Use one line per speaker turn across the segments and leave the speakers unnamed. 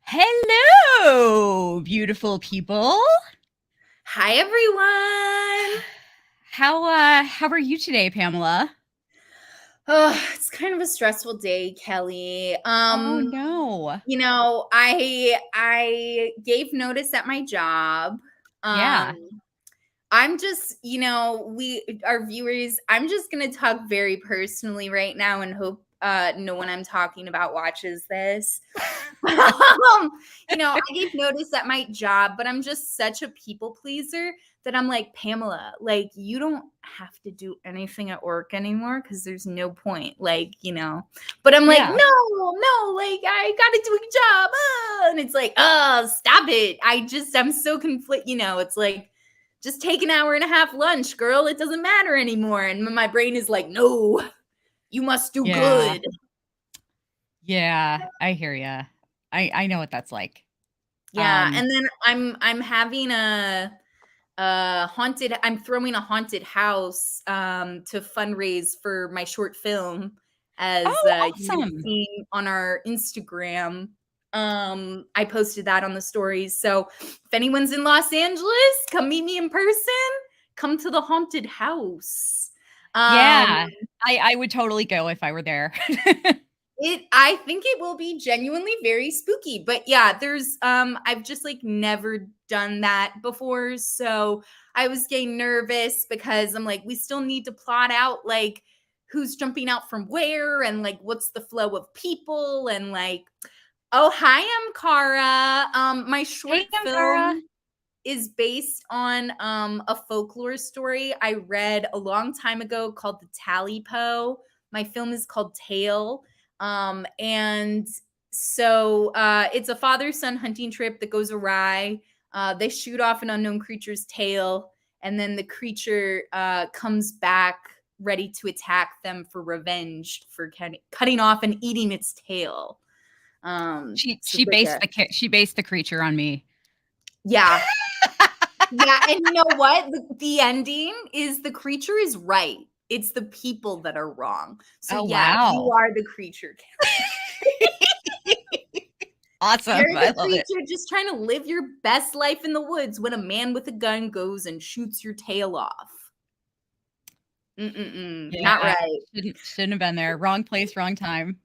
Hello, beautiful people.
Hi, everyone.
How are you today, Pamela?
Oh, it's kind of a stressful day, Kelly.
Oh no.
I gave notice at my job. Um,
Yeah.
I'm just, we our viewers, I'm just gonna talk very personally right now and hope no one I'm talking about watches this. I gave notice at my job, but I'm just such a people pleaser that I'm like, Pamela, like, you don't have to do anything at work anymore because there's no point. But I'm like, no,
Yeah.
no, like, I gotta do a job. And it's like, oh, stop it. I'm so conflicted. It's like, just take an hour and a half lunch, girl. It doesn't matter anymore. And my brain is like, no, you must do
Yeah.
good.
Yeah, I hear ya. I know what that's like.
Yeah,
Um,
and then I'm having I'm throwing a haunted house to fundraise for my short film, as
oh,
you have
awesome.
seen on our Instagram. I posted that on the stories. So if anyone's in Los Angeles, come meet me in person. Come to the haunted house. Um
Yeah. I would totally go if I were there.
I think it will be genuinely very spooky. But yeah, there's I've just like never done that before. So I was getting nervous because I'm like, we still need to plot out like who's jumping out from where and like what's the flow of people and like, oh, hi, I'm Cara. My short
Hey, Ankara.
film is based on a folklore story I read a long time ago called The Tally Po. My film is called Tale. And so it's a father son hunting trip that goes awry. They shoot off an unknown creature's tail, and then the creature comes back ready to attack them for revenge for cutting off and eating its tail.
She
So
she
it's like
based she based the creature on me.
yeah, yeah, and you know what? The ending is the creature is right. It's the people that are wrong. So
Oh
yeah, you
wow.
are the creature.
Awesome.
You're
I
the
love it.
creature just trying to live your best life in the woods when a man with a gun goes and shoots your tail off. Not
Yeah.
right.
Shouldn't have been there. Wrong place, wrong time.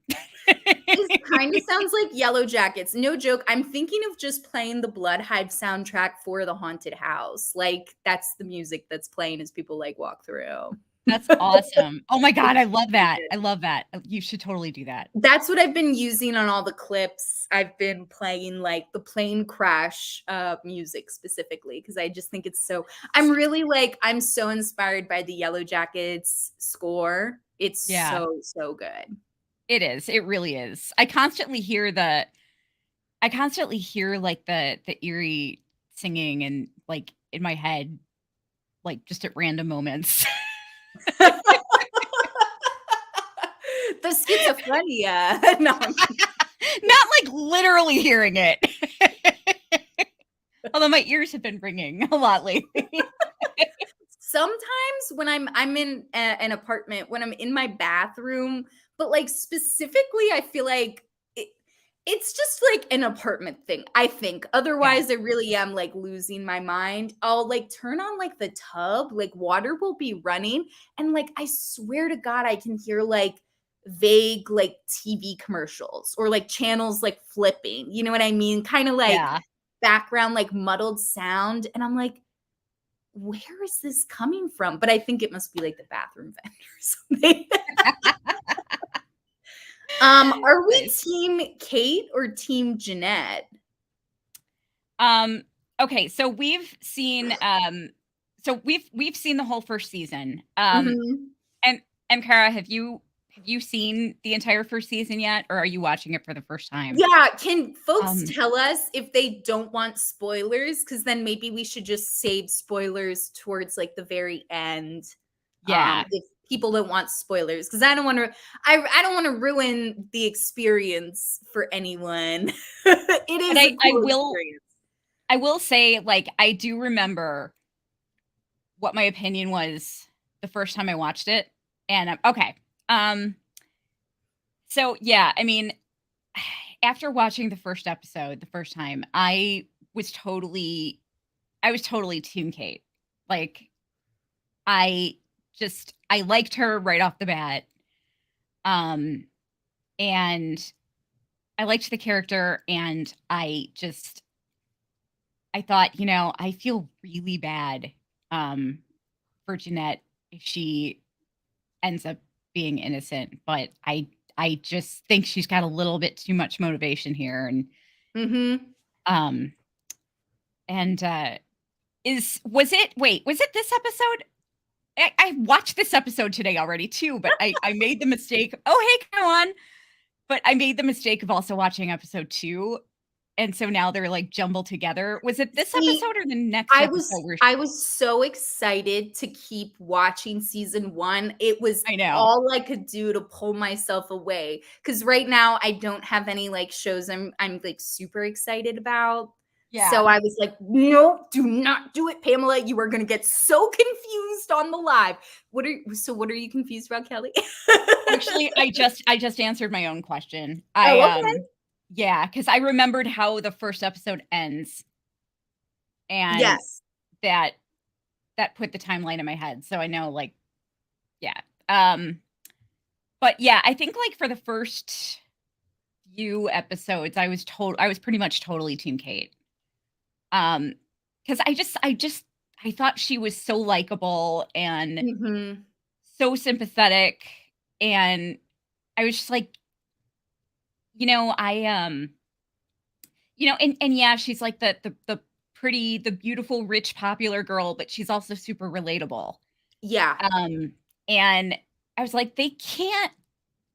This kind of sounds like Yellow Jackets. No joke. I'm thinking of just playing the Blood Hive soundtrack for the haunted house. Like that's the music that's playing as people like walk through.
That's awesome. Oh my god,
It's
I love
really
that.
good.
I love that. You should totally do that.
That's what I've been using on all the clips. I've been playing like the plane crash music specifically because I just think it's so. I'm so inspired by the Yellow Jackets score. It's
Yeah,
so good.
it is. It really is. I constantly hear like the eerie singing and like in my head, like just at random moments.
The schizophrenia. No,
Not like literally hearing it. Although my ears have been ringing a lot lately.
sometimes when I'm in an apartment, when I'm in my bathroom, but like specifically I feel like it's just like an apartment thing, I think.
Yeah.
Otherwise I really am like losing my mind. I'll like turn on like the tub, like water will be running, and like I swear to god I can hear like vague like TV commercials or like channels like flipping, you know what I mean, kind of like
Yeah.
background like muddled sound, and I'm like, where is this coming from? But I think it must be like the bathroom vent or something. Are we
Nice.
team Kate or team Jeanette?
Um, okay, so we've seen the whole first season.
Mhm.
And Kara, have you seen the entire first season yet, or are you watching it for the first time?
Yeah, can folks
Um,
tell us if they don't want spoilers? Because then maybe we should just save spoilers towards like the very end.
yeah.
If people don't want spoilers, because I don't want to, I don't want to ruin the experience for anyone. It
But
is a
I
cool
will
experience.
I will say like I do remember what my opinion was the first time I watched it. And okay. Um so yeah, I mean after watching the first episode the first time, I was totally team Kate. Like, I I liked her right off the bat. Um, and I liked the character, and I thought, I feel really bad um for Jeanette if she ends up being innocent, but I just think she's got a little bit too much motivation here.
Mm-hmm.
Um and was it this episode? I watched this episode today already too, but I made the mistake. Oh, hey, come on. But I made the mistake of also watching episode 2, and so now they're, like, jumbled together. Was it this
See,
episode or the next episode where
I was so excited to keep watching season 1. It was
I know.
all I could do to pull myself away. Because right now I don't have any, like, shows I'm, like, super excited about.
Yeah.
So I was like, "Nope, do not do it, Pamela. You are gonna get so confused on the live." What are you confused about, Kelly?
Actually, I just answered my own question.
Oh, okay.
Yeah, because I remembered how the first episode ends, and
Yes.
that that put the timeline in my head, so I know, like, yeah. Um, but yeah, I think, like, for the first few episodes, I was pretty much totally team Kate. Because I thought she was so likable and
Mhm.
so sympathetic, and I was just like, I, and yeah, she's like the pretty, the beautiful, rich, popular girl, but she's also super relatable.
Yeah.
Um, and I was like,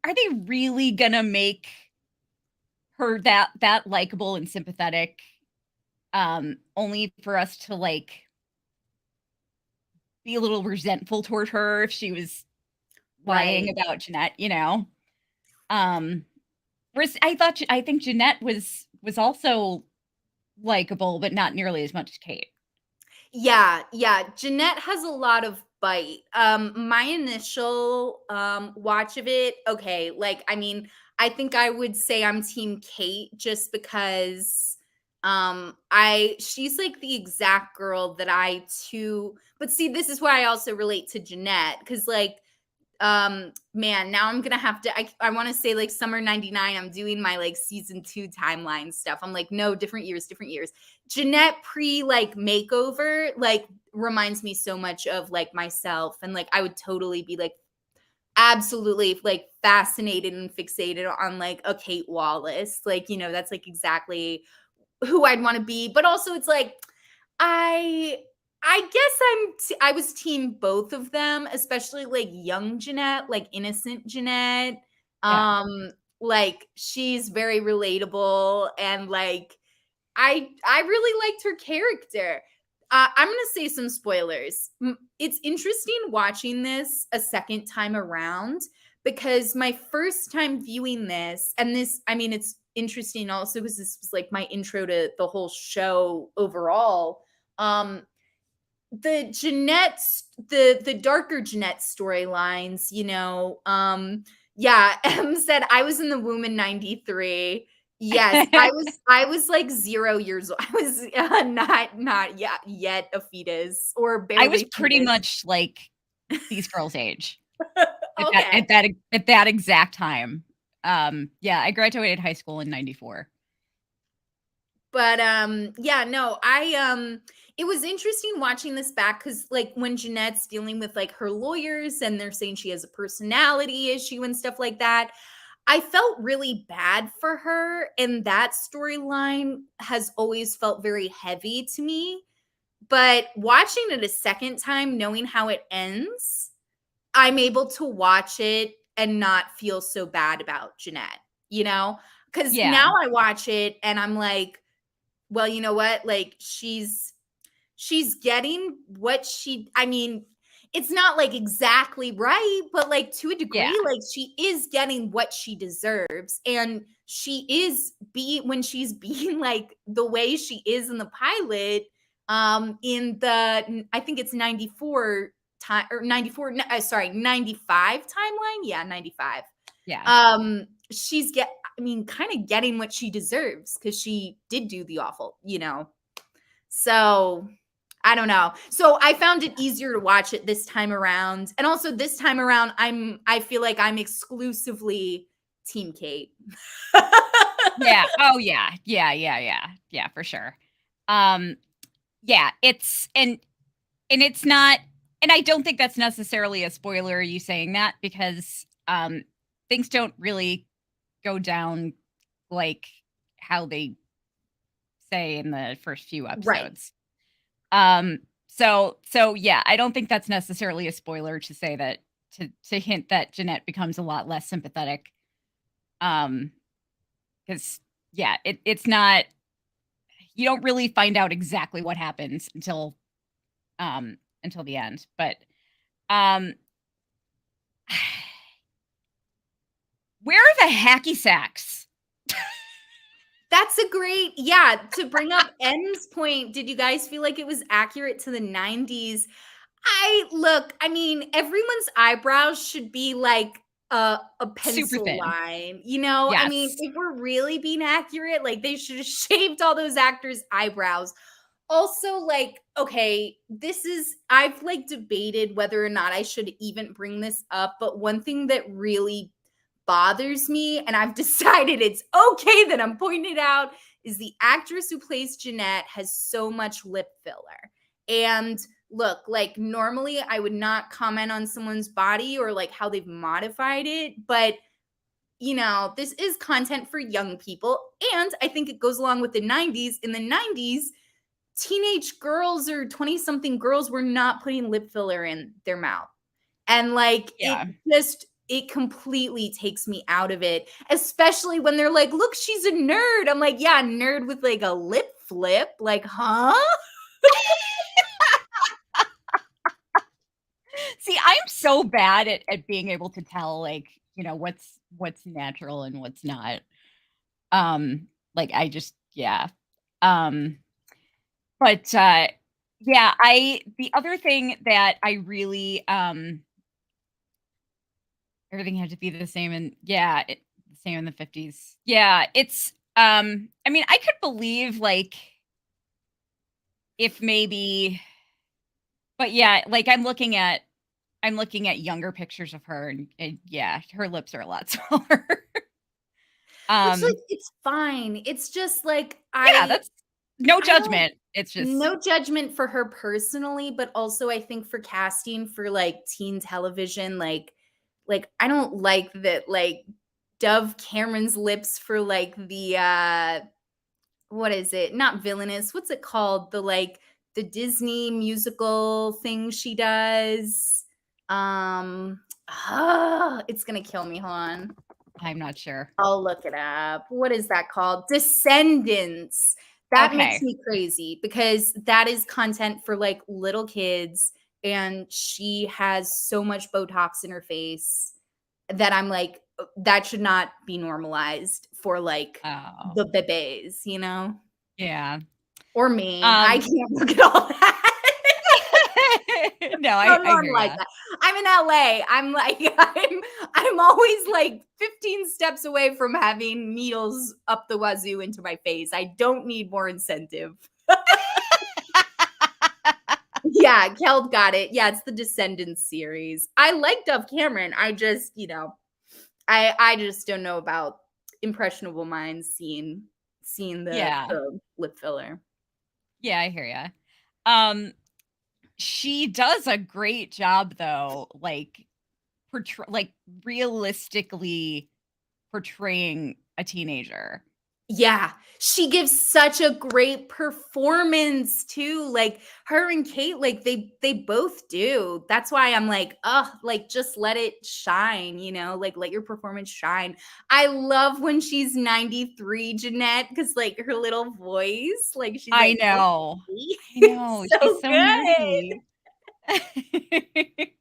are they really gonna make her that likable and sympathetic, only for us to, like, be a little resentful toward her if she was lying
Right.
about Jeanette, you know? Um, whereas I think Jeanette was also likable, but not nearly as much as Kate.
Yeah, yeah. Jeanette has a lot of bite. My initial watch of it, okay, like I mean, I think I would say I'm team Kate just because I she's like the exact girl that I too, but see, this is why I also relate to Jeanette because like man, now I'm gonna have to I want to say like summer 99, I'm doing my like season 2 timeline stuff. I'm like, no, different years, different years. Jeanette pre like makeover like reminds me so much of like myself, and like I would totally be like absolutely like fascinated and fixated on like a Kate Wallace, like that's like exactly who I'd want to be. But also it's like I I guess I was team both of them, especially like young Jeanette, like innocent Jeanette.
Yeah.
Um like she's very relatable, and like I really liked her character. I'm going to say some spoilers. It's interesting watching this a second time around because my first time viewing this, and this, I mean, it's interesting also because this was like my intro to the whole show overall. Um, the the darker Jeanette storylines, yeah, M said I was in the womb in 93. Yes, I was like 0 years old. I was not yet a fetus or
I was
barely
pretty
fetus.
much like these girls' age
Okay.
at that exact time. Yeah, I graduated high school in '94.
But yeah, no, I it was interesting watching this back cuz like when Jeanette's dealing with like her lawyers and they're saying she has a personality issue and stuff like that, I felt really bad for her, and that storyline has always felt very heavy to me. But watching it a second time, knowing how it ends, I'm able to watch it and not feel so bad about Jeanette, you know? Because
Yeah,
now I watch it and I'm like, well, you know what? Like she's getting what she I mean, it's not like exactly right, but like to a
yeah,
degree, like she is getting what she deserves. And she is when she's being like the way she is in the pilot, in the I think it's 94 time or 94, sorry, 95 timeline. Yeah, 95.
yeah.
She's get mean, kind of getting what she deserves because she did do the awful, you know. So I don't know. So I found it easier to watch it this time around. And also this time around, I feel like I'm exclusively Team Kate.
Yeah. Oh yeah. Yeah, yeah, yeah. Yeah, for sure. Um, yeah, and it's not, and I don't think that's necessarily a spoiler, you saying that, because things don't really go down like how they say in the first few
Right.
episodes. So yeah, I don't think that's necessarily a spoiler to say that, to hint that Jeanette becomes a lot less sympathetic. Because yeah, it's not, you don't really find out exactly what happens until the end. But um where are the hacky sacks?
That's a great, yeah, to bring up N's point. Did you guys feel like it was accurate to the 90s? I mean, everyone's eyebrows should be like a
Super
pencil
thin.
line, you know? I mean,
Yes.
if we're really being accurate, like they should have shaved all those actors' eyebrows. Also, like, okay, this is, I've like debated whether or not I should even bring this up, but one thing that really bothers me, and I've decided it's okay that I'm pointing it out, is the actress who plays Jeanette has so much lip filler. And look, like normally I would not comment on someone's body or like how they've modified it, but you know, this is content for young people. And I think it goes along with the 90s. In the 90s, teenage girls or 20 something girls were not putting lip filler in their mouth. And like
Yeah.
it completely takes me out of it, especially when they're like, look, she's a nerd. I'm like, yeah, nerd with like a lip flip. Like, huh?
See, I'm so bad at being able to tell, like, what's natural and what's not. Like, I just, yeah. Um, but yeah, I the other thing that I really everything had to be the same, and yeah, the same in the 50s. Yeah, it's I mean, I could believe like if maybe, but yeah, like I'm looking at younger pictures of her, and yeah, her lips are a lot smaller.
Which like
Um,
it's fine. It's just like
yeah, that's no
I don't,
judgment. It's just
no judgment for her personally, but also I think for casting for like teen television, like I don't like that like Dove Cameron's lips for like the what is it? Not villainous. What's it called? The like the Disney musical thing she does. It's gonna kill me. Hold on.
I'm not sure.
I'll look it up. What is that called? Descendants. That makes
Okay.
me crazy because that is content for like little kids. And she has so much Botox in her face that I'm like, that should not be normalized for like
Oh,
the bebes, you know?
yeah.
Or me. I
Um,
can't look at all that.
no,
Don't
I hear
normalize
ya.
that. I'm in LA. I'm like I'm always like 15 steps away from having needles up the wazoo into my face. I don't need more incentive. Yeah, Keld got it. Yeah, it's the Descendants series. I like Dove Cameron. I just, you know, I just don't know about impressionable minds seeing
Yeah.
the lip filler.
Yeah, I hear ya. Um, she does a great job though, like like realistically portraying a teenager.
Yeah, she gives such a great performance too. Like her and Kate, like they both do. That's why I'm like, oh, like just let it shine, you know, like let your performance shine. I love when she's 93, Jeanette, because like her little voice, like she's
I
like,
know.
okay.
I
It's
know. She's
so
so
good.
nerdy.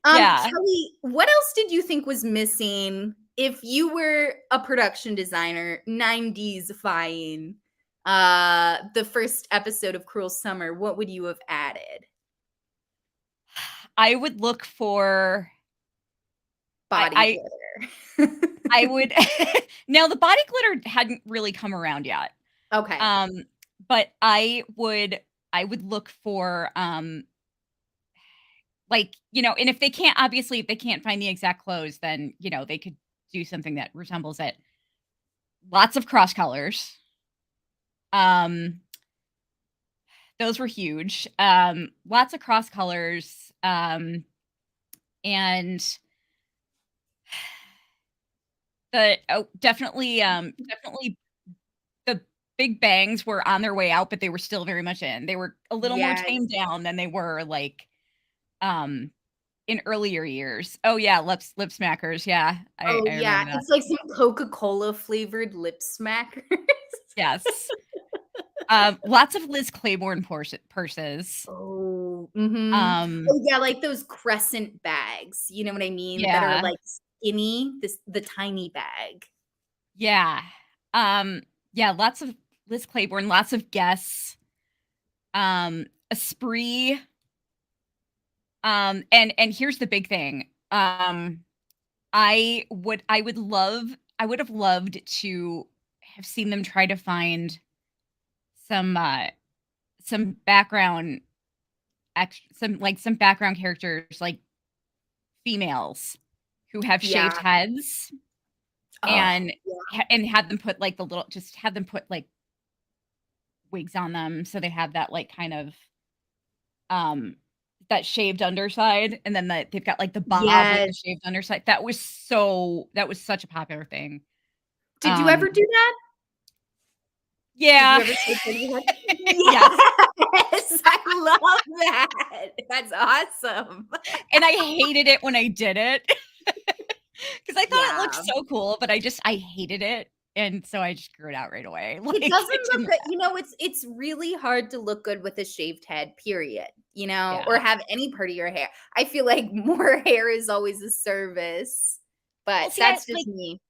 Yeah.
Kelly, what else did you think was missing if you were a production designer, 90s-fying the first episode of Cruel Summer? What would you have added?
I would look for
Body
I
glitter.
I would now the body glitter hadn't really come around yet.
Okay.
Um, but I would look for, like, and if they can't find the exact clothes, then, they could do something that resembles it. Lots of cross colors. Um, those were huge. Lots of cross colors. And definitely the big bangs were on their way out, but they were still very much in. They were a little more
Yes.
tamed down than they were like um in earlier years. Oh yeah, lip smackers. Yeah, I
Oh,
I
yeah.
remember that.
It's like some Coca-Cola flavored lip smackers.
Yes. Lots of Liz Claiborne purses.
Oh, mhm.
Um,
Oh, yeah, like those crescent bags, you know what I mean? That are,
yeah,
like, skinny, the tiny bag.
yeah, yeah. Lots of Liz Claiborne. Lots of Guess. Esprit. And here's the big thing. I would have loved to have seen them try to find some some background some background characters like females who have shaved
Yeah.
heads
Oh,
and
yeah.
and have them put like just have them put like wigs on them so they have that like kind of um that shaved underside and then they've got like the bob with the
Yes.
shaved underside. That was such a popular thing.
Did you
Um
ever do that? Did
yeah.
you ever shave your head?
Yes.
Yes! I love that. That's awesome.
And I hated it when I did it because I thought it looked
Yeah.
so cool, but I hated it, and so I just grew it out right away.
It
Like,
doesn't
it
look
didn't
good, it's really hard to look good with a shaved head, period, or
yeah.
have any part of your hair. I feel like more hair is always a service,
Well,
but
see,
that's just me.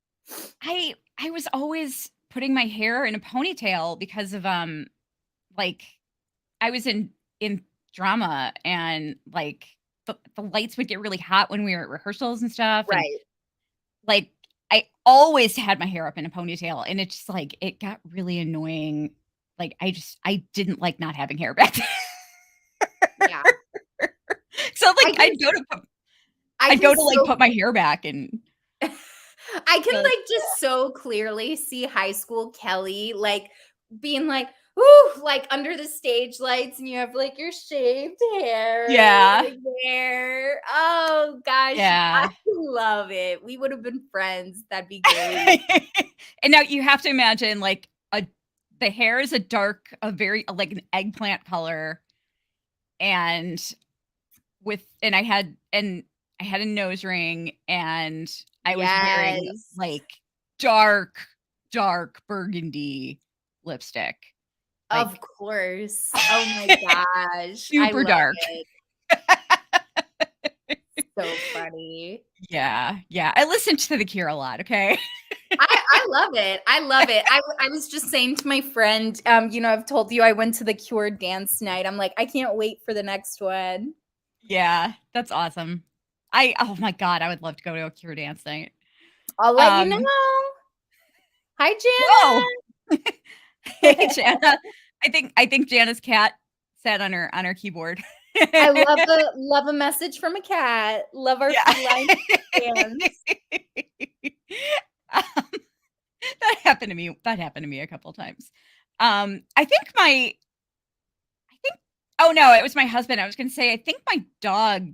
I was always putting my hair in a ponytail because of, like, I was in drama and, like, the lights would get really hot when we were at rehearsals and stuff, and,
Right.
like, I always had my hair up in a ponytail, and it's just, like, it got really annoying. Like, I didn't like not having hair back then.
Yeah.
So,
I
like,
can I
I'd
can
go to, like,
so
put my hair back and
I can,
the
like, just so clearly see high school Kelly, like, being like, "Ooh," like, under the stage lights, and you have, like, your shaved hair,
yeah,
like, there. Oh gosh, I
yeah.
love it. We would have been friends. That'd be great.
And now you have to imagine, like, the hair is a very like, an eggplant color, and I had a nose ring, and I was wearing,
Yes.
like, dark, dark burgundy lipstick,
Of
like,
course. Oh my gosh. I
super
love
dark.
it. So funny.
Yeah, yeah. I listened to The Cure a lot, okay?
I love it. I love it. I was just saying to my friend, I've told you I went to the Cure dance night. I'm like, I can't wait for the next one.
Yeah, that's awesome. Oh my god, I would love to go to a Cure dance night.
I'll let you know.
Um,
Hi,
whoa!
Jana.
Hey, Jana. I think Jana's cat sat on her keyboard.
I love a message from a cat. Love our
Yeah.
feline fans.
Um, that happened to me a couple times. I think oh, no, it was my husband. I was gonna say, I think my dog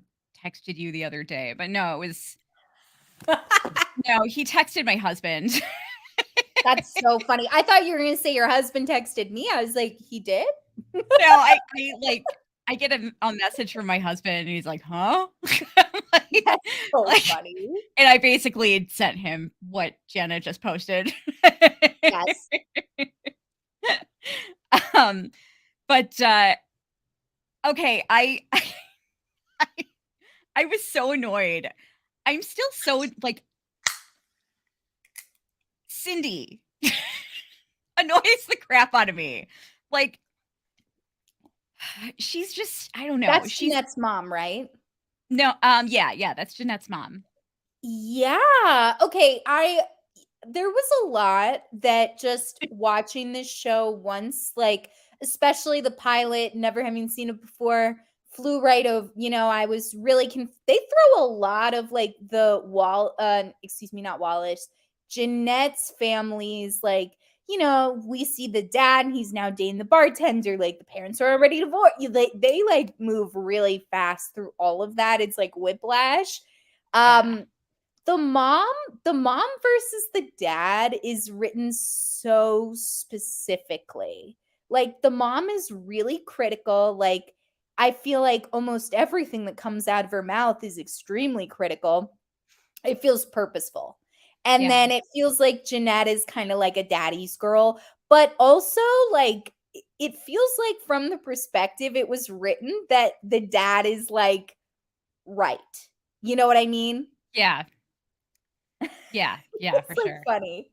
texted you the other day, but no, he texted my husband.
That's so funny. I thought you were gonna say your husband texted me. I was like, he did?
No, I get a message from my husband, and he's like, "Huh?" I'm
That's so
like
funny.
and I basically sent him what Jenna just posted.
Yes.
Um, but, okay, I I was so annoyed. I'm still so, like, Cindy annoys the crap out of me. Like, she's just I don't know.
That's
She's
Jeanette's mom, right?
no, yeah, yeah, that's Jeanette's mom.
Yeah. Okay, there was a lot that just watching this show once, like, especially the pilot, never having seen it before, flew right over, I was really they throw a lot of, like, excuse me, not Wallace, Jeanette's family's, like, we see the dad and he's now dating the bartender, like, the parents are already divorced. They like move really fast through all of that. It's like whiplash.
Yeah.
Um, the mom the mom versus the dad is written so specifically. Like, the mom is really critical, like, I feel like almost everything that comes out of her mouth is extremely critical. It feels purposeful. And
Yeah.
then it feels like Jeanette is kinda like a daddy's girl, but also, like, it feels like from the perspective it was written that the dad is, like, right. You know what I mean?
Yeah. Yeah. Yeah,
It's,
for
like,
sure.
funny.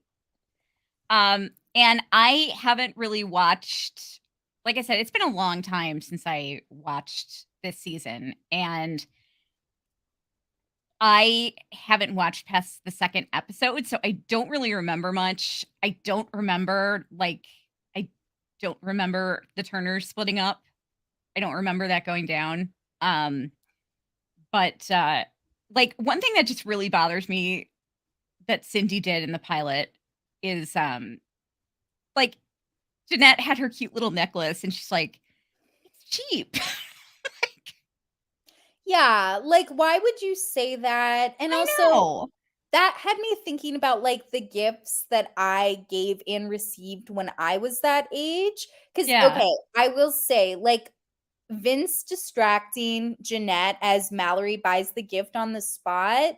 And I haven't really watched, like I said, it's been a long time since I watched this season, and I haven't watched past the second episode, so I don't really remember much. I don't remember the Turners splitting up. I don't remember that going down. Um, but like, one thing that just really bothers me that Cindy did in the pilot is, like, Jeanette had her cute little necklace, and she's like, "It's cheap."
Yeah, like, why would you say that? And
I
also,
know.
that had me thinking about, like, the gifts that I gave and received when I was that age. Because
Yeah,
okay, I will say, like, Vince distracting Jeanette as Mallory buys the gift on the spot.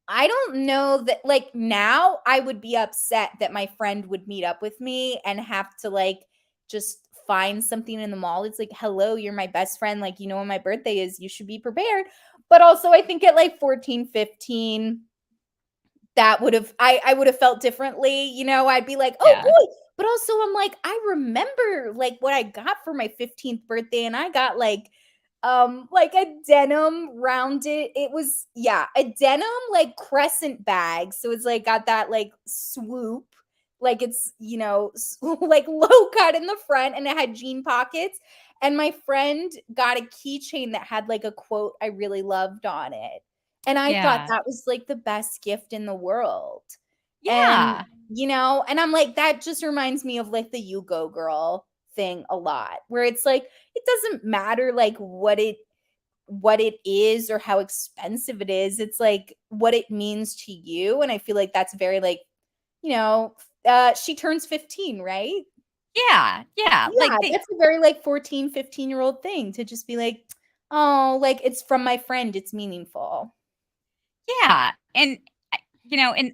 I don't know that, like, now I would be upset that my friend would meet up with me and have to, like, just find something in the mall. It's like, "Hello, you're my best friend, like, when my birthday is, you should be prepared." But also I think at, like, 14, 15, that I would have felt differently, I'd be like, "Oh,
yeah,
boy." But also I'm like, I remember, like, what I got for my 15th birthday, and I got, like a denim rounded, it was, yeah, a denim, like, crescent bag, so it's, like, got that, like, swoop, like, it's, like, low cut in the front, and it had jean pockets, and my friend got a keychain that had, like, a quote I really loved on it. And I thought
yeah,
that was, like, the best gift in the world. And,
yeah,
and I'm like, that just reminds me of, like, the "You Go Girl" thing a lot, where it's like, it doesn't matter, like, what it is or how expensive it is, it's, like, what it means to you, and I feel like that's very, like, she turns 15, right?
yeah, yeah,
Yeah,
like, they
that's a very, like, 14, 15-year-old thing to just be like, "Oh, like, it's from my friend, it's meaningful."
yeah, and and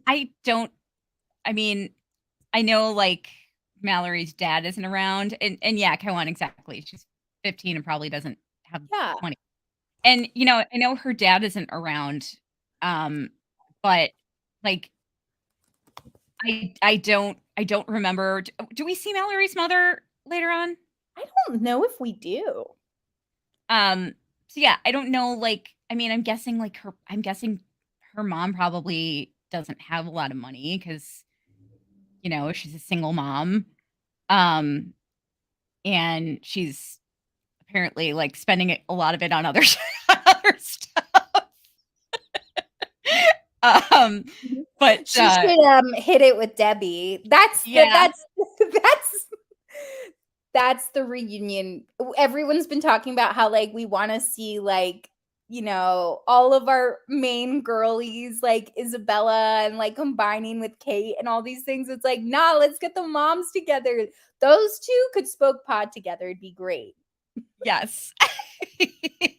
I mean, I know, like, Mallory's dad isn't around, and yeah, come on, exactly, she's 15 and probably doesn't have
Yeah.
money. And, I know her dad isn't around, um, but, like, I don't remember. Do we see Mallory's mother later on?
I don't know if we do.
Um, so yeah, I don't know, like, I mean, I'm guessing her mom probably doesn't have a lot of money because, she's a single mom. Um, and she's apparently, like, spending a lot of it on other on other stuff. Um,
Mhm.
but,
She should, hit it with Debbie.
yeah,
That's that's the reunion. Everyone's been talking about how, like, we wanna see, like, all of our main girlies, like Isabella and, like, combining with Kate and all these things. It's like, "Nah, let's get the moms together." Those 2 could smoke pot together, it'd be great.
yes.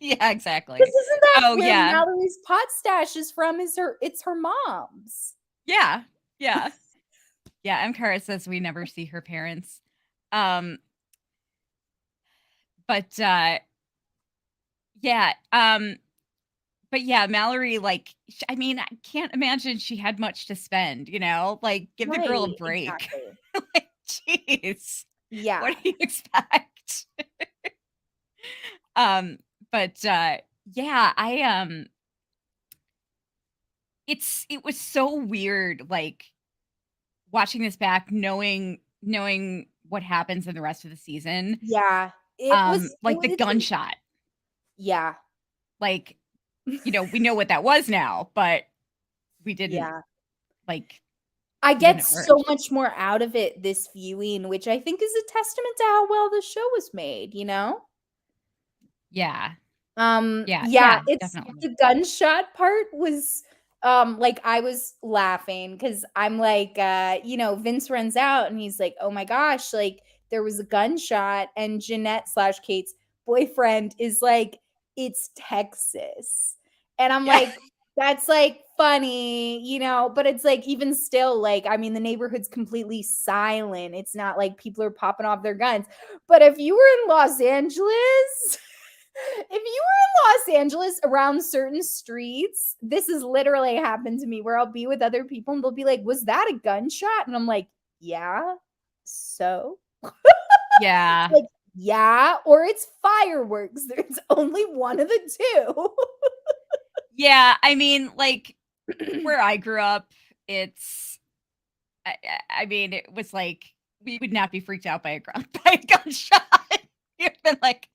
Yeah,
'Cause
exactly.
isn't that
Oh,
where
yeah.
Mallory's pot stash is from, is her mom's?
Yeah, yeah. Yeah, M. Kara says we never see her parents. Um, but yeah, but yeah, Mallory, like, I mean, I can't imagine she had much to spend, like, give the girl a
Right,
break.
exactly.
Like, jeez, what
Yeah.
do you expect? Um, but yeah, it was so weird, like, watching this back, knowing what happens in the rest of the season.
Yeah. It was
Like, the
it's a
gunshot,
yeah.
like, we know what that was now, but we didn't,
Yeah.
like,
I
we didn't
get
at
so
first.
much more out of it this viewing, which I think is a testament to how well the show was made, you know?
Yeah. Yeah,
Yeah,
yeah,
it's
definitely.
the gunshot part was, like, I was laughing because 'cause I'm like, Vince runs out and he's like, "Oh my gosh, like, there was a gunshot," and Jeanette/Kate's boyfriend is like, "It's Texas." And I'm
Yeah.
like, "That's, like, funny," but it's like, even still, like, I mean, the neighborhood's completely silent. It's not like people are popping off their guns. But if you were in Los Angeles if you were in Los Angeles around certain streets, this has literally happened to me where I'll be with other people and they'll be like, "Was that a gunshot?" And I'm like, "Yeah. So?"
Yeah.
Like, "Yeah, or it's fireworks." There's only one of the 2.
Yeah, I mean, like, where I grew up, it's I mean, it was like, we would not be freaked out by a gun by a gunshot. You've been like,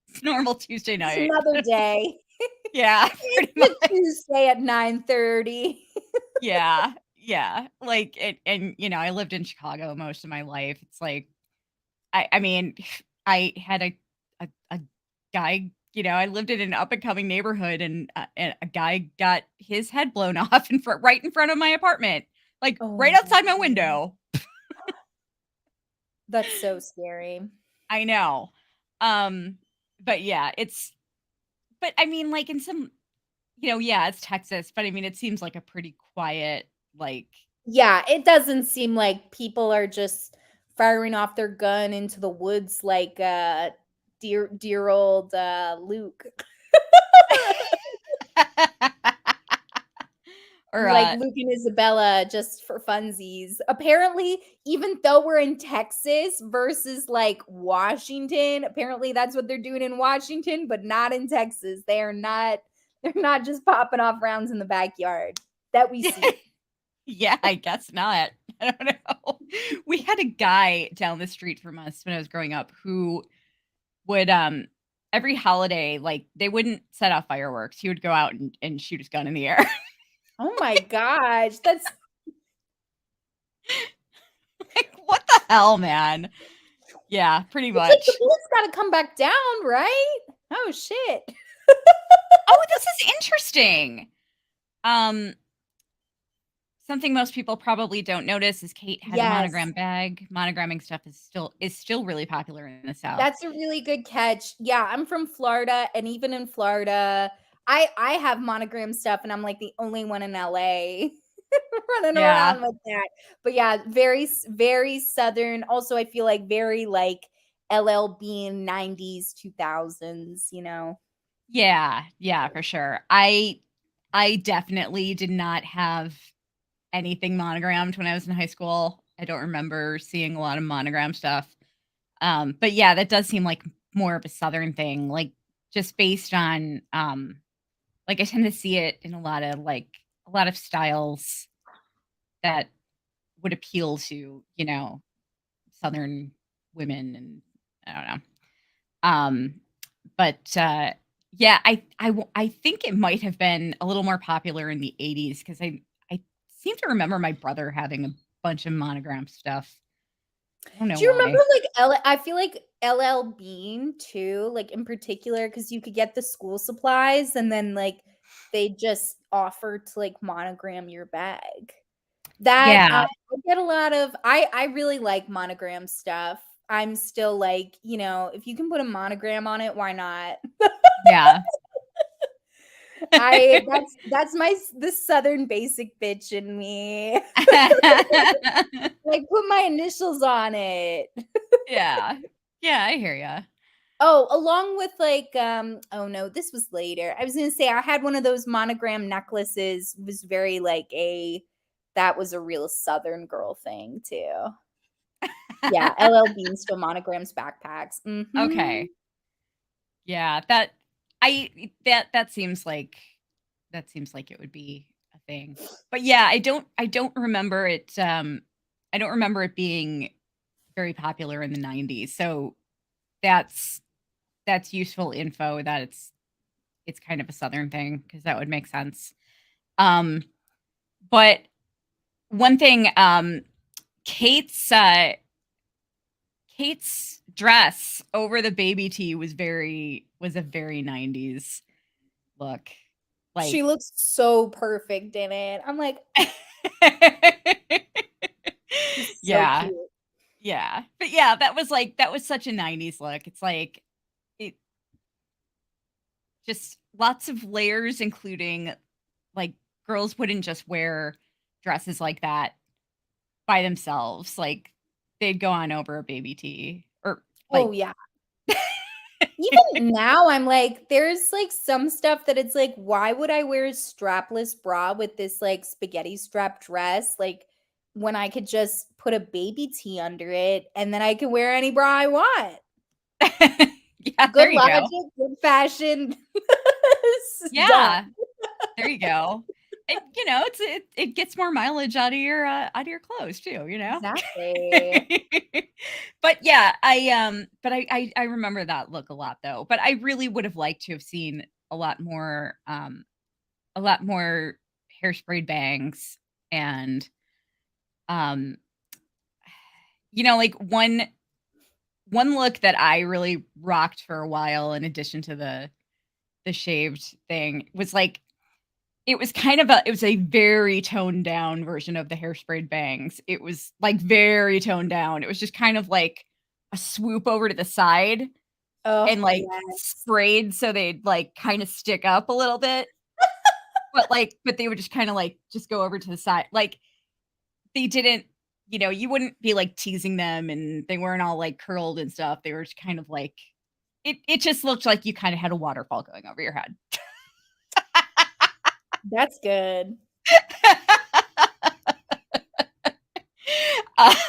it's normal Tuesday
It's
night."
another day.
Yeah,
It's
pretty
a
much.
Tuesday at 9:30.
Yeah, yeah, like, I lived in Chicago most of my life. It's like, I mean, I had a guy, I lived in an up and coming neighborhood, and a guy got his head blown off right in front of my apartment, like,
Oh
right
my
outside my
god.
window.
That's so scary.
I know. Um, but yeah, but I mean, like, in some, yeah, it's Texas, but I mean, it seems like a pretty quiet, like,
Yeah, it doesn't seem like people are just firing off their gun into the woods like, dear old, Luke.
or,
Like Luke and Isabella just for funsies. Apparently, even though we're in Texas versus, like, Washington, apparently that's what they're doing in Washington, but not in Texas. They're not just popping off rounds in the backyard that we see.
yeah, I guess not. I don't know. We had a guy down the street from us when I was growing up who would, every holiday, like, they wouldn't set off fireworks. He would go out and shoot his gun in the air.
Oh my gosh, that's
Like, what the hell, man? Yeah, pretty
it's like the
much.
bullets gotta come back down, right? Oh, shit.
Oh, this is interesting. Um, Something most people probably don't notice is Kate has a
Yes,
monogram bag. Monogramming stuff is still really popular in the South.
that's a really good catch. Yeah, I'm from Florida, and even in Florida, I have monogram stuff, and I'm, like, the only one in LA running
Yeah.
around with that. But, yeah, very Southern. Also, I feel like very, like, LL Bean 90s, 2000s, you know?
Yeah, yeah, for sure. I definitely did not have anything monogrammed when I was in high school. I don't remember seeing a lot of monogram stuff. But yeah, that does seem like more of a southern thing, like, just based on, like, I tend to see it in a lot of styles that would appeal to, southern women, and I don't know. Um, but, yeah, I think it might have been a little more popular in the '80s because I seem to remember my brother having a bunch of monogram stuff. I don't know
Do you remember,
why.
like, I feel like LL Bean too, like, in particular, because you could get the school supplies and then, like, they just offer to, like, monogram your bag. That,
Yeah,
I get a lot of I really like monogram stuff. I'm still like, if you can put a monogram on it, why not?
yeah.
I that's the Southern basic bitch in me. Like, put my initials on it.
Yeah. Yeah, I hear ya.
Oh, along with like, oh no, this was later. I was gonna say I had one of those monogram necklaces, was very like that was a real Southern girl thing too. Yeah, LL Bean still monograms backpacks. Mhm.
Okay. Yeah, that seems like it would be thing. But yeah, I don't remember it. I don't remember it being very popular in the 90s. So that's useful info that it's kind of a Southern thing, because that would make sense. Um, but one thing, Kate's Kate's dress over the baby tee was a very 90s look.
She
Like
looks so perfect in it. I'm like, she's so
yeah.
cute.
Yeah. But yeah, that was such a 90s look. It's like it just lots of layers, including like girls wouldn't just wear dresses like that by themselves. Like they'd go on over a baby tee or
Oh
like
yeah. Even now, I'm like, there's like some stuff that it's like, why would I wear a strapless bra with this like spaghetti strap dress? Like, when I could just put a baby tee under it and then I can wear any bra I want.
yeah,
Good
there you
logic,
go.
good fashion. Done.
Yeah, there you go. And it gets more mileage out of your clothes too, you know?
Exactly.
But yeah, I remember that look a lot though. But I really would have liked to have seen a lot more hairsprayed bangs and um like one look that I really rocked for a while, in addition to the shaved thing, was like it was a very toned down version of the hairsprayed bangs. It was like very toned down. It was just kind of like a swoop over to the side
Oh,
and like
yes.
sprayed so they'd like kind of stick up a little bit. But they would just kind of like just go over to the side. Like they didn't, you wouldn't be like teasing them, and they weren't all like curled and stuff. They were just kind of like it just looked like you kind of had a waterfall going over your head.
That's good.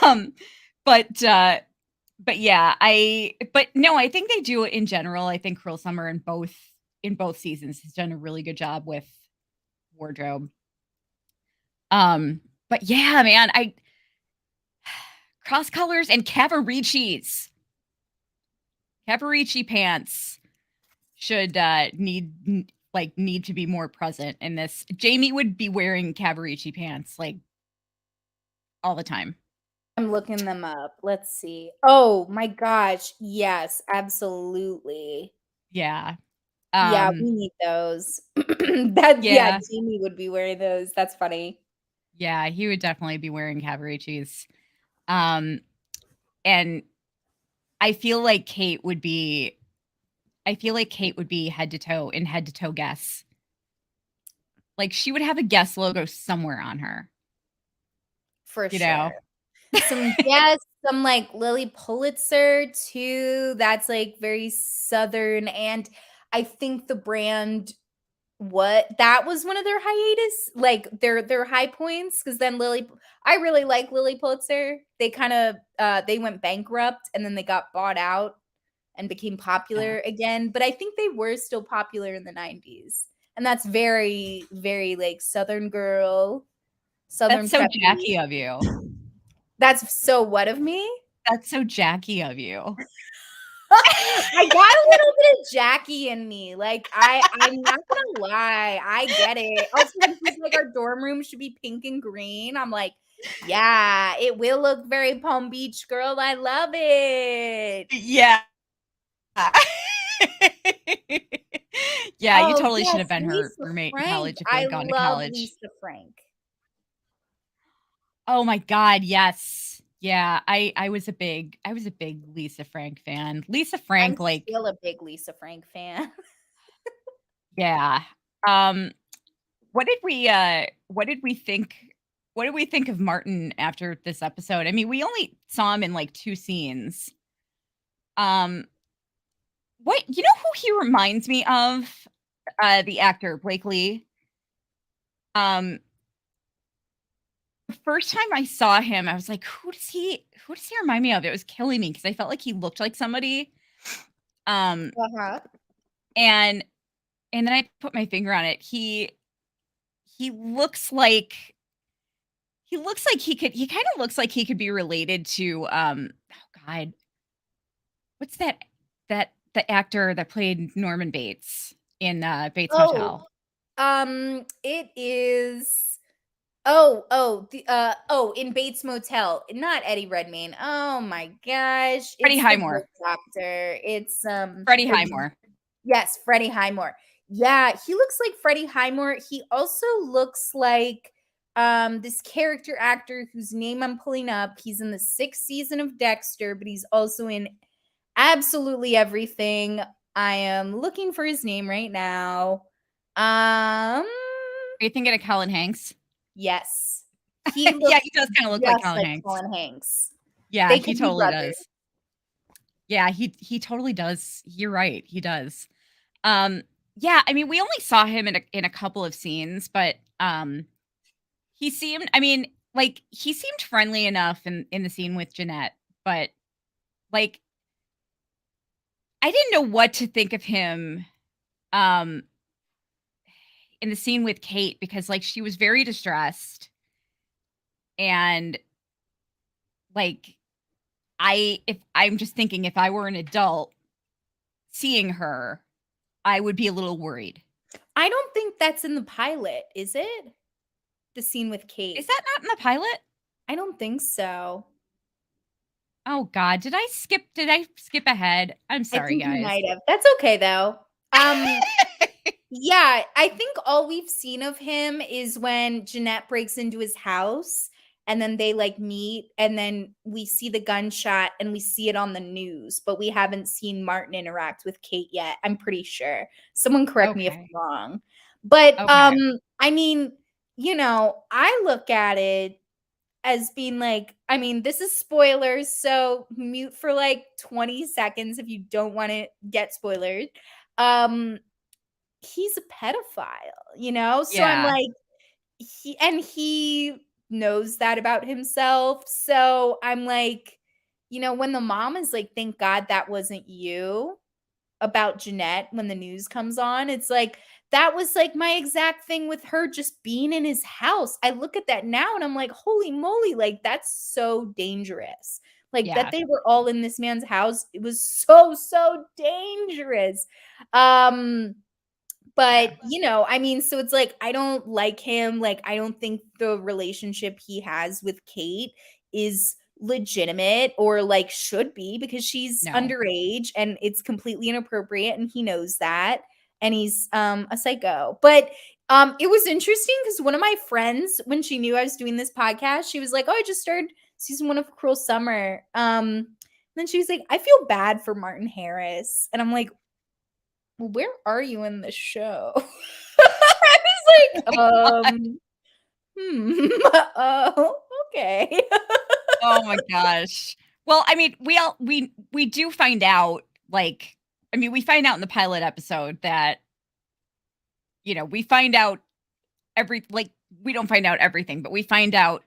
um but but yeah, but no, I think they do it in general. I think Cruel Summer in both seasons has done a really good job with wardrobe. But yeah, man, I cross colors and Cavaricci pants should need to be more present in this. Jamie would be wearing Cavaricci pants like all the time.
I'm looking them up. Let's see. Oh my gosh. Yes, absolutely.
Yeah.
Yeah,
Um
we need those. Yeah,
yeah.
Jamie would be wearing those. That's funny.
Yeah, he would definitely be wearing Cavaricci's. Um and I feel like Kate would be head to toe Guess. Like she would have a Guess logo somewhere on her,
For
you
sure.
know.
Some yes, some like Lily Pulitzer too. That's like very southern, and I think the brand what that was one of their hiatus, like their high points, because then Lily I really like Lily Pulitzer. They kind of they went bankrupt and then they got bought out and became
Yeah.
popular again. But I think they were still popular in the 90s. And that's very, very like Southern girl,
That's
Southern
so
preppy.
Jackie of you.
That's so what of me?
That's so Jackie of you.
I got a little bit of Jackie in me. Like I'm not gonna lie, I get it. Also, when she's like our dorm room should be pink and green. I'm like, yeah, it will look very Palm Beach, girl. I love it.
Yeah. Yeah, you
Oh
totally should
yes,
have been her
Lisa
roommate in
Frank.
college if you
I
had gone to
love
college.
Lisa Frank.
Oh my god, yes. Yeah, I was a big Lisa Frank fan. Lisa
I'm
Frank, like,
still a big Lisa Frank fan.
yeah. Um, what did we think of Martin after this episode? I mean, we only saw him in like 2 scenes. Um, who he reminds me of? The actor, Blake Lee. Um, the first time I saw him, I was like, who does he remind me of? It was killing me because I felt like he looked like somebody. Um,
Uh-huh.
and then I put my finger on it. he looks like he kind of looks like he could be related to, oh god, what's the actor that played Norman Bates in, Bates
Oh,
Motel?
it is in Bates Motel, not Eddie Redmayne. Oh my gosh,
Freddie
it's the good
Highmore.
doctor. It's
Freddie
Freddie.
Highmore.
Yes, Freddie Highmore. Yeah, he looks like Freddie Highmore. He also looks like this character actor whose name I'm pulling up. He's in the 6th season of Dexter, but he's also in absolutely everything. I am looking for his name right now.
Are you thinking of Colin Hanks?
Yes. He
Yeah,
looks
he does kinda look like
just
Colin
like
Hanks.
Colin Hanks.
Yeah,
They
he
could be
totally
brothers.
does. Yeah, he totally does. You're right, he does. Um, yeah, I mean, we only saw him in a couple of scenes, but, he seemed I mean, like, he seemed friendly enough in the scene with Jeanette, but, like, I didn't know what to think of him, um, in the scene with Kate because, like, she was very distressed, and, like, if I'm just thinking if I were an adult seeing her, I would be a little worried.
I don't think that's in the pilot, is it? The scene with
Is
Kate.
that not in the pilot?
I don't think so.
Oh god, did I skip ahead? I'm
I
sorry,
think you
guys.
might have. That's okay though. Yeah, I think all we've seen of him is when Jeanette breaks into his house and then they like meet and then we see the gunshot and we see it on the news, but we haven't seen Martin interact with Kate yet. I'm pretty sure. Someone correct me if
Okay,
I'm wrong. But
okay.
I mean, I look at it as being like, I mean, this is spoilers, so mute for like 20 seconds if you don't want to get spoilers. Um he's a pedophile. So I'm
Yeah,
like, he knows that about himself. So I'm like, when the mom is like, thank God that wasn't you about Jeanette when the news comes on, it's like, that was like my exact thing with her just being in his house. I look at that now and I'm like, holy moly, like that's so dangerous. Like that
yeah,
they were all in this man's house. It was so, so dangerous. Um,
yeah.
but, I mean, so it's like, I don't like him. Like, I don't think the relationship he has with Kate is legitimate or like should be because she's
No.
underage and it's completely inappropriate and he knows that and he's a psycho. But it was interesting because one of my friends when she knew I was doing this podcast, she was like, "Oh, I just started season 1 of Cruel Summer." Then she was like, "I feel bad for Martin Harris." And I'm like, well, where are you in the show? I was like, oh, okay.
Oh my gosh. Well, I mean, we do find out, like I mean, we find out in the pilot episode that, we find out we don't find out everything, but we find out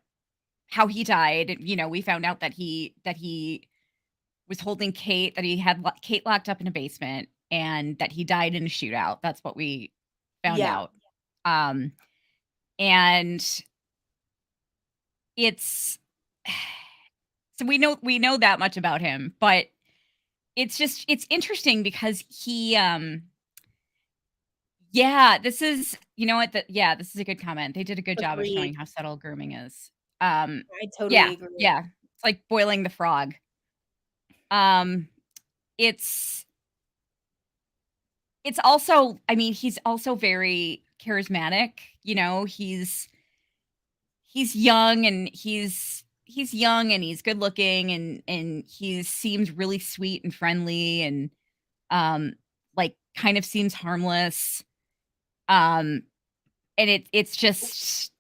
how he died, we found out that he was holding Kate, that he had Kate locked up in a basement, and that he died in a shootout. That's what we found
Yeah,
out. Um, and it's so we know that much about him, but it's interesting because yeah, this is you know what? Yeah, this is a good comment. They did a good job of showing
agreed.
how subtle grooming is. Um,
I totally
yeah,
agree.
yeah. It's like boiling the frog. Um, it's it's also I mean, he's also very charismatic, he's young and he's young and he's good looking and he seems really sweet and friendly and like kind of seems harmless. Um and it's just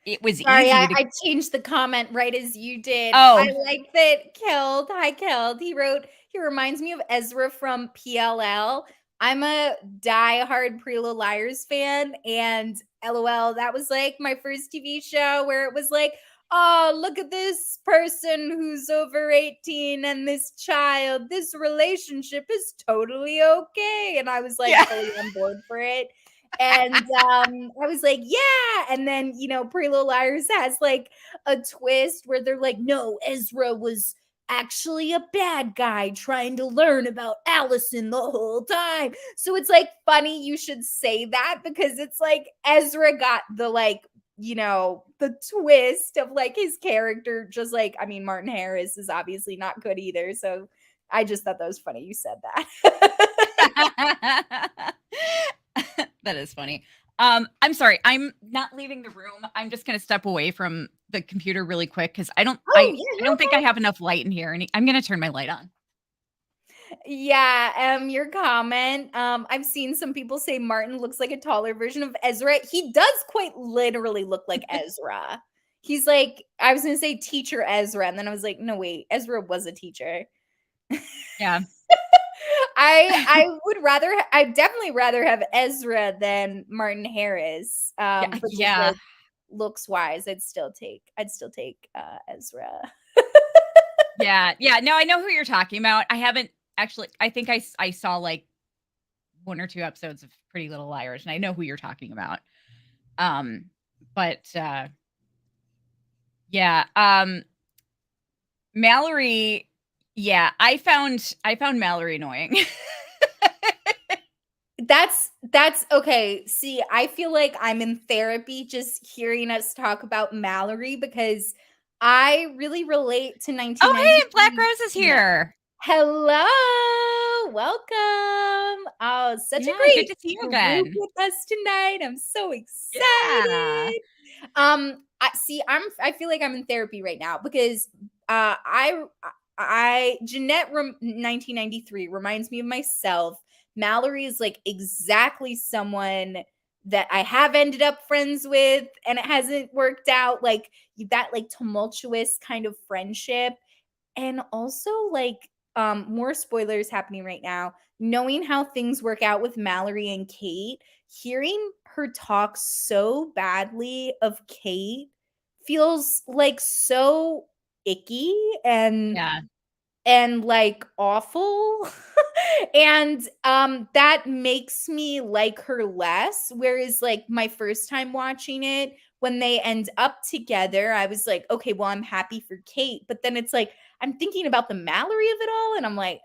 it was
Sorry,
easy to
I changed the comment right as you did. I
oh
liked that Killed. Hi, Killed. He reminds me of Ezra from PLL. I'm a diehard Pretty Little Liars fan, and LOL, that was like my first TV show where it was like, oh, look at this person who's over 18 and this child. This relationship is totally okay. And I was like
yeah.
fully on board for it. And I was like, yeah. And then, Pretty Little Liars has like a twist where they're like, no, Ezra was actually a bad guy trying to learn about Allison the whole time. So it's like funny you should say that, because it's like Ezra got the the twist of like his character, just like, I mean, Martin Harris is obviously not good either. So I just thought that was funny you said that.
That is funny. I'm sorry. I'm not leaving the room. I'm just going to step away from the computer really quick because I don't
Oh, yeah,
I
no
don't think I have enough light in here, and I'm going to turn my light on.
Yeah, your comment. I've seen some people say Martin looks like a taller version of Ezra. He does quite literally look like Ezra. He's like, I was gonna say teacher Ezra, and then I was like, no, wait, Ezra was a teacher.
Yeah.
I definitely rather have Ezra than Martin Harris.
Yeah.
But just
Yeah.
like looks wise, I'd still take Ezra.
Yeah. Yeah. No, I know who you're talking about. I haven't actually, I think I saw like one or two episodes of Pretty Little Liars, and I know who you're talking about. Um, but yeah. Mallory, yeah, I found Mallory annoying.
That's okay. See, I feel like I'm in therapy just hearing us talk about Mallory, because I really relate to
Oh, hey, Black
1993.
Rose is
Yeah.
here.
Hello, welcome. Oh, such a
Yeah, good
great
to see you
group
again.
with us tonight. I'm so
Yeah.
excited. I feel like I'm in therapy right now, because I Jeanette 1993 reminds me of myself. Mallory is like exactly someone that I have ended up friends with, and it hasn't worked out. Like, that like tumultuous kind of friendship. And also, like, more spoilers happening right now. Knowing how things work out with Mallory and Kate, hearing her talk so badly of Kate feels like so icky and
Yeah.
like awful. And that makes me like her less, whereas like my first time watching it, when they end up together, I was like, okay, well, I'm happy for Kate, but then it's like I'm thinking about the Mallory of it all, and I'm like,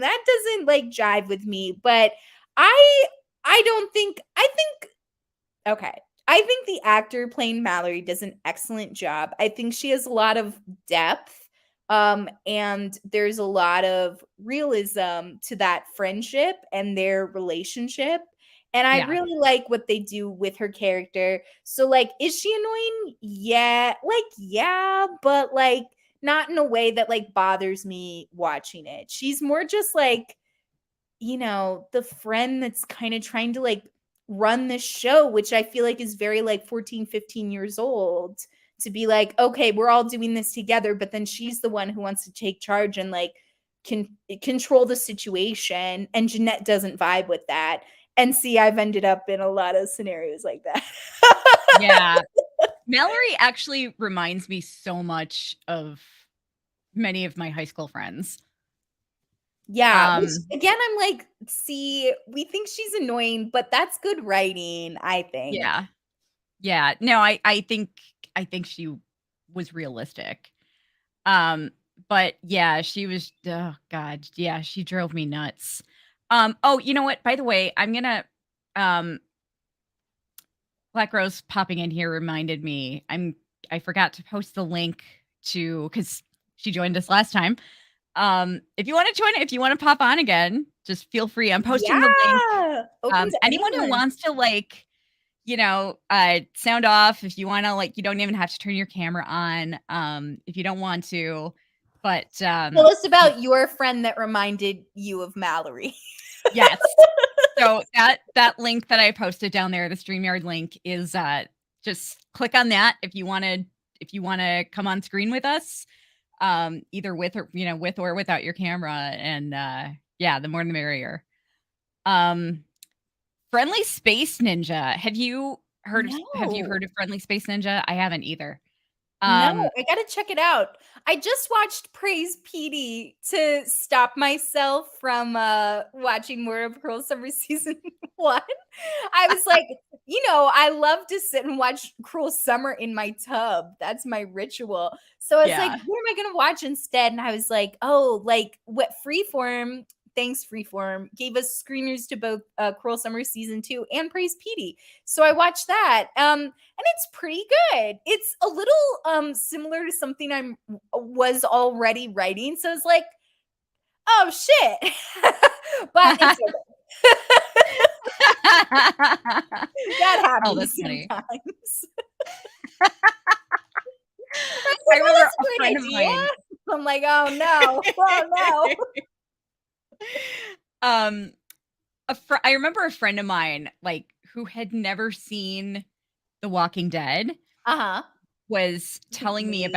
that doesn't like jive with me. But I I don't think I think okay. I think the actor playing Mallory does an excellent job. I think she has a lot of depth. And there's a lot of realism to that friendship and their relationship. And I
Yeah.
really like what they do with her character. So, like, is she annoying? Yeah. Like, yeah, but like not in a way that like bothers me watching it. She's more just like, the friend that's kind of trying to like run this show, which I feel like is very like 14, 15 years old, to be like, okay, we're all doing this together. But then she's the one who wants to take charge and like can control the situation. And Jeanette doesn't vibe with that. And see, I've ended up in a lot of scenarios like that.
Yeah. Mallory actually reminds me so much of many of my high school friends.
Yeah, which
Um,
again, I'm like, see, we think she's annoying, but that's good writing, I think.
yeah. Yeah. No, I think she was realistic. But yeah, she was, oh god, yeah, she drove me nuts. Oh, you know what? By the way, I'm gonna um Black Rose popping in here reminded me. I forgot to post the link to because she joined us last time. If you want to join it, if you want to pop on again, just feel free. I'm posting the link.
Yeah, open to
Anyone who
anyone.
wants to like, sound off, if you want to like, you don't even have to turn your camera on. If you don't want to, but
Tell us about your friend that reminded you of Mallory.
yes. So that link that I posted down there, the StreamYard link, is just click on that if you wanna come on screen with us, either with or without your camera, and yeah, the more the merrier. Um, Friendly Space Ninja. Have you heard
No.
of Friendly Space Ninja? I haven't either.
No,
Um,
I gotta check it out. I just watched Praise PD to stop myself from watching more of Cruel Summer season 1. I was like, I love to sit and watch Cruel Summer in my tub. That's my ritual. So I was like,
yeah,
what am I gonna watch instead? And I was like, oh, like what Freeform. Thanks, Freeform gave us screeners to both Cruel Summer season 2 and Praise PD. So I watched that. And it's pretty good. It's a little similar to something I was already writing. So it's like, oh shit. But it's that
oh,
happens
that's funny.
sometimes. I was
I
like, oh,
remember
that's
a
a
friend
great
of
idea.
mine.
I'm like, oh no, oh
um, I remember a friend of mine, like, who had never seen The Walking Dead,
no. Uh-huh.
was telling me
Me.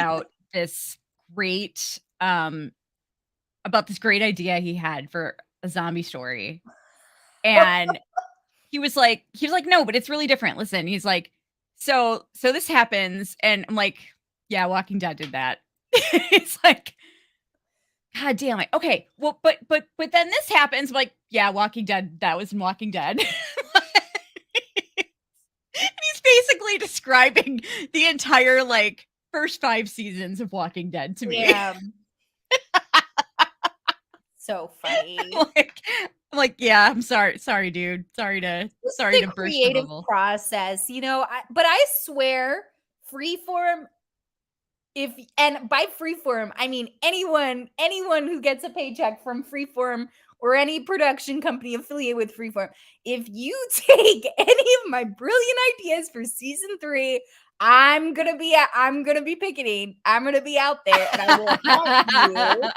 great, um, about this great idea he had for a zombie story, and he was like, "No, but it's really different. Listen." He's like, "So this happens," and I'm like, "Yeah, Walking Dead did that." It's like, "God damn it. Okay, well, but then this happens." I'm like, "Yeah, Walking Dead. That was in Walking Dead." He's basically describing the entire like first 5 seasons of Walking Dead to me.
Yeah. So funny.
like, I'm like, yeah, I'm sorry, dude.
Just
Sorry
the
to burst your
creative
bubble.
process, but I swear Freeform, if and by Freeform I mean anyone who gets a paycheck from Freeform or any production company affiliated with Freeform, if you take any of my brilliant ideas for season 3, I'm gonna be picketing. I'm gonna be out there and I will haunt you.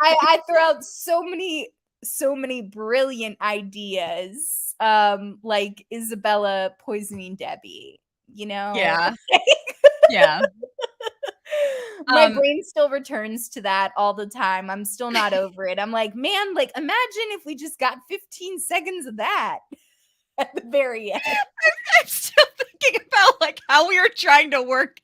I throw out so many brilliant ideas, like Isabella poisoning Debbie, you know?
Yeah, yeah.
My
Um,
brain still returns to that all the time. I'm still not over it. I'm like, man, like imagine if we just got 15 seconds of that at the very end.
I'm still thinking about like how we were trying to work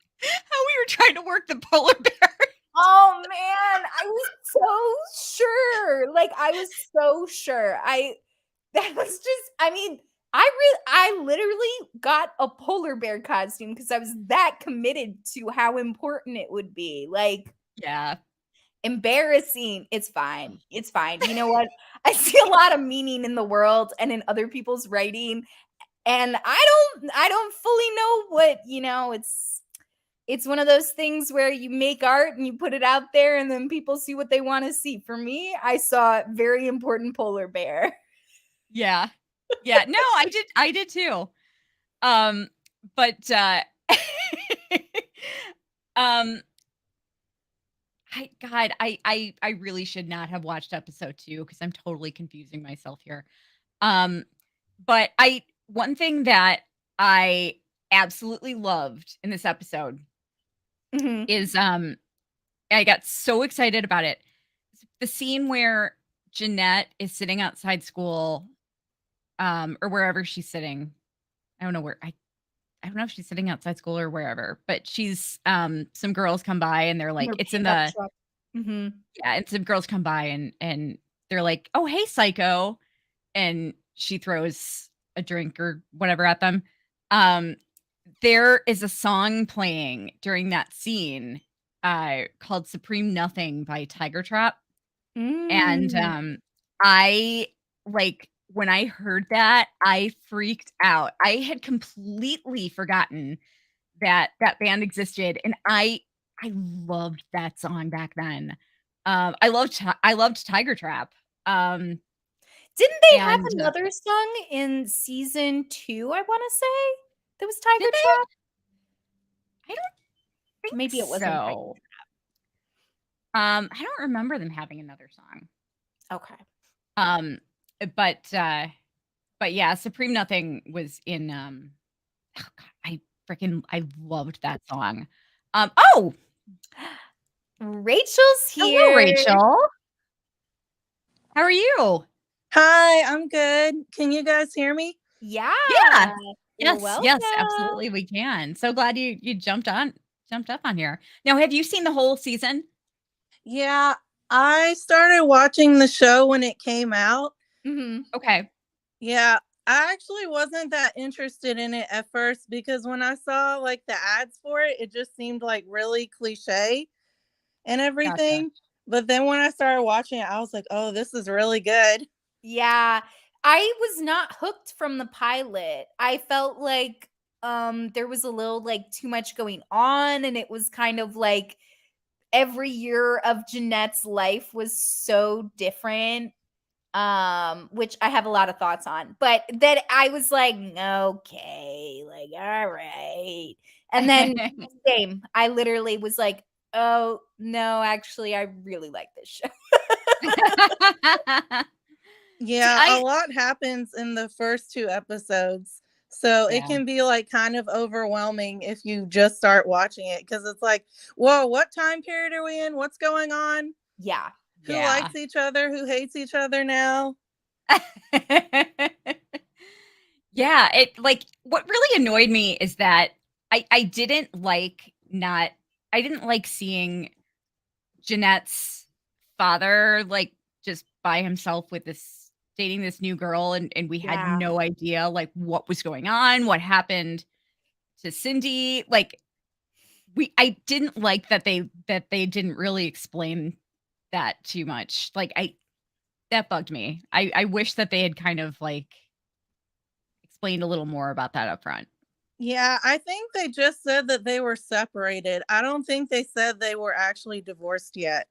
the polar bear.
Oh man, I was so sure. Like I was so sure. That was just I mean, I literally got a polar bear costume because I was that committed to how important it would be. Like
Yeah.
embarrassing. It's fine. It's fine. You know what? I see a lot of meaning in the world and in other people's writing, and I don't fully know what, it's one of those things where you make art and you put it out there and then people see what they want to see. For me, I saw a very important polar bear.
Yeah. Yeah. No, I did too. Um, but um I really should not have watched episode 2 because I'm totally confusing myself here. Um, but I one thing that I absolutely loved in this episode
Mhm.
is I got so excited about it. The scene where Jeanette is sitting outside school, or wherever she's sitting. I don't know where I don't know if she's sitting outside school or wherever, but she's some girls come by and they're
In
like
her
it's in
pickup
the
truck. Mhm.
yeah, and some girls come by and they're like, "Oh, hey, psycho." And she throws a drink or whatever at them. Um there is a song playing during that scene called Supreme Nothing by Tiger Trap. And,
Mm.
I like, when I heard that, I freaked out. I had completely forgotten that that band existed, and I loved that song back then. I loved Tiger Trap. Um,
Didn't they have
and,
another song in season 2, I wanna say? That was
did
Tiger
they?
Trap?
I don't think
Maybe it wasn't Tiger
so. I don't remember them having another song.
Okay.
Um, but, uh but yeah, Supreme Nothing was in, oh god, I loved that song. Oh,
Rachel's
hello,
here.
Rachel. How are you?
Hi, I'm good. Can you guys hear me?
Yeah.
Yeah.
You're
Yes,
welcome.
absolutely, we can. So glad you jumped up on here. Now, have you seen the whole season?
Yeah, I started watching the show when it came out.
Mhm.
Okay.
Yeah, I actually wasn't that interested in it at first because when I saw like the ads for it, it just seemed like really cliche and
Gotcha.
everything. But then when I started watching it, I was like, oh, this is really good.
Yeah. I was not hooked from the pilot. I felt like there was a little like too much going on, and it was kind of like every year of Jeanette's life was so different, which I have a lot of thoughts on. But then I was like, okay, like all right. And then same, I literally was like, oh no, actually I really like this show.
See,
Yeah, a lot happens in the first two episodes. So it
yeah.
can be like kind of overwhelming if you just start watching it because it's like, whoa, what time period are we in? What's going on?
Yeah.
Who
Yeah.
likes each other? Who hates each other now?
Yeah, it like what really annoyed me is that I didn't like not I didn't like seeing Jeanette's father like just by himself with this dating this new girl and we had
Yeah.
no idea like what was going on, what happened to Cindy. Like I didn't like that they didn't really explain that too much. Like I that bugged me. I wish that they had kind of like explained a little more about that up front.
Yeah, I think they just said that they were separated. I don't think they said they were actually divorced yet.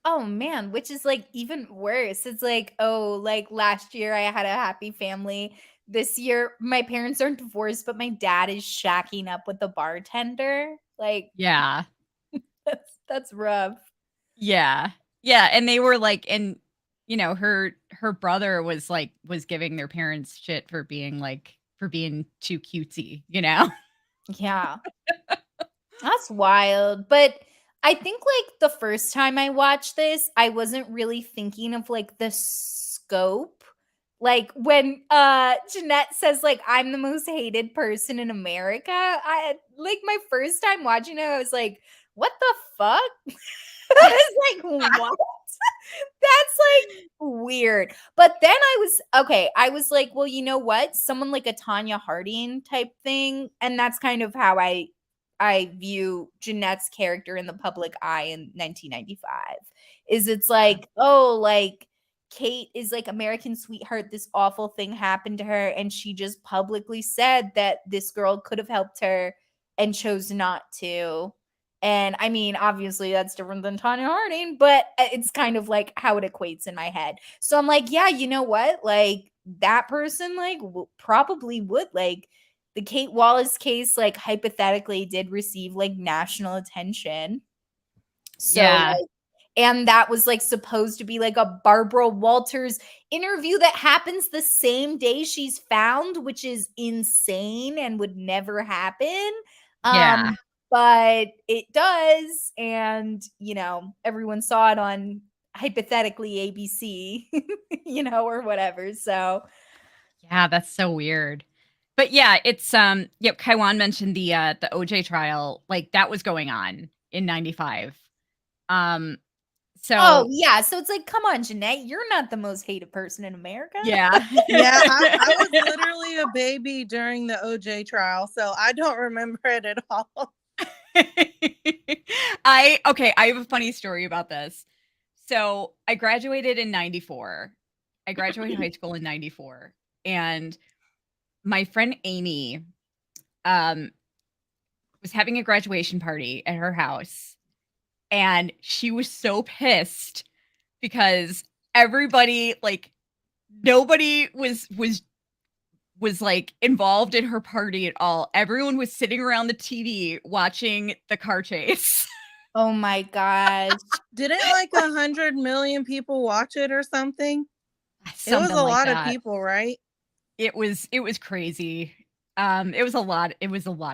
Oh man, which is like even worse. It's like, oh, like last year I had a happy family. This year my parents aren't divorced, but my dad is shacking up with the bartender. Like
Yeah.
that's rough.
Yeah. Yeah, and they were like and you know, her brother was like was giving their parents shit for being like for being too cutesy, you know?
Yeah. That's wild. But I think like the first time I watched this, I wasn't really thinking of like the scope. Like when Jeanette says like I'm the most hated person in America, I like my first time watching it, I was like, what the fuck? I was like, what? That's like weird. But then I was okay. I was like, well, you know what? Someone like a Tanya Harding type thing, and that's kind of how I view Jeanette's character in the public eye in 1995. Is it's like, oh, like Kate is like American sweetheart. This awful thing happened to her, and she just publicly said that this girl could have helped her and chose not to. And I mean, obviously that's different than Tanya Harding, but it's kind of like how it equates in my head. So I'm like, yeah, you know what? Like that person, like, probably would like the Kate Wallace case, like, hypothetically did receive like national attention. So,
Yeah.
like, and that was like supposed to be like a Barbara Walters interview that happens the same day she's found, which is insane and would never happen.
Yeah.
But it does. And, you know, everyone saw it on hypothetically ABC, you know, or whatever. So,
Yeah, that's so weird. But yeah, it's yep, Kaiwan mentioned the OJ trial, like that was going on in 95. Um
oh,
so
yeah. So it's like, come on, Jeanette, you're not the most hated person in America.
yeah.
Yeah, I was literally a baby during the OJ trial, so I don't remember it at all.
I have a funny story about this. So I graduated in 94. I graduated high school in 94. And my friend Amy um was having a graduation party at her house. And she was so pissed because everybody like nobody was like involved in her party at all. Everyone was sitting around the TV watching the car chase.
Oh my gosh.
Didn't like 100 million people watch it or something? It was
Something
a
like
lot of
that.
people, right?
It was crazy. It was a lot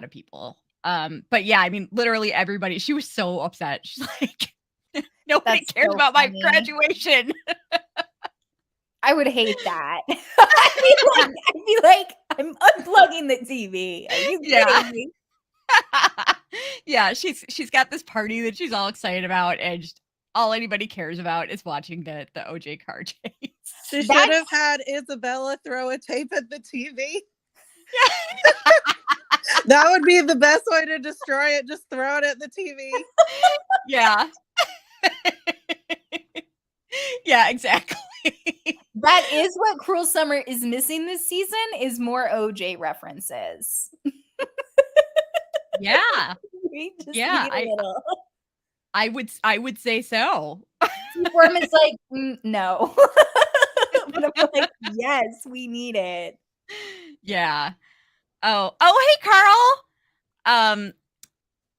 of people. But yeah, I mean literally everybody. She was so upset. She's like nobody
That's
cares
so
about my
funny.
graduation.
I would hate that. I'd be like, I'm unplugging the TV. Are you
Yeah.
kidding me?
Yeah, she's got this party that she's all excited about, and just all anybody cares about is watching the OJ car chase.
She should
That's
have had Isabella throw a tape at the TV.
Yeah.
That would be the best way to destroy it. Just throw it at the TV.
Yeah. Yeah, exactly.
that is what Cruel Summer is missing this season is more OJ references.
Yeah.
We just
Yeah,
need a little.
I would say so.
Form is like, no. But I'm like, yes, we need it.
Yeah. Oh, hey Carl.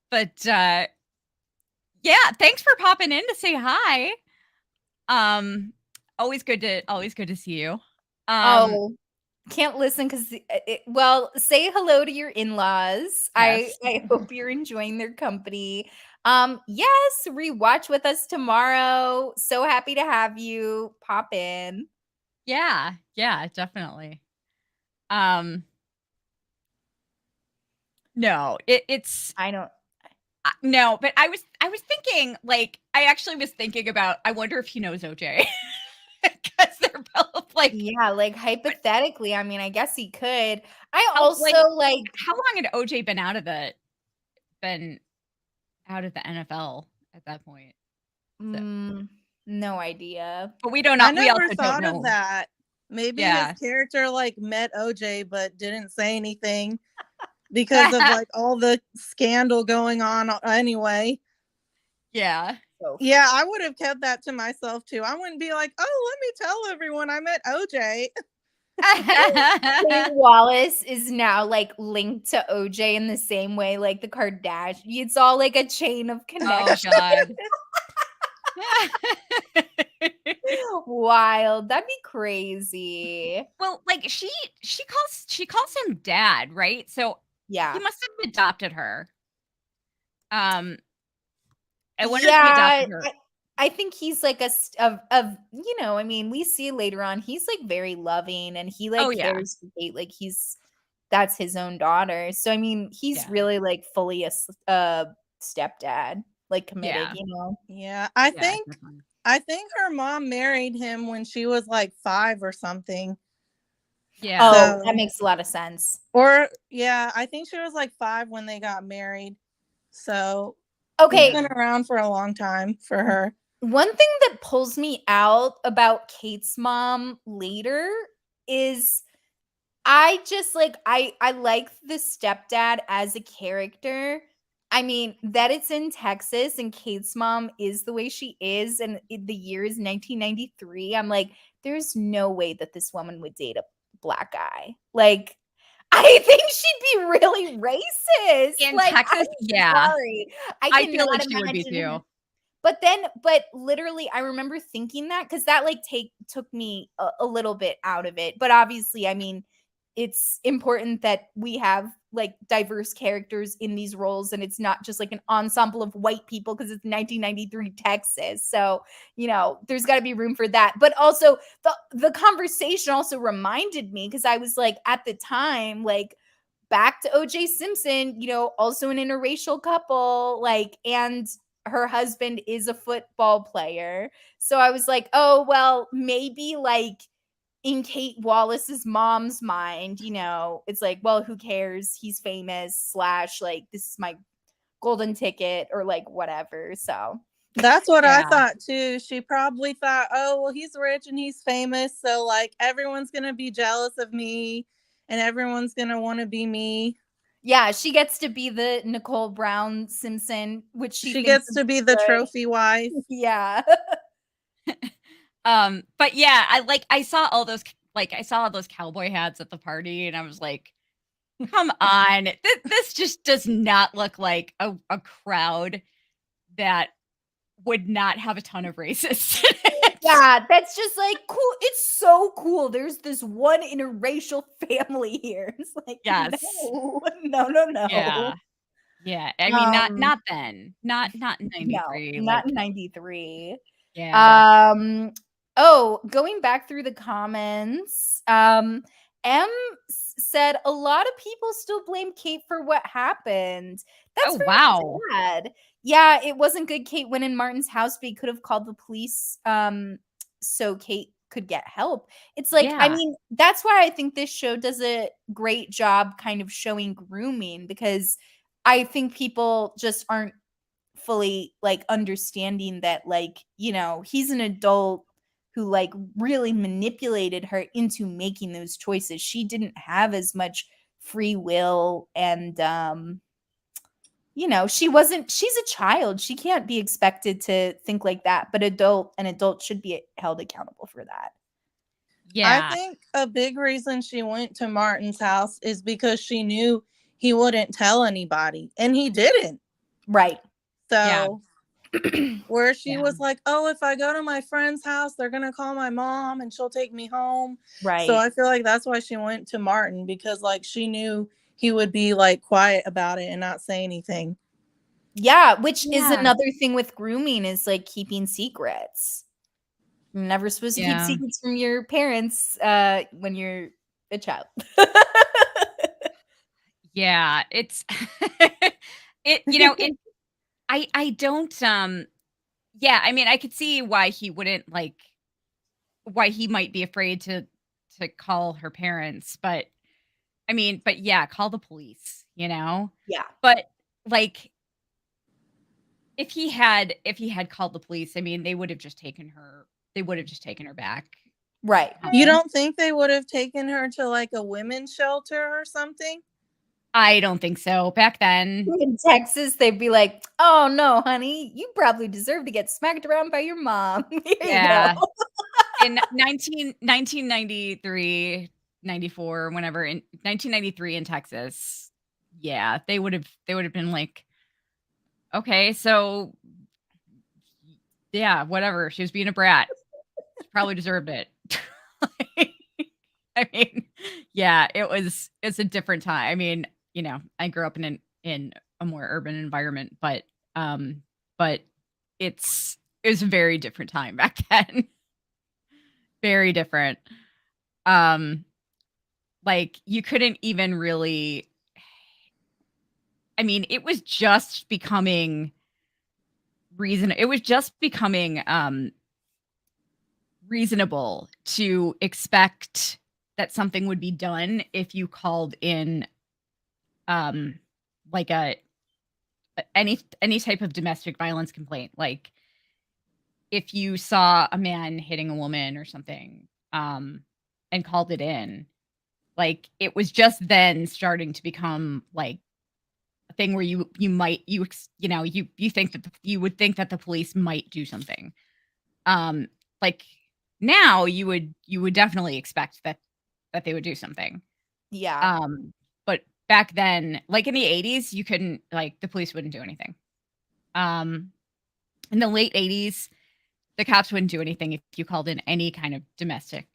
But yeah, thanks for popping in to say hi. Always good to see you.
Oh, can't listen because well, say hello to your in-laws.
Yes.
I hope you're enjoying their company. Yes, rewatch with us tomorrow. So happy to have you pop in.
Yeah, definitely. No, it's
I don't
no, but I was thinking, like, I actually was thinking about, I wonder if he knows OJ. Because they're both like,
yeah, like hypothetically, I mean, I guess he could. I
how,
also like
how long had OJ been out of the NFL at that point?
no idea.
But we don't
I
know. We
never
also don't
thought
know.
of that. Maybe
Yeah.
his character like met OJ but didn't say anything because of like all the scandal going on anyway.
Yeah.
So
Yeah, I would have kept that to myself too. I wouldn't be like, oh, let me tell everyone I met OJ.
Wallace is now like linked to OJ in the same way like the Kardashians. It's all like a chain of
Oh
connection.
God.
Wild. That'd be crazy.
Well, like she calls him dad, right? So
Yeah.
he must have adopted her. I wonder if he adopted her.
I think he's like you know, I mean, we see later on he's like very loving and he like cares for Kate like that's his own daughter. So I mean, he's really like fully a stepdad, like committed, you know.
Yeah, I think her mom married him when she was like 5 or something.
Yeah.
Oh, that makes a lot of sense.
Or yeah, I think she was like 5 when they got married. So
okay,
he's been around for a long time for her.
One thing that pulls me out about Kate's mom later is I just like I like the stepdad as a character. I mean, that it's in Texas and Kate's mom is the way she is and the year is 1993. I'm like, there's no way that this woman would date a black guy. Like, I think she'd be really racist.
In
like,
Texas,
sorry.
I feel like she would be too.
But literally, I remember thinking that because that like took me a little bit out of it. But obviously, I mean, it's important that we have like diverse characters in these roles and it's not just like an ensemble of white people because it's 1993 Texas. So, you know, there's got to be room for that. But also the conversation also reminded me because I was like at the time, like back to OJ Simpson, you know, also an interracial couple, like, and her husband is a football player. So I was like, oh, well, maybe like in Kate Wallace's mom's mind, you know, it's like, well, who cares? He's famous / like, this is my golden ticket or like whatever. So
that's what I thought too. She probably thought, oh, well, he's rich and he's famous. So like everyone's going to be jealous of me and everyone's going to want to be me.
Yeah, she gets to be the Nicole Brown Simpson, which she
gets to be the trophy wife.
Yeah.
But yeah, I saw all those cowboy hats at the party and I was like, come on. This just does not look like a crowd that would not have a ton of racists.
Yeah, that's just like cool. It's so cool. There's this one interracial family here. It's like,
yes.
No.
Yeah. I mean, not then. Not in 93.
No, not in 93.
Yeah.
Oh, going back through the comments, M said a lot of people still blame Kate for what happened. That's
Oh,
very
wow.
sad. Yeah, it wasn't good Kate went in Martin's house, but he could have called the police so Kate could get help. It's like, I
Yeah.
mean, that's why I think this show does a great job kind of showing grooming, because I think people just aren't fully like understanding that, like, he's an adult who like really manipulated her into making those choices. She didn't have as much free will, and she's a child. She can't be expected to think like that, but an adult should be held accountable for that.
I
Yeah.
think a big reason she went to Martin's house is because she knew he wouldn't tell anybody, and he didn't.
Right.
Yeah.
So where she
Yeah.
was like, oh, if I go to my friend's house, they're going to call my mom and she'll take me home.
Right.
So I feel like that's why she went to Martin, because like she knew he would be like quiet about it and not say anything.
Yeah, which is
Yeah.
another thing with grooming, is like keeping secrets. You're never supposed to keep
Yeah.
secrets from your parents when you're a child.
Yeah. It's I don't yeah, I mean, I could see why he wouldn't why he might be afraid to call her parents, but I mean, but yeah, call the police,
Yeah.
But like if he had called the police, I mean, they would have just taken her back.
Right.
You
home.
don't think they would have taken her to like a women's shelter or something?
I don't think so. Back then,
In Texas, they'd be like, "Oh no, honey, you probably deserve to get smacked around by your mom." Here
yeah.
you go.
In 1993, 94, whenever in 1993 in Texas, yeah, they would have been like, okay, so yeah, whatever. She was being a brat. She probably deserved it. I mean, yeah, it's a different time. I mean, I grew up in a more urban environment, but it was a very different time back then. Very different. Like you couldn't even really, I mean, it was just becoming reasonable to expect that something would be done if you called in like any type of domestic violence complaint. Like if you saw a man hitting a woman or something and called it in, like it was just then starting to become like a thing where you think that you would think that the police might do something. Like now you would definitely expect that they would do something.
Yeah.
But back then, like in the 80s, you couldn't, like the police wouldn't do anything. In the late 80s, the cops wouldn't do anything if you called in any kind of domestic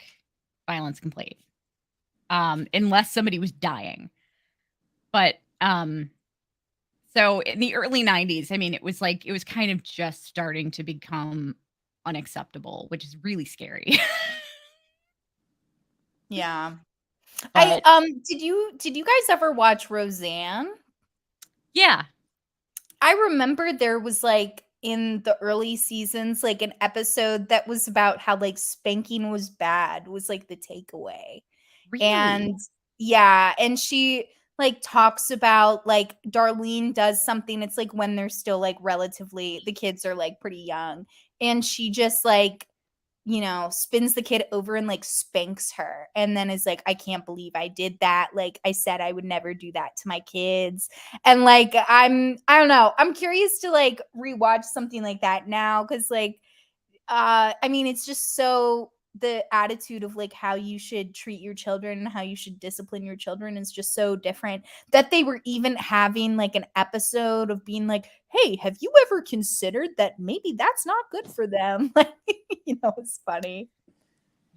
violence complaint. Unless somebody was dying. But so in the early 90s, I mean, it was kind of just starting to become unacceptable, which is really scary.
Yeah.
But
Did you guys ever watch Roseanne?
yeah.
I remember there was like in the early seasons like an episode that was about how like spanking was bad, was like the takeaway.
Really?
And yeah, and she like talks about like Darlene does something. It's like when they're still like relatively, the kids are like pretty young, and she just like spins the kid over and like spanks her, and then is like, I can't believe I did that. Like I said I would never do that to my kids. And like I don't know. I'm curious to like rewatch something like that now, because like I mean, it's just so, the attitude of like how you should treat your children and how you should discipline your children is just so different, that they were even having like an episode of being like, hey, have you ever considered that maybe that's not good for them? Like, it's funny.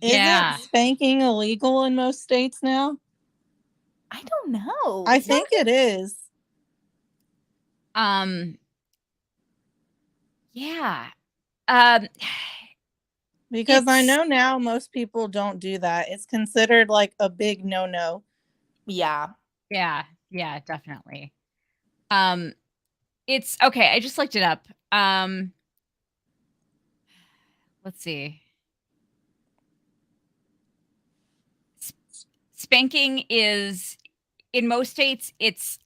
Yeah.
Isn't spanking illegal in most states now?
I don't know.
I think it is.
Yeah.
Because I know now most people don't do that. It's considered like a big no-no.
Yeah.
Yeah, yeah, definitely. It's okay, I just looked it up. Let's see. S- Spanking is in most states it's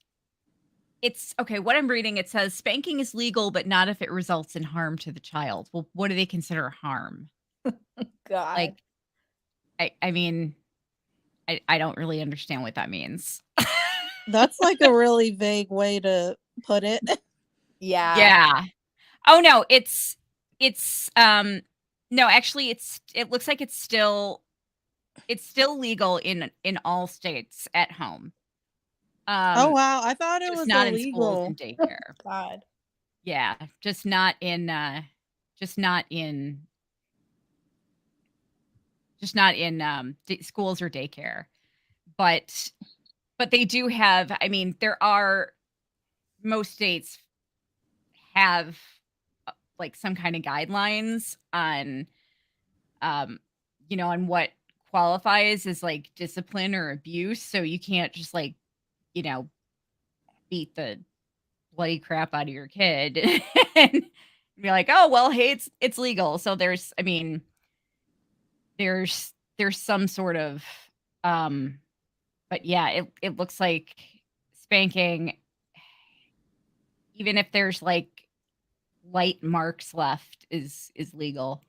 okay, what I'm reading it says spanking is legal but not if it results in harm to the child. Well, what do they consider harm?
God.
Like I mean, I don't really understand what that means.
That's like a really vague way to put it.
Yeah.
Yeah. Oh no, it's no, actually it looks like it's still legal in all states at home.
Oh
Um
wow, I thought it
just
was
not in schools
illegal.
and daycare.
God.
Yeah, just not in schools or daycare. But they do have, I mean, there are most states have like some kind of guidelines on um on what qualifies as like discipline or abuse, so you can't just like you know beat the bloody crap out of your kid and be like, oh well, hey, it's legal. So there's, I mean, there's some sort of um but yeah, it looks like spanking, even if there's like light marks left, is legal,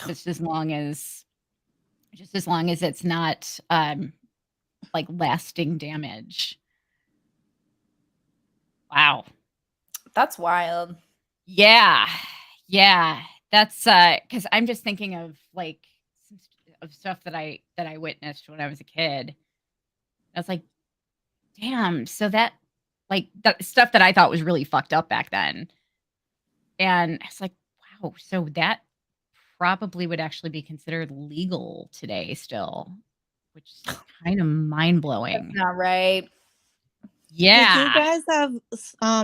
just as long as it's not like lasting damage. Wow.
That's wild.
Yeah. Yeah. That's cuz I'm just thinking of like of stuff that I witnessed when I was a kid. I was like, "Damn, so that like that stuff that I thought was really fucked up back then." And it's like, "Wow, so that probably would actually be considered legal today still," which is kind of
That's
mind-blowing.
not right.
Did you
Yeah.
guys have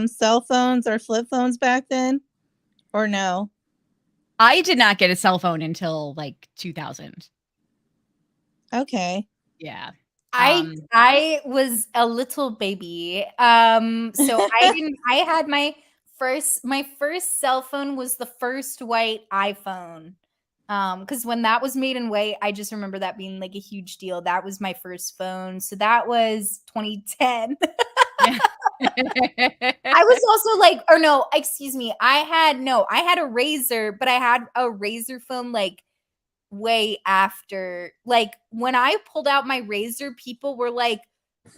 cell phones or flip phones back then? Or no?
I did not get a cell phone until like 2000.
Okay.
Yeah.
I
Um,
I was a little baby. So I didn't I had my first cell phone was the first white iPhone. Because when that was made in white, I just remember that being like a huge deal. That was my first phone. So that was 2010.
yeah.
I was also like, or no, excuse me. I had a razor, but I had a razor phone like way after. Like when I pulled out my razor, people were like,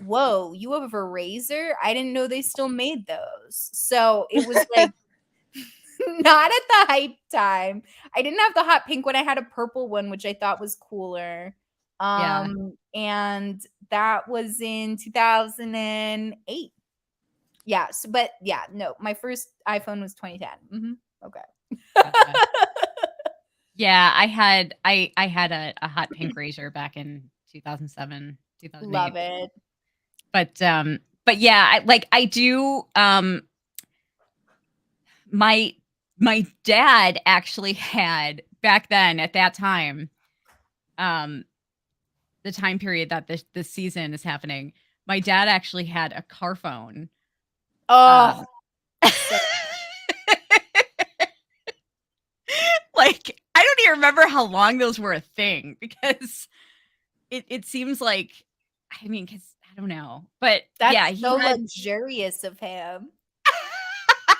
"Whoa, you have a razor? I didn't know they still made those." So it was like not at the hype time. I didn't have the hot pink one. I had a purple one, which I thought was cooler.
Yeah.
And that was in 2008. Yeah. So, but yeah, no, my first iPhone was 2010. Okay.
Gotcha. Yeah, I had a hot pink razor back in 2007,
Love
2008.
it.
But yeah, I do my dad actually had back then at that time, um the time period that this season is happening. My dad actually had a car phone.
Oh,
Um
so
like I don't even remember how long those were a thing because it seems like, I mean, cuz I don't know. But yeah,
that's
he
so
had
luxurious of him.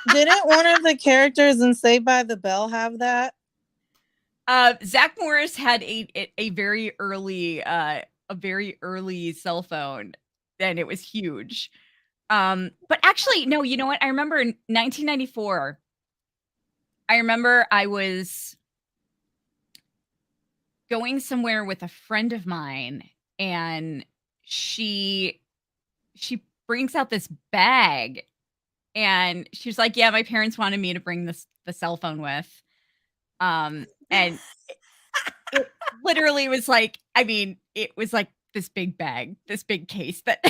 Didn't one of the characters in Saved by the Bell have that?
Zach Morris had a very early cell phone, and it was huge. But actually, no, you know what? I remember in 1994, I remember I was going somewhere with a friend of mine, and she brings out this bag, and she's like, "Yeah, my parents wanted me to bring the cell phone with." And it literally was like, I mean, it was like this big bag, this big case that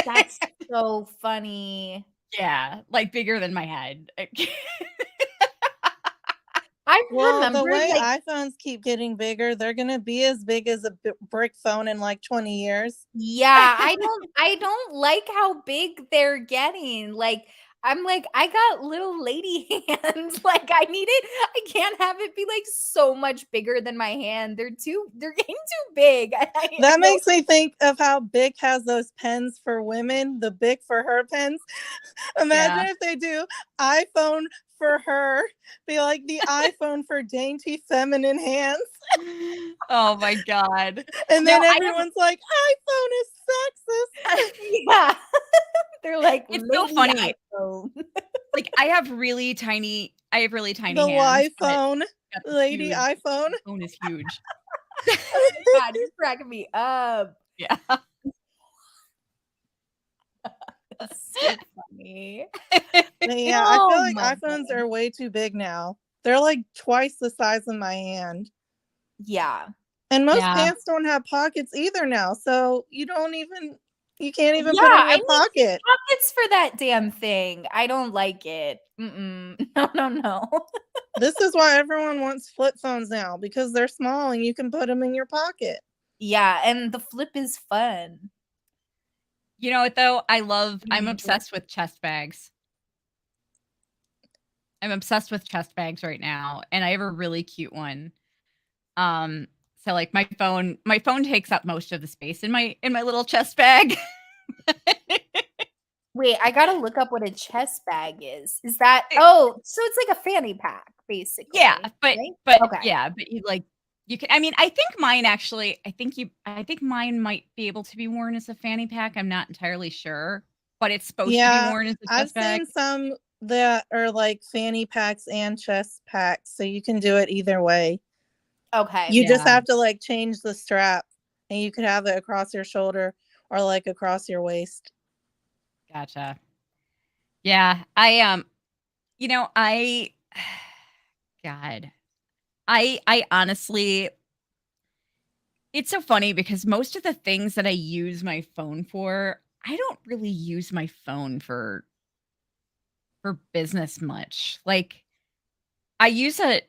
That's so funny.
yeah, like bigger than my head.
I
Well,
remember
the way
like
iPhones keep getting bigger, they're gonna be as big as a brick phone in like 20 years.
yeah, I don't like how big they're getting. Like I'm like, I got little lady hands. Like I can't have it be like so much bigger than my hand. They're getting too big. I
That
know.
makes me think of how Bic has those pens for women, the Bic for her pens. Imagine if they do iPhone for her, be like the iPhone for dainty feminine hands.
Oh my god.
And
No,
then
I have
everyone's like, iPhone is sexist.
Yeah. They're like
it's so
lady
funny.
iPhone.
Like I have really tiny
The
hands. But
Y-phone,
got this
lady
huge
iPhone.
phone is huge.
Oh my god, you're cracking me up.
Yeah.
That's so funny.
But yeah, I feel
Oh
like
my
iPhones
god.
are way too big now. They're like twice the size of my hand.
Yeah.
And most
Yeah.
pants don't have pockets either now. So you can't even
Yeah,
put it in
I
your
need
pocket.
pockets for that damn thing. I don't like it. Mm-mm. No.
This is why everyone wants flip phones now, because they're small and you can put them in your pocket.
Yeah, and the flip is fun.
You know what though? I'm
Mhm.
obsessed with chest bags. I'm obsessed with chest bags right now, and I have a really cute one. So like my phone takes up most of the space in my little chest bag.
Wait, I gotta look up what a chest bag is. Is that so it's like a fanny pack, basically.
Yeah, but
right? Okay.
yeah, but you can. I mean, I think mine actually. I think mine might be able to be worn as a fanny pack. I'm not entirely sure, but it's supposed to be worn as a
I've
chest bag.
seen some that are like fanny packs and chest packs, so you can do it either way.
Okay.
You just
Yeah.
have to like change the strap, and you could have it across your shoulder or like across your waist.
Gotcha. Yeah, you know, God, I honestly, it's so funny because most of the things that I use my phone for, I don't really use my phone for business much. Like I use a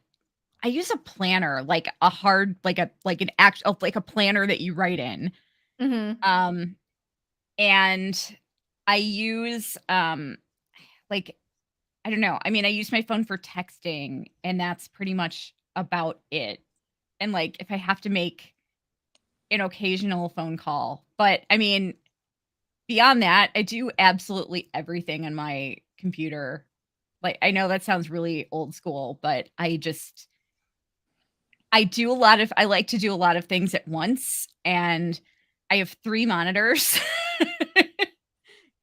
planner, like a hard like an actual like a planner that you write in.
Mhm.
Um and I use like I don't know. I mean, I use my phone for texting and that's pretty much about it. And like if I have to make an occasional phone call, but I mean, beyond that, I do absolutely everything on my computer. Like I know that sounds really old school, but I like to do a lot of things at once and I have 3 monitors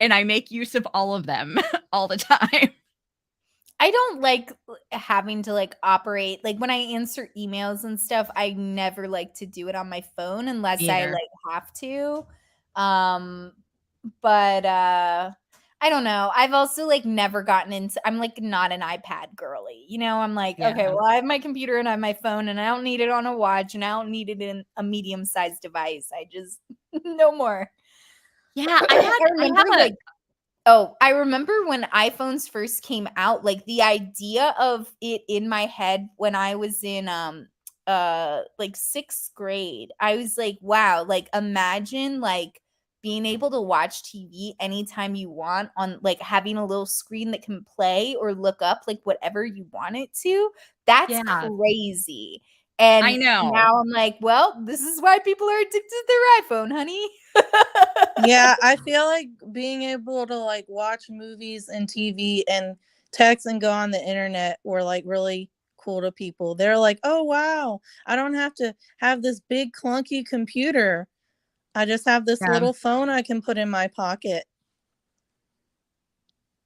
and I make use of all of them all the time.
I don't like having to like operate like when I answer emails and stuff, I never like to do it on my phone unless I
Either.
like have to. Um but I don't know. I've also like never gotten into I'm like not an iPad girly. You know, I'm like, okay,
Yeah.
well, I have my computer and I have my phone and I don't need it on a watch and I don't need it in a medium-sized device. I just no more.
Yeah,
I
I
remember
have a
like oh, I remember when iPhones first came out, like the idea of it in my head when I was in like 6th grade. I was like, wow, like imagine like being able to watch TV anytime you want on like having a little screen that can play or look up like whatever you want it to. That's
yeah,
crazy.
I
And
know.
now I'm like, well, this is why people are addicted to their iPhone, honey.
Yeah, I feel like being able to like watch movies and TV and text and go on the internet were like really cool to people. They're like, "Oh wow, I don't have to have this big clunky computer. I just have this
Yeah.
little phone I can put in my pocket."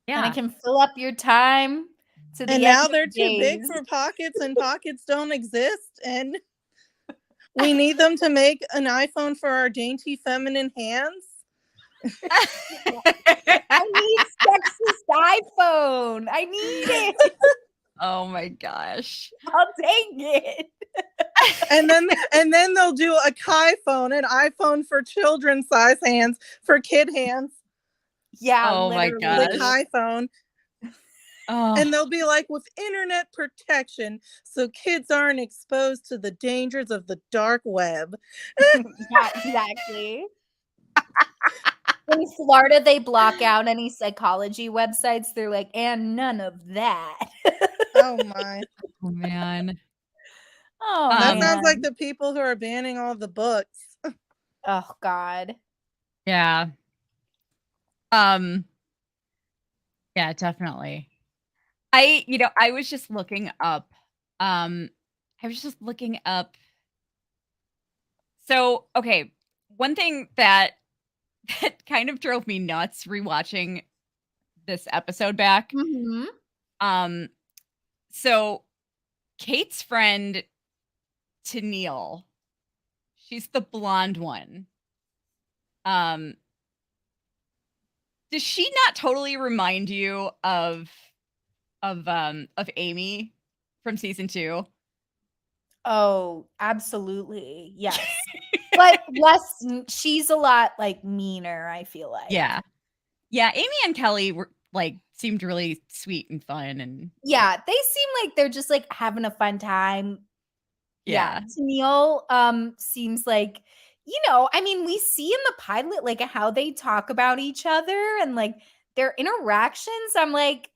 And it
Yeah.
can fill up your time to
And
the end
now
of
they're too big
days.
for pockets and pockets don't exist and we need them to make an iPhone for our dainty feminine hands.
I need sexist iPhone. I need it.
Oh my gosh.
I'll take it.
And then they'll do a Kai phone, an iPhone for children size hands, for kid hands.
Yeah,
Oh my
The
literally.
gosh.
Kai phone.
Oh,
And they'll be like, with internet protection, so kids aren't exposed to the dangers of the dark web.
Yeah, exactly. In Florida, they block out any psychology websites. They're like, and none of that.
Oh my.
oh man.
Oh
That
Um,
sounds like
man.
the people who are banning all the books.
Oh God.
yeah. Um, yeah, definitely. I was just looking up, um, I was just looking up. So, okay, one thing that that kind of drove me nuts rewatching this episode back.
Mhm.
Um, so Kate's friend Tennille, she's the blonde one. Um, does she not totally remind you of Amy from season 2?
Oh, absolutely. Yes. But less she's a lot like meaner, I feel like.
Yeah. Yeah, Amy and Kelly were like seemed really sweet and fun and
Yeah, they seem like they're just like having a fun time. Yeah,
yeah.
Tennille seems like, I mean, we see in the pilot like how they talk about each other and like their interactions. I'm like,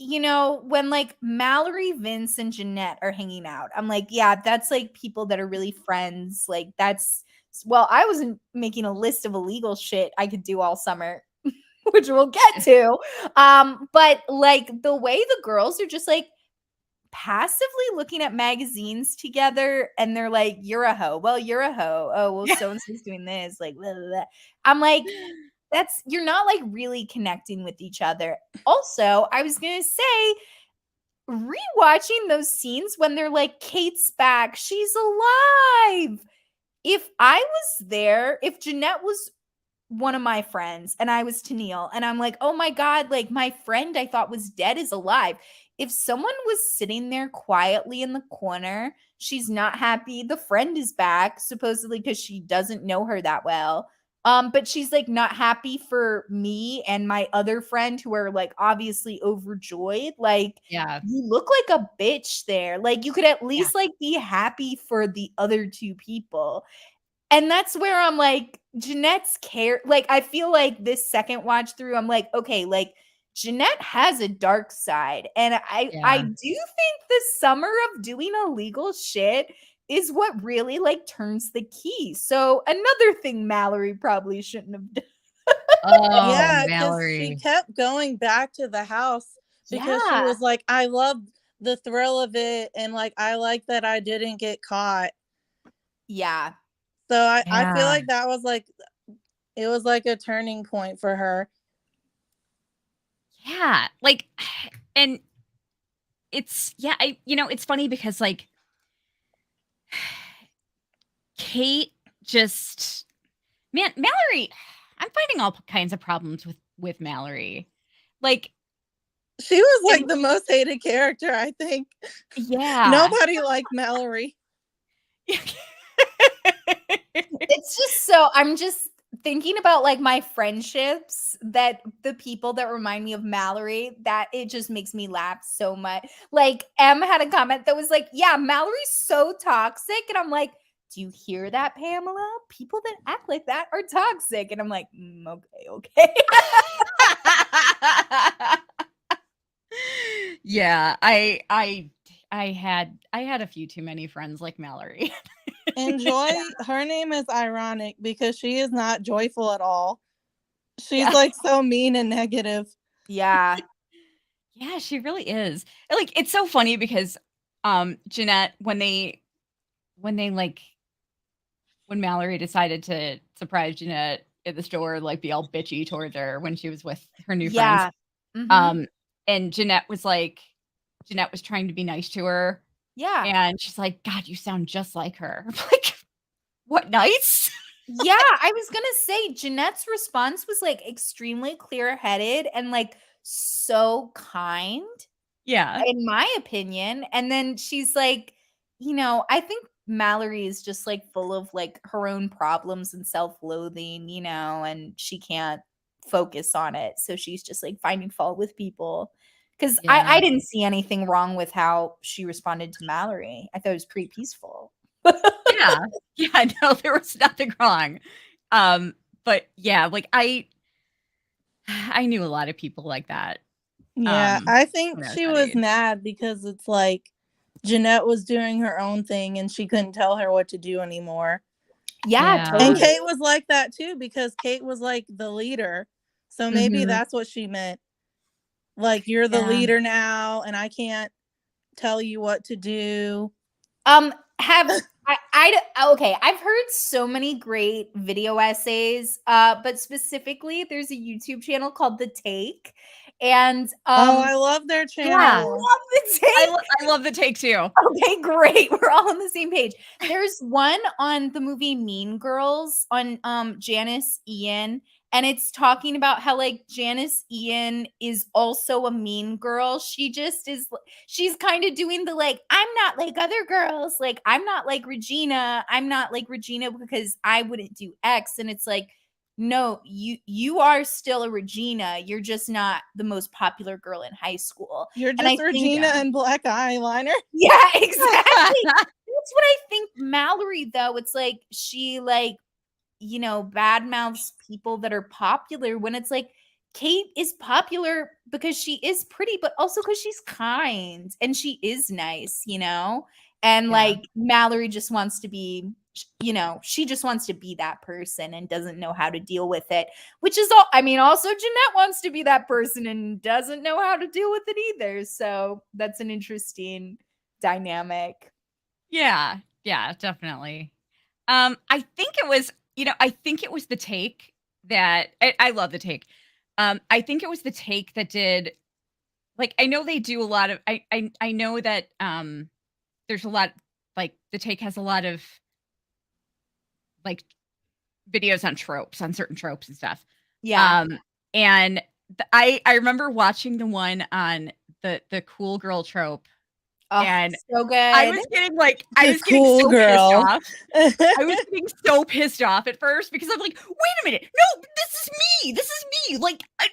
when like Mallory, Vince, and Jeanette are hanging out, I'm like, yeah, that's like people that are really friends. Like, well, I wasn't making a list of illegal shit I could do all summer, which we'll get to. But like the way the girls are just like passively looking at magazines together and they're like, you're a hoe. Well, you're a hoe. Oh, well,
Yeah.
so and so's doing this. Like, blah, blah, blah. I'm like, you're not like really connecting with each other. Also, I was gonna say, rewatching those scenes when they're like, Kate's back, she's alive. If I was there, if Jeanette was one of my friends and I was Tennille and I'm like, oh my God, like my friend I thought was dead is alive. If someone was sitting there quietly in the corner, she's not happy. The friend is back, supposedly because she doesn't know her that well. But she's like not happy for me and my other friend who are like obviously overjoyed. Like,
Yeah.
you look like a bitch there. Like, you could at
Yeah.
least like be happy for the other two people. And that's where I'm like, Jeanette's care. Like, I feel like this second watch through, I'm like, okay, like Jeanette has a dark side. And I
Yeah.
do think the summer of doing illegal shit is what really like turns the key. So another thing Mallory probably shouldn't have done.
Oh,
Yeah, because she
Mallory.
kept going back to the house because she
Yeah.
was like, I love the thrill of it. And like, I like that I didn't get caught.
Yeah.
So I feel
Yeah.
like that was like, it was like a turning point for her.
Yeah. Like and it's yeah, it's funny because like Kate just man, Mallory, I'm finding all kinds of problems with Mallory. Like
She was like
and
the most hated character, I think.
yeah.
Nobody liked Mallory.
It's just so I'm just thinking about like my friendships that the people that remind me of Mallory, that it just makes me laugh so much. Like M had a comment that was like, yeah, Mallory's so toxic. And I'm like, do you hear that, Pamela? People that act like that are toxic. And I'm like, okay.
Yeah, I had a few too many friends like Mallory.
And Joy, her name is ironic because she is not joyful at all. She's
Yeah.
like so mean and negative.
Yeah.
Yeah, she really is. Like it's so funny because Jeanette when Mallory decided to surprise Jeanette at the store, like be all bitchy towards her when she was with her new friends.
Yeah. Mhm.
And Jeanette was trying to be nice to her.
Yeah.
And she's like, God, you sound just like her. I'm like, what nice?
Yeah, I was gonna say Jeanette's response was like extremely clear-headed and like so kind,
Yeah.
in my opinion. And then she's like, I think Mallory is just like full of like her own problems and self-loathing, and she can't focus on it. So she's just like finding fault with people. Because
Yeah.
I didn't see anything wrong with how she responded to Mallory. I thought it was pretty peaceful.
Yeah. Yeah, no, there was nothing wrong. But yeah, like I knew a lot of people like that.
Yeah, I think
when I was
she
that
was
age.
mad because it's like Jeanette was doing her own thing and she couldn't tell her what to do anymore.
Yeah,
Yeah.
And
totally.
Kate was like that too because Kate was like the leader. So maybe
Mhm.
that's what she meant. Like, you're the
Yeah.
leader now and I can't tell you what to do.
Have okay, I've heard so many great video essays, but specifically there's a YouTube channel called The Take. And
Oh, I love their
I
Yeah.
channel.
love The Take.
I love the take too.
Okay, great. We're all on the same page. There's one on the movie Mean Girls on Janice Ian, and it's talking about how like Janice Ian is also a mean girl. She just is she's kind of doing the like I'm not like other girls. Like I'm not like Regina. I'm not like Regina because I wouldn't do X, and it's like no, you are still a Regina. You're just not the most popular girl in high school.
You're
And I
just
think
Regina and black eyeliner.
yeah, exactly. That's what I think Mallory, though. It's like she like, you know, bad mouths people that are popular when it's like Kate is popular because she is pretty, but also because she's kind and she is nice, you know? And
Yeah.
like Mallory just wants to be, you know, she just wants to be that person and doesn't know how to deal with it, which is all. I mean, also Jeanette wants to be that person and doesn't know how to deal with it either. So that's an interesting dynamic.
Yeah. Yeah, definitely. I think it was, I think it was the take that I love the take. I think it was the take that did like I know they do a lot of I know that there's a lot like the take has a lot of like videos on tropes, on certain tropes and stuff.
Yeah.
And I remember watching the one on the cool girl trope,
Oh,
and
so good.
I was getting like I
The
was getting
cool
so
girl.
pissed off. I was getting so pissed off at first because I'm like, wait a minute, no, this is me. This is me. Like, I'm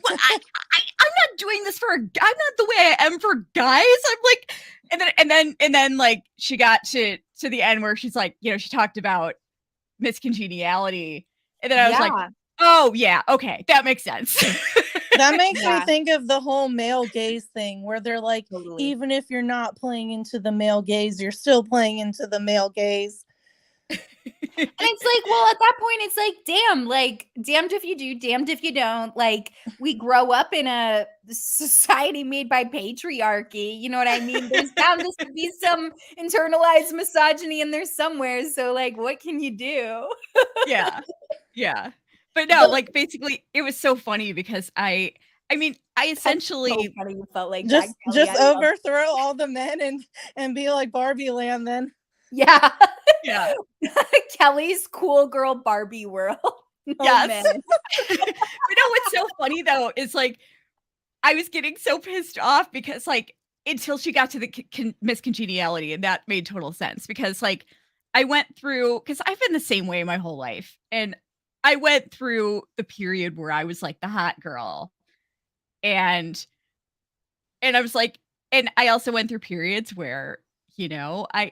not doing this for. I'm not the way I am for guys. I'm like, and then like she got to the end where she's like, she talked about miscongeniality, and then I was like, oh yeah, okay, that makes sense.
That makes me
Yeah.
think of the whole male gaze thing where they're like,
Totally.
even if you're not playing into the male gaze, you're still playing into the male gaze.
And it's like, well, at that point, it's like, damn, like, damned if you do, damned if you don't. Like, we grow up in a society made by patriarchy. You know what I mean? There's bound to be some internalized misogyny in there somewhere. So, like, what can you do?
Yeah. Yeah. But no, like basically it was so funny because I mean, I essentially
So funny you felt like
Just
that, Kelly. I love-
overthrow all the men and be like Barbie Land then.
Yeah.
yeah.
Kelly's cool girl Barbie world. No
Yes.
man.
But no, what's so funny though is like I was getting so pissed off because like until she got to the miscongeniality, and that made total sense because like I went through because I've been the same way my whole life, and I went through the period where I was like the hot girl, and I was like, and I also went through periods where I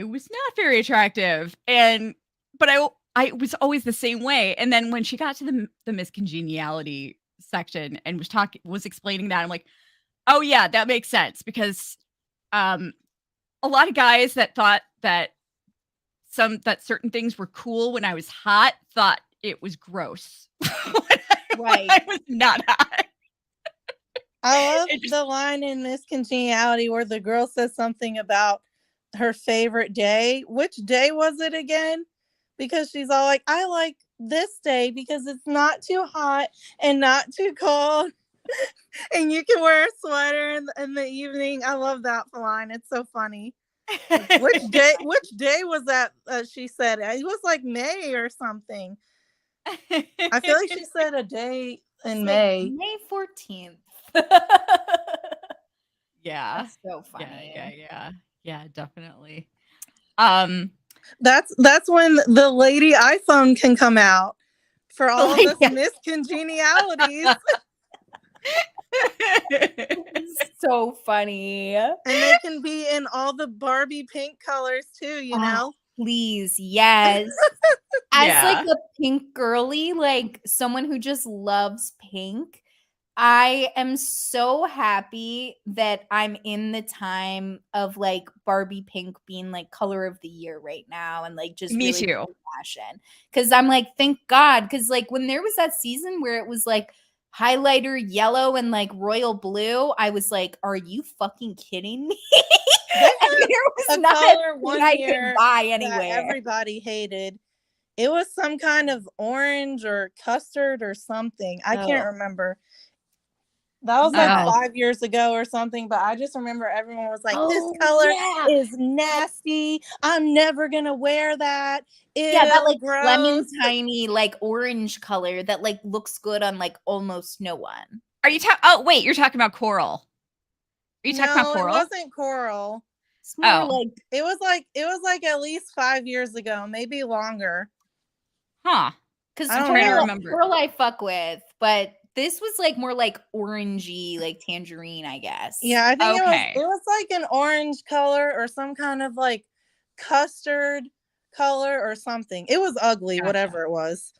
was not very attractive, and but I was always the same way. And then when she got to the miscongeniality section and was explaining that, I'm like, oh yeah, that makes sense because a lot of guys that thought that certain things were cool when I was hot thought it was gross.
Right.
I was not hot.
I love the line in Miscongeniality where the girl says something about her favorite day. Which day was it again? Because she's all like, I like this day because it's not too hot and not too cold. And you can wear a sweater in the evening. I love that line. It's so funny. Which day was that? She said it was like May or something. I feel like she said a day in May.
May 14th.
Yeah.
That's so funny.
Yeah, definitely.
That's when the lady iPhone can come out for all of us
Yeah.
miscongenialities.
So funny.
And they can be in all the Barbie pink colors too, you know?
Please, yes. As like
Yeah.
a pink girly, like someone who just loves pink, I am so happy that I'm in the time of like Barbie pink being like color of the year right now and like just
Me
really
too.
fashion. Cause I'm like, thank God. Cause like when there was that season where it was like highlighter yellow and like royal blue, I was like, are you fucking kidding me?
They
And
had
there was
a
not
color
thing
one
I could
year
buy
that
anywhere.
everybody hated. It was some kind of orange or custard or something. I can't remember. That was like
Oh.
5 years ago or something, but I just remember everyone was like, this
Oh,
color
yeah.
is nasty. I'm never gonna wear that. Ew,
Yeah, that like
gross.
clementine like orange color that like looks good on like almost no one.
Are you talking? Oh, wait, you're talking about coral. Are you talking about
No, it
coral?
wasn't coral.
It's more
Oh.
like
It was like at least 5 years ago, maybe longer.
Huh.
because
I don't
trying to
know.
remember.
coral I fuck with, but this was like more like orangey, like tangerine, I guess.
Yeah, I think
Okay.
it was like an orange color or some kind of like custard color or something. It was ugly,
Gotcha.
whatever it was.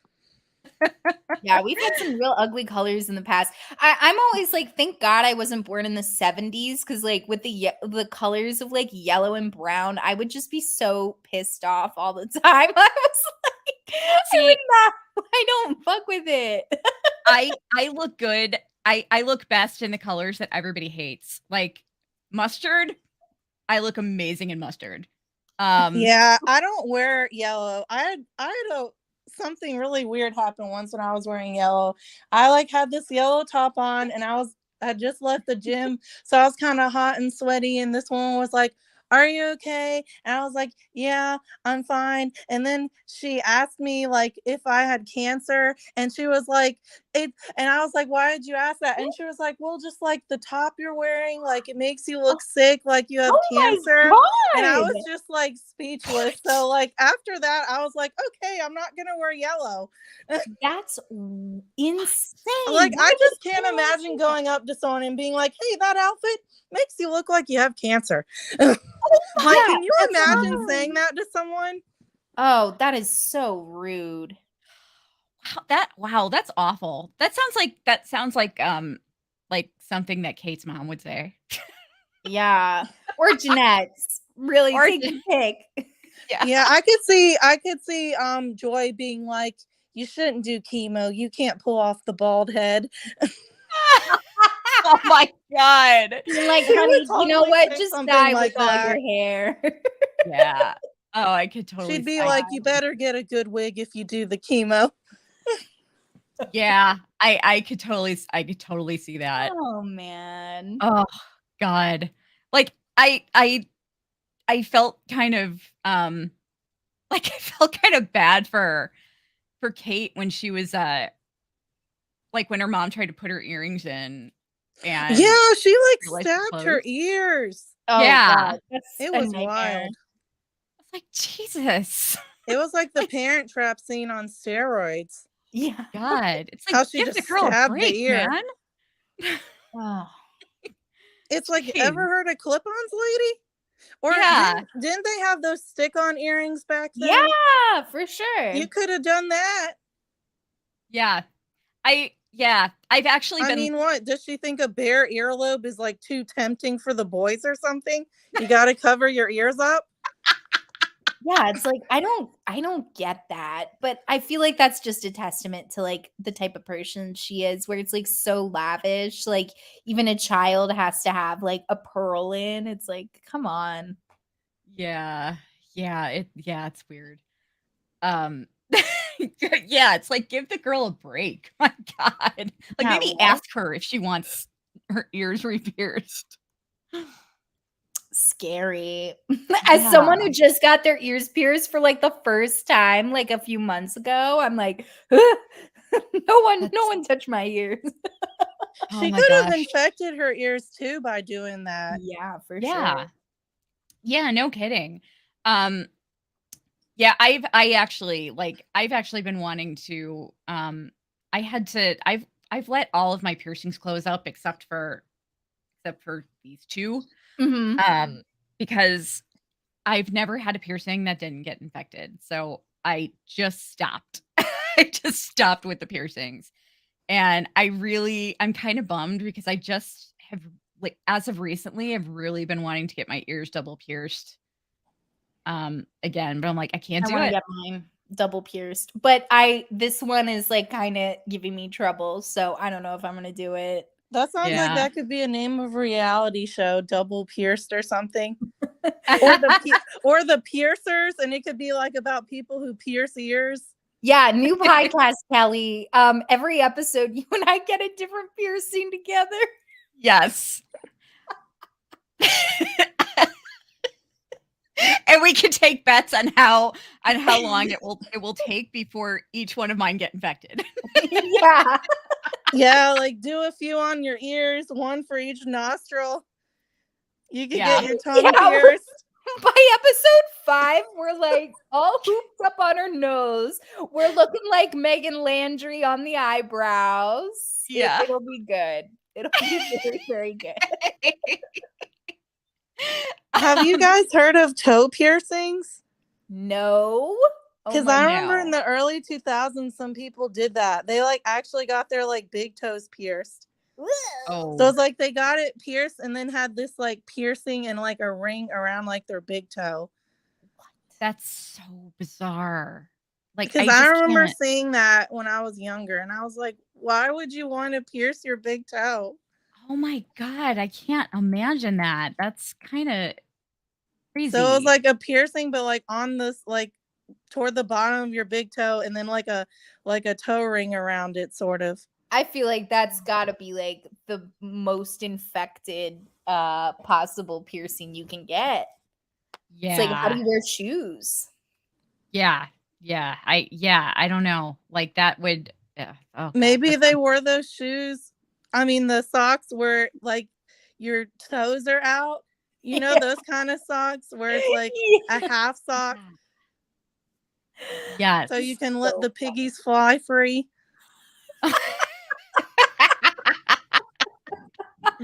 Yeah, we've had some real ugly colors in the past. I'm always like, thank God I wasn't born in the 70s because like with the colors of like yellow and brown, I would just be so pissed off all the time. I was like,
See,
I don't fuck with it.
I look good. I look best in the colors that everybody hates. Like mustard, I look amazing in mustard.
Yeah, I don't wear yellow. I had something really weird happen once when I was wearing yellow. I like had this yellow top on and I just left the gym, so I was kind of hot and sweaty, and this woman was like, "Are you okay?" And I was like, "Yeah, I'm fine." And then she asked me like if I had cancer, and she was like, "It," and I was like, "Why did you ask that?" And she was like, "Well, just like the top you're wearing, like it makes you look sick, like you have cancer." And I was just like speechless. So like after that, I was like, okay, I'm not gonna wear yellow.
That's insane.
Like
Why
I
would
just can't
anyone
imagine
do that?
going up to someone and being like, hey, that outfit makes you look like you have cancer. Like, can you imagine saying that to someone?
Oh, that is so rude.
Wow, that's awful. That sounds like something that Kate's mom would say.
Yeah. Or Jeanette's. Really
Or
take your pick.
Yeah.
Yeah, I could see Joy being like, you shouldn't do chemo. You can't pull off the bald head.
Oh my god.
Like,
She would
honey, you know
totally
what?
say
Just
something
dye
like
with all your
that.
hair.
Yeah. Oh, I could totally
She'd be like, you better get a good wig if you do the chemo.
Yeah. I could totally see that.
Oh man.
Oh god. Like I felt kind of like I felt kind of bad for Kate when she was like when her mom tried to put her earrings in and
Yeah, she like
realized they're
stabbed her
closed.
ears.
Oh
Yeah.
god. That's
It
a
was
nightmare.
wild.
It's like Jesus.
It was like the Parent Trap scene on steroids.
Yeah.
God. It's like
How she
give the
just
girl a
stabbed the
break,
ear.
man.
Oh.
It's like,
Jeez.
ever heard of clip-ons, lady? Or
Yeah.
didn't they have those stick-on earrings back then?
Yeah, for sure.
You could have done that.
Yeah. I've actually
I
been
mean, what? Does she think a bare earlobe is like too tempting for the boys or something? You got to cover your ears up?
Yeah, it's like I don't get that, but I feel like that's just a testament to like the type of person she is where it's like so lavish, like even a child has to have like a pearl in. It's like, come on.
Yeah. It's weird. Yeah, it's like give the girl a break. My god. Like
Yeah,
maybe
right?
ask her if she wants her ears re-pierced.
Scary. As someone who just got their ears pierced for like the first time like a few months ago, I'm like, no one touched my ears.
Oh
She
my
could have
gosh.
infected her ears too by doing that.
Yeah, for
Yeah.
sure.
Yeah, no kidding. Yeah, I've actually been wanting to I've let all of my piercings close up except for these two.
Mhm.
Because I've never had a piercing that didn't get infected. So I just stopped. I just stopped with the piercings. And I'm kind of bummed because I just have, like, as of recently, I've really been wanting to get my ears double pierced again, but I'm like, I can't
I
do
want to
it.
get mine double pierced, but this one is like kind of giving me trouble, so I don't know if I'm gonna do it.
That sounds like
Yeah.
that could be a name of a reality show, Double Pierced or something. Or the Piercers, and it could be like about people who pierce ears.
Yeah, new podcast, Kelly. Every episode, you and I get a different piercing together.
Yes. And we can take bets on how long it will take before each one of mine get infected.
Yeah.
Yeah, like do a few on your ears, one for each nostril. You could
Yeah.
get your tongue
Yeah,
pierced.
by episode 5, we're like all hooped up on our nose. We're looking like Megan Landry on the eyebrows.
Yeah.
It'll be good. It'll be very, very good.
Have you guys heard of toe piercings?
No.
Because I remember in the early 2000s, some people did that. They like actually got their like big toes pierced.
Oh.
So it's like they got it pierced and then had this like piercing and like a ring around like their big toe.
That's so bizarre. Like,
Because
I
I
just
remember
can't.
seeing that when I was younger, and I was like, why would you want to pierce your big toe?
Oh my God, I can't imagine that. That's kind of crazy.
So it was like a piercing, but like on this, like toward the bottom of your big toe, and then like a toe ring around it, sort of.
I feel like that's gotta be like the most infected possible piercing you can get.
yeah.
It's like, how do you wear shoes?
Yeah. Yeah. I don't know. Like that would oh God,
Maybe
that
they
sounds-
wore those shoes. I mean, the socks where like your toes are out. You know, those kind of socks where it's like a half sock,
Yes.
so you can let the piggies fly free.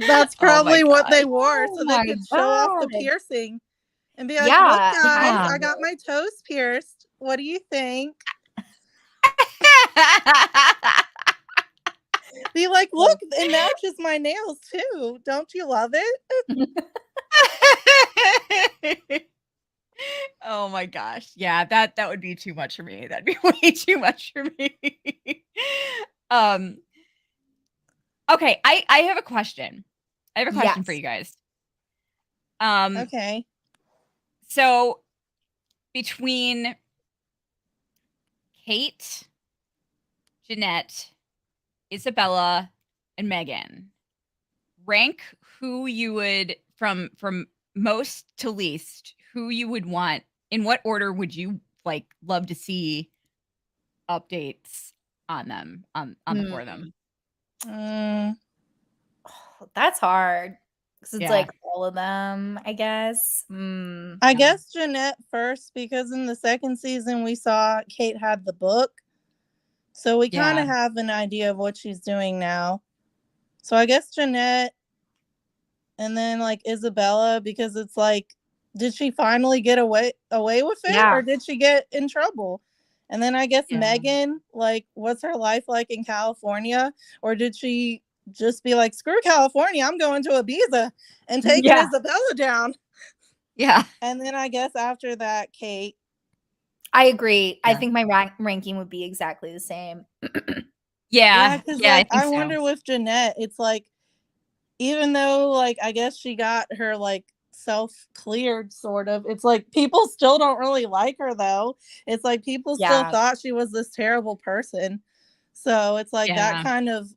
That's probably what they wore, so they could show off the piercing and be like,
Yeah,
look, guys,
yeah.
I got my toes pierced. What do you think? Be like, look, it matches my nails too. Don't you love it?
Oh my gosh. Yeah, that would be too much for me. That'd be way too much for me. Okay, I have a question. I have a question for
Yes.
you guys.
Okay.
So between Kate, Jeanette, Isabella, and Megan, rank who you would from most to least, who you would want. In what order would you like love to see updates on them on the four of them?
That's hard. Because it's
Yeah.
like all of them, I guess.
I guess Jeanette first, because in the second season we saw Kate had the book. So we kind of have an idea of what she's doing now. So I guess Jeanette, and then like Isabella, because it's like, did she finally get away with it, or did she get in trouble? And then I guess Megan, like, what's her life like in California? Or did she just be like, screw California, I'm going to Ibiza and taking Isabella down?
Yeah.
And then I guess after that, Kate.
I agree.
Yeah.
I think my ranking would be exactly the same.
Yeah.
Because
Yeah,
like,
I think
I wonder with Jeanette, it's like, even though like I guess she got her like self cleared sort of, it's like people still don't really like her though. It's like people still thought she was this terrible person. So it's like that kind of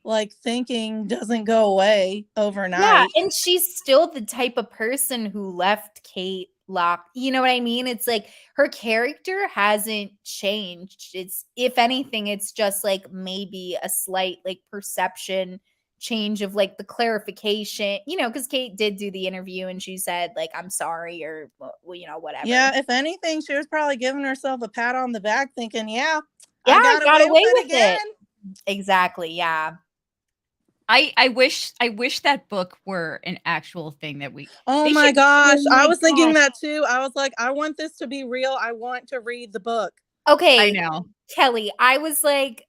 like thinking doesn't go away overnight.
Yeah, and she's still the type of person who left Kate locked. You know what I mean? It's like her character hasn't changed. It's, if anything, it's just like maybe a slight like perception change of like the clarification, you know, because Kate did do the interview and she said like, I'm sorry, or well, you know, whatever.
Yeah, if anything, she was probably giving herself a pat on the back thinking, I
got away with it again. Exactly. Yeah.
I wish that book were an actual thing that we.
Oh
They
my
should.
gosh.
Oh
I
my
was thinking
gosh.
that too. I was like, I want this to be real. I want to read the book.
Okay,
I know.
Kelly, I was like,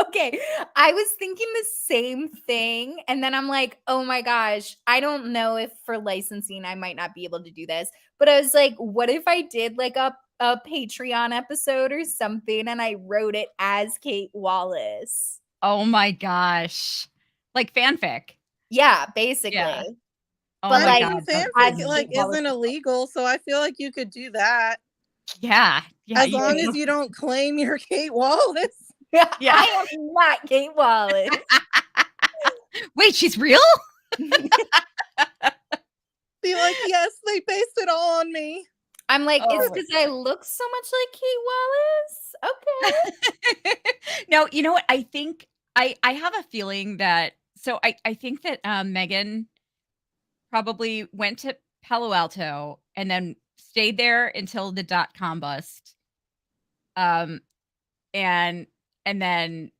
okay, I was thinking the same thing. And then I'm like, oh my gosh, I don't know if for licensing I might not be able to do this. But I was like, what if I did like a Patreon episode or something and I wrote it as Kate Wallace?
Oh my gosh, like fanfic.
Yeah,
Yeah.
basically.
Oh
But
I
my
like
mean,
god. That would
as
fanfic
be
like
Kate Wallace.
isn't illegal, so I feel like you could do that
yeah. Yeah.
as
You
long
could.
as you don't claim you're Kate Wallace.
Yeah.
I am not Kate Wallace.
Wait, she's real?
Be like, yes, they based it all on me.
I'm like, it's
Oh my
because I look so much like Kate Wallace. Okay.
No, you know what? I think I have a feeling that I think that Megan probably went to Palo Alto and then stayed there until the .com bust. Um and then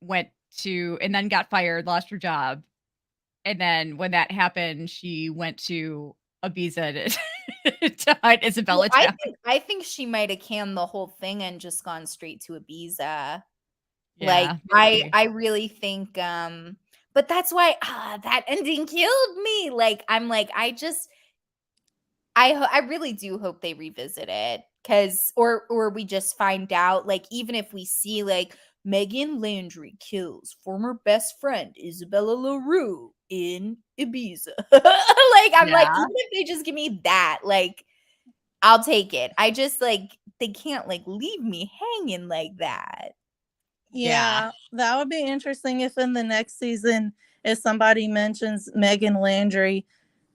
and then got fired, lost her job. And then when that happened, she went to Ibiza to hide Isabella
Well,
Town.
I think she might have canned the whole thing and just gone straight to Ibiza. Like
Yeah, maybe.
I really think but that's why that ending killed me. Like I'm like I really do hope they revisit it cuz or we just find out like even if we see like Megan Landry kills former best friend Isabella LaRue in Ibiza. Like I'm like
Yeah.
even if they just give me that like I'll take it. I just like they can't like leave me hanging like that.
Yeah, that would be interesting if in the next season, if somebody mentions Megan Landry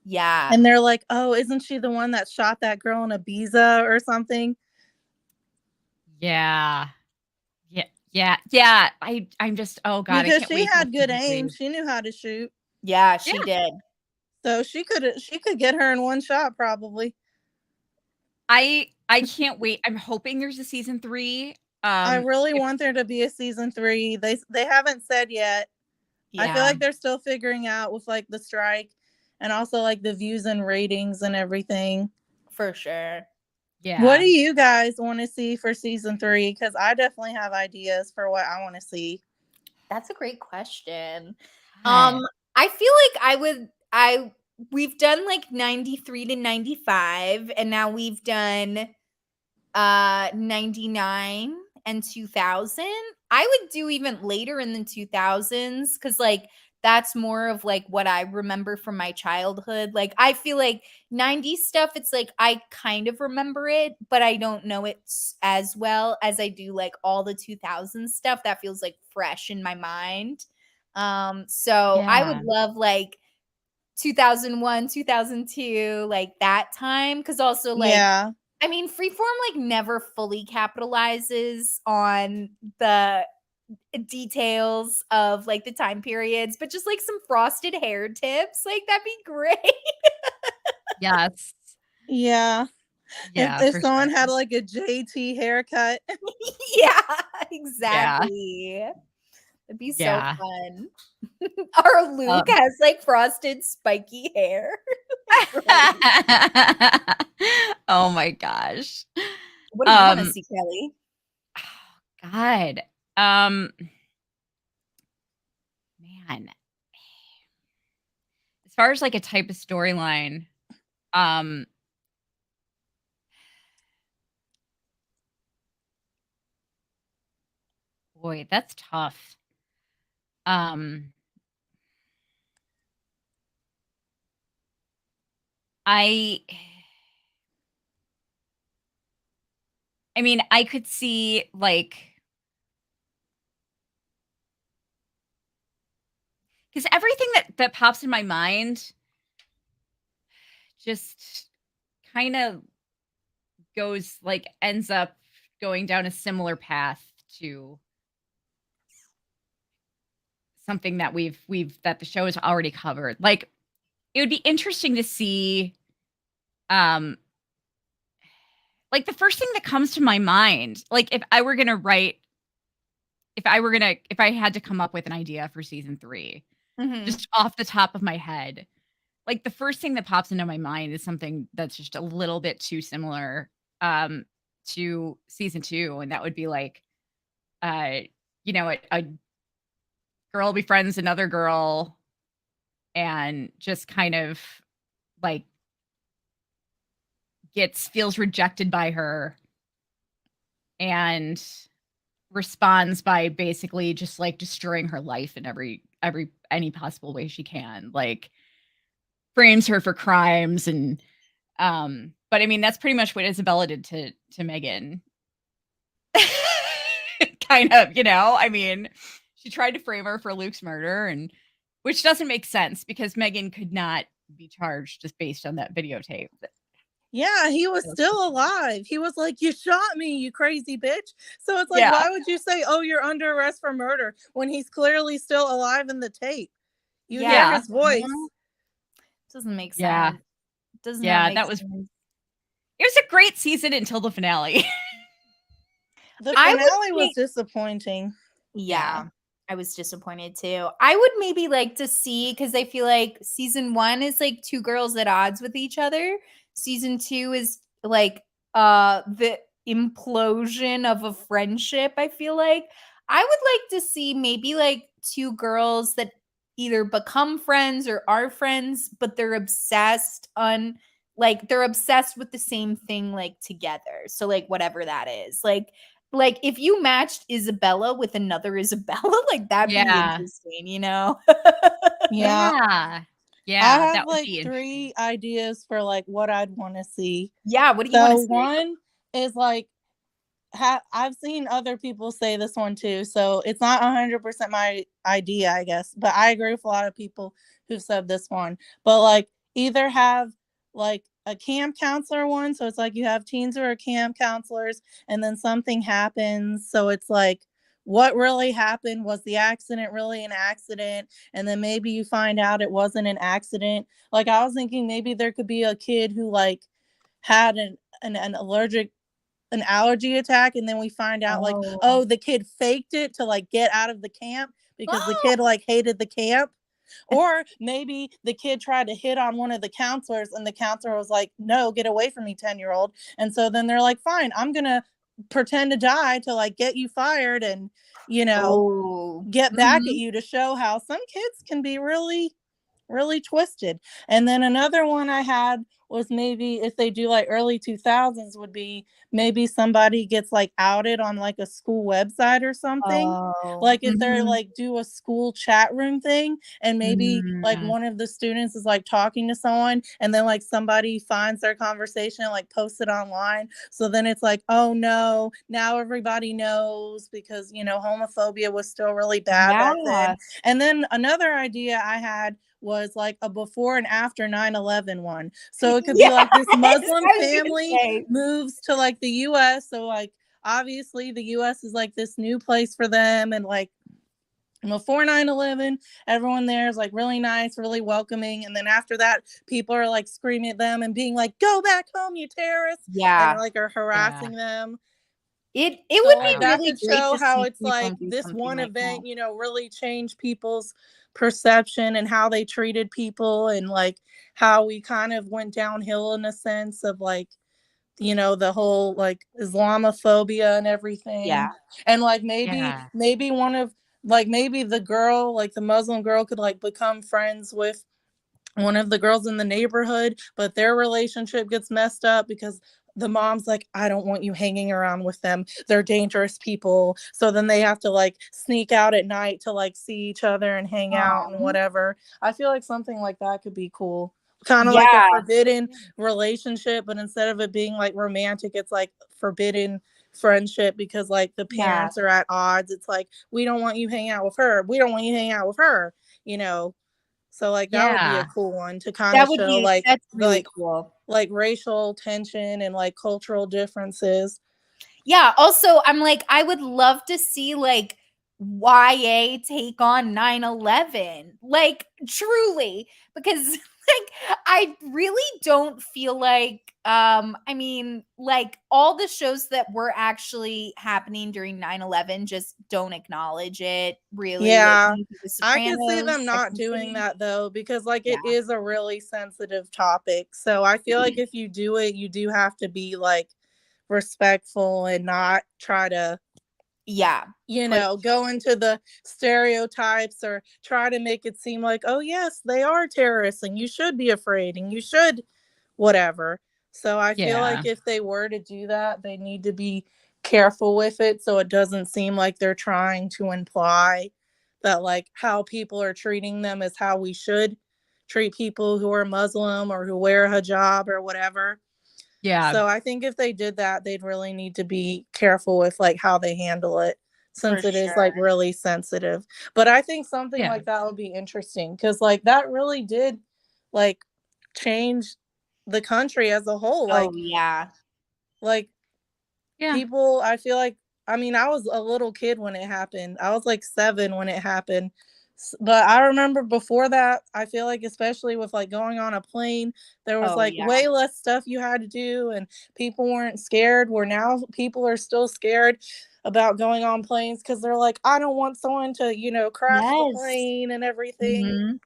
Yeah.
and they're like, oh, isn't she the one that shot that girl in Ibiza or something?
Yeah. Yeah. Yeah. Yeah. I'm just, oh God, I
Because
can't
she
wait till
had good
season
aim.
3.
She knew how to shoot.
Yeah,
Yeah.
she did.
So she could get her in one shot probably.
I can't wait. I'm hoping there's a season 3.
I really
If,
want there to be a season 3. They haven't said yet. I feel
Yeah,
like they're still figuring out with like the strike and also like the views and ratings and everything.
for sure.
yeah.
What do you guys want to see for season 3? Because I definitely have ideas for what I want to see.
That's a great question.
God.
I feel like we've done like 93 to 95 and now we've done 99 and 2000. I would do even later in the 2000s cuz like that's more of like what I remember from my childhood. Like I feel like 90s stuff it's like I kind of remember it, but I don't know it as well as I do like all the 2000s stuff that feels like fresh in my mind. So I would
Yeah.
love like 2001, 2002, like that time cuz also like
Yeah.
I mean, Freeform like never fully capitalizes on the details of like the time periods, but just like some frosted hair tips, like that'd be great.
Yes.
Yeah.
Yeah,
If
for
someone
sure.
had like a JT haircut.
Yeah,
Yeah.
exactly. It'd be so
Yeah.
fun. Or Luke
Um,
has like frosted spiky hair.
oh my gosh.
What do you want to
Um,
see, Kelly?
God. Um, man. As far as like a type of storyline, um, boy, that's tough. Um, I I mean, I could see like because everything that pops in my mind just kind of goes like ends up going down a similar path to something that that the show has already covered. Like it would be interesting to see um like the first thing that comes to my mind, like if I were going to write if I had to come up with an idea for season 3,
Mhm.
just off the top of my head, like the first thing that pops into my mind is something that's just a little bit too similar to season 2, and that would be like uh a girl befriends another girl and just kind of like feels rejected by her and responds by basically just like destroying her life in any possible way she can, like frames her for crimes. And but I mean that's pretty much what Isabella did to Megan. Kind of, I mean, she tried to frame her for Luke's murder, and which doesn't make sense because Megan could not be charged just based on that videotape.
Yeah, he was still alive. He was like, "You shot me, you crazy bitch." So it's like,
Yeah.
why would you say, "Oh, you're under arrest for murder," when he's clearly still alive in the tape? You hear
Yeah.
his voice.
Doesn't make sense.
Yeah.
Does
Yeah,
not make
that was
sense.
it was a great season until the finale.
The
I would
finale was
think-
disappointing.
Yeah, I was disappointed too. I would maybe like to see, because I feel like season 1 is like two girls at odds with each other. Season 2 is like the implosion of a friendship. I feel like I would like to see maybe like two girls that either become friends or are friends, but they're obsessed with the same thing, like together. So like whatever that is, like if you matched Isabella with another Isabella, like that'd be
Yeah.
interesting, you know?
Yeah.
Yeah. Yeah,
I
that
have
would
like
be
3 ideas for like what I'd want to see.
Yeah, what do you want
So
to see?
one is like, I've seen other people say this one too, so it's not 100% my idea, I guess, but I agree with a lot of people who've said this one. But like, either have like a camp counselor one, so it's like you have teens who are camp counselors, and then something happens, so it's like, what really happened? Was the accident really an accident? And then maybe you find out it wasn't an accident. Like, I was thinking maybe there could be a kid who like had an allergy attack, and then we find out like, oh, the kid faked it to like get out of the camp because the kid like hated the camp. Or maybe the kid tried to hit on one of the counselors, and the counselor was like, "No, get away from me, 10-year-old." And so then they're like, "Fine, I'm gonna pretend to die to like get you fired and get back at you," to show how some kids can be really twisted. And then another one I had was maybe if they do like early 2000s, would be maybe somebody gets like outed on like a school website or something. Like if they're like do a school chat room thing, and maybe like one of the students is like talking to someone, and then like somebody finds their conversation and like posts it online. So then it's like, oh no, now everybody knows, because homophobia was still really bad back then. And then another idea I had was like a before and after 9/11 one. So it could be like this Muslim family moves to like the US. So like obviously the US is like this new place for them, and like before 9/11, everyone there is like really nice, really welcoming, and then after that, people are like screaming at them and being like, "Go back home, you terrorists!" and like are harassing them.
It
So,
would
like,
be
that
really
could
great
show
to
how
see
it's
people
like
do
this
something
one
like
event,
that.
really changed people's perception and how they treated people, and like how we kind of went downhill in a sense of like, the whole like Islamophobia and everything. And like maybe one of like maybe the girl, like the Muslim girl, could like become friends with one of the girls in the neighborhood, but their relationship gets messed up because the mom's like, "I don't want you hanging around with them. They're dangerous people." So then they have to like sneak out at night to like see each other and hang out and whatever. I feel like something like that could be cool. Kind of like a forbidden relationship, but instead of it being like romantic, it's like forbidden friendship, because like the parents are at odds. It's like, we don't want you hanging out with her. We don't want you hanging out with her, you know. So like that would be a cool one to kind of show like
that's really cool.
Like racial tension and like cultural differences.
Yeah, also I'm like, I would love to see like YA take on 9/11. Like truly, because I really don't feel like I mean, like all the shows that were actually happening during 9/11 just don't acknowledge it really. Like
Yeah.
The
I can see them
Sopranos, I
not
can
doing
see.
that though, because like
Yeah.
it is a really sensitive topic. So I feel like if you do it, you do have to be like respectful and not try to,
Yeah.
go into the stereotypes or try to make it seem like, oh yes, they are terrorists and you should be afraid and you should whatever. So I feel
Yeah.
like if they were to do that, they need to be careful with it so it doesn't seem like they're trying to imply that like how people are treating them is how we should treat people who are Muslim or who wear a hijab or whatever.
Yeah.
So I think if they did that, they'd really need to be careful with like how they handle it
For
since it is
sure.
like really sensitive. But I think something
Yeah.
like that would be interesting because like that really did like change the country as a whole.
Oh yeah.
Like
Yeah.
people, I feel like, I mean, I was a little kid when it happened. I was like 7 when it happened. But I remember before that, I feel like, especially with like going on a plane, there was
Oh
like
yeah.
way less stuff you had to do, and people weren't scared. Where now people are still scared about going on planes because they're like, I don't want someone to, crash the
Yes.
plane and everything.
Mhm.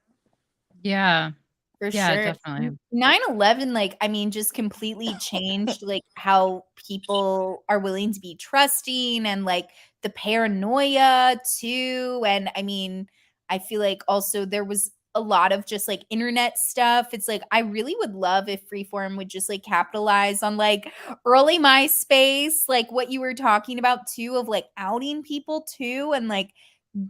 Yeah.
For
Yeah,
sure.
definitely.
9/11, like, I mean, just completely changed like how people are willing to be trusting and like the paranoia too. And I mean, I feel like also there was a lot of just like internet stuff. It's like I really would love if Freeform would just like capitalize on like early MySpace, like what you were talking about too, of like outing people too. And like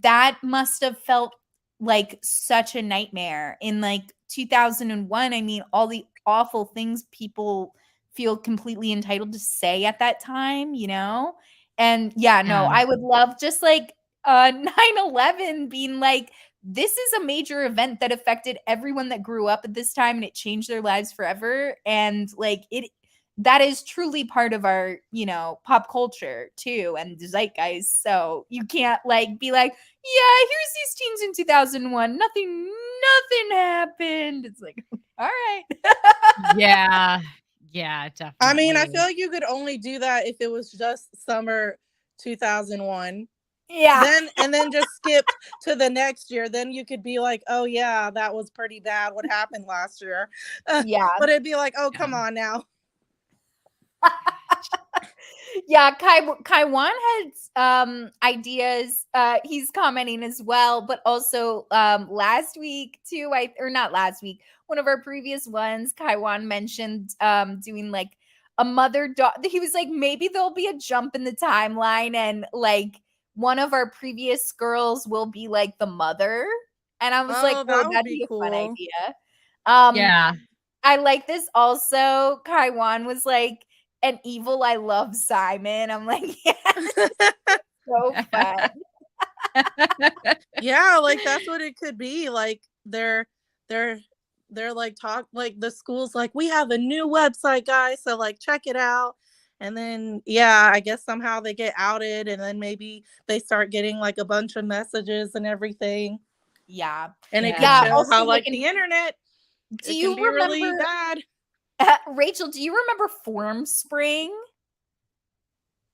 that must have felt like such a nightmare in like 2001. I mean, all the awful things people feel completely entitled to say at that time, you know? And yeah, no,
Yeah.
I would love just like 9/11 being like, this is a major event that affected everyone that grew up at this time and it changed their lives forever. And like that is truly part of our, pop culture too and zeitgeist. So you can't like be like, yeah, here's these teens in 2001. Nothing happened. It's like, all right.
Yeah. Yeah,
I mean, I feel
definitely.
like you could only do that if it was just summer 2001.
Yeah.
Then just skipped to the next year. Then you could be like, oh yeah, that was pretty bad what happened last year.
Yeah.
But it'd be like, oh
Yeah.
come on now.
Yeah, Kaiwan had ideas. He's commenting as well, but also last week too, or not last week, one of our previous ones, Kaiwan mentioned doing like a mother daughter. He was like, maybe there'll be a jump in the timeline and like one of our previous girls will be like the mother. And I was like,
Oh,
oh,
that would
that'd
be
be a fun
cool.
idea. Um,
Yeah.
I like this also. Kaiwan was like, an evil I love Simon. I'm like, yeah, so fun.
Yeah, like that's what it could be. Like they're like talk like the school's like, we have a new website, guys, so like check it out. And then yeah, I guess somehow they get outed and then maybe they start getting like a bunch of messages and everything.
Yeah.
And it could
Yeah.
show
Also,
how
like,
like the internet,
do
it can
you
be really
remember,
bad.
Rachel, do you remember Form Spring?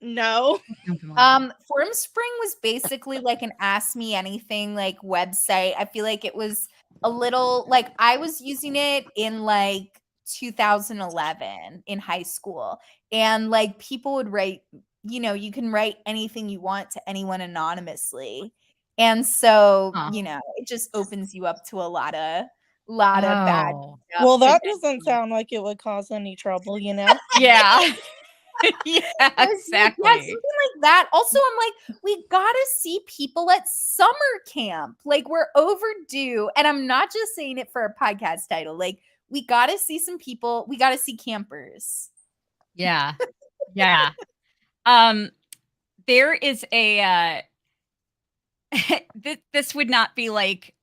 No.
Form Spring was basically like an Ask Me Anything like website. I feel like it was a little like I was using it in like 2011 in high school. And like people would write, you can write anything you want to anyone anonymously. And so,
Huh.
it just opens you up to a lot of bad
Oh.
Well,
stuff
that doesn't
potentially.
sound like it would cause any trouble, you know?
Yeah. Yeah,
Yeah,
exactly.
something like that. Also, I'm like, we gotta see people at summer camp. Like, we're overdue. And I'm not just saying it for a podcast title. Like, we gotta see some people. We gotta see campers.
Yeah. Yeah. Um, there is a this would not be like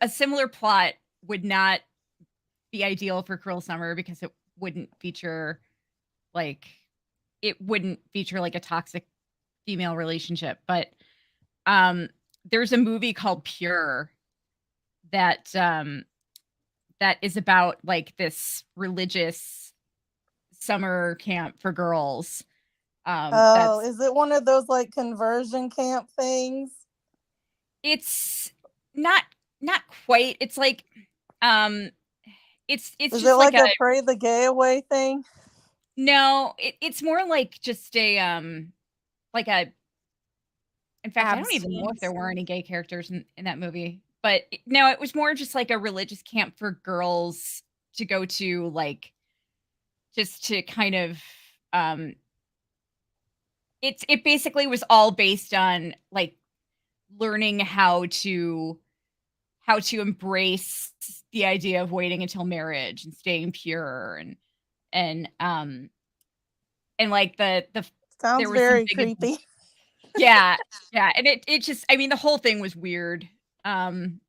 a similar plot would not be ideal for Cruel Summer because like it wouldn't feature like a toxic female relationship. But there's a movie called Pure that that is about like this religious summer camp for girls.
Oh, is it one of those like conversion camp things?
It's not quite. It's like it's
Is
just
it
like
like a pray the gay away thing?
no, it's more like just a like a in fact, I don't even know if there were any gay characters in that movie. But no, it was more just like a religious camp for girls to go to, like just to kind of it basically was all based on like learning how to embrace the idea of waiting until marriage and staying pure and like the
Sounds
there was
very
some big
creepy.
yeah, yeah, and it just I mean the whole thing was weird. And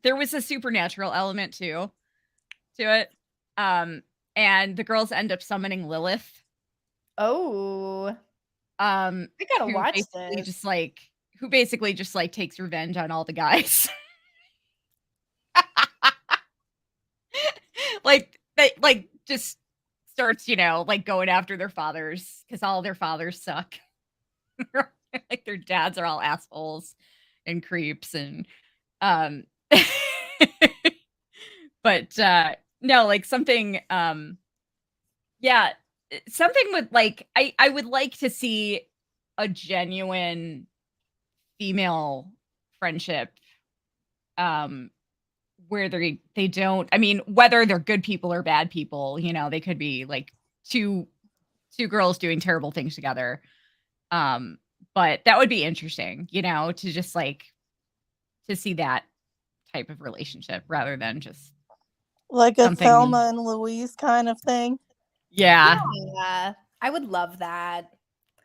there was a supernatural element too to it. And the girls end up summoning Lilith.
Oh, I gotta watch
basically
this.
just like who basically just like takes revenge on all the guys. like they like just starts, like going after their fathers because all their fathers suck. Like their dads are all assholes and creeps and um but no, like something yeah, something with like I would like to see a genuine female friendship where they don't I mean whether they're good people or bad people, they could be like two girls doing terrible things together. But that would be interesting, to just like to see that type of relationship rather than just
Like a
something.
Thelma and Louise kind of thing.
Yeah.
Yeah, I would love that.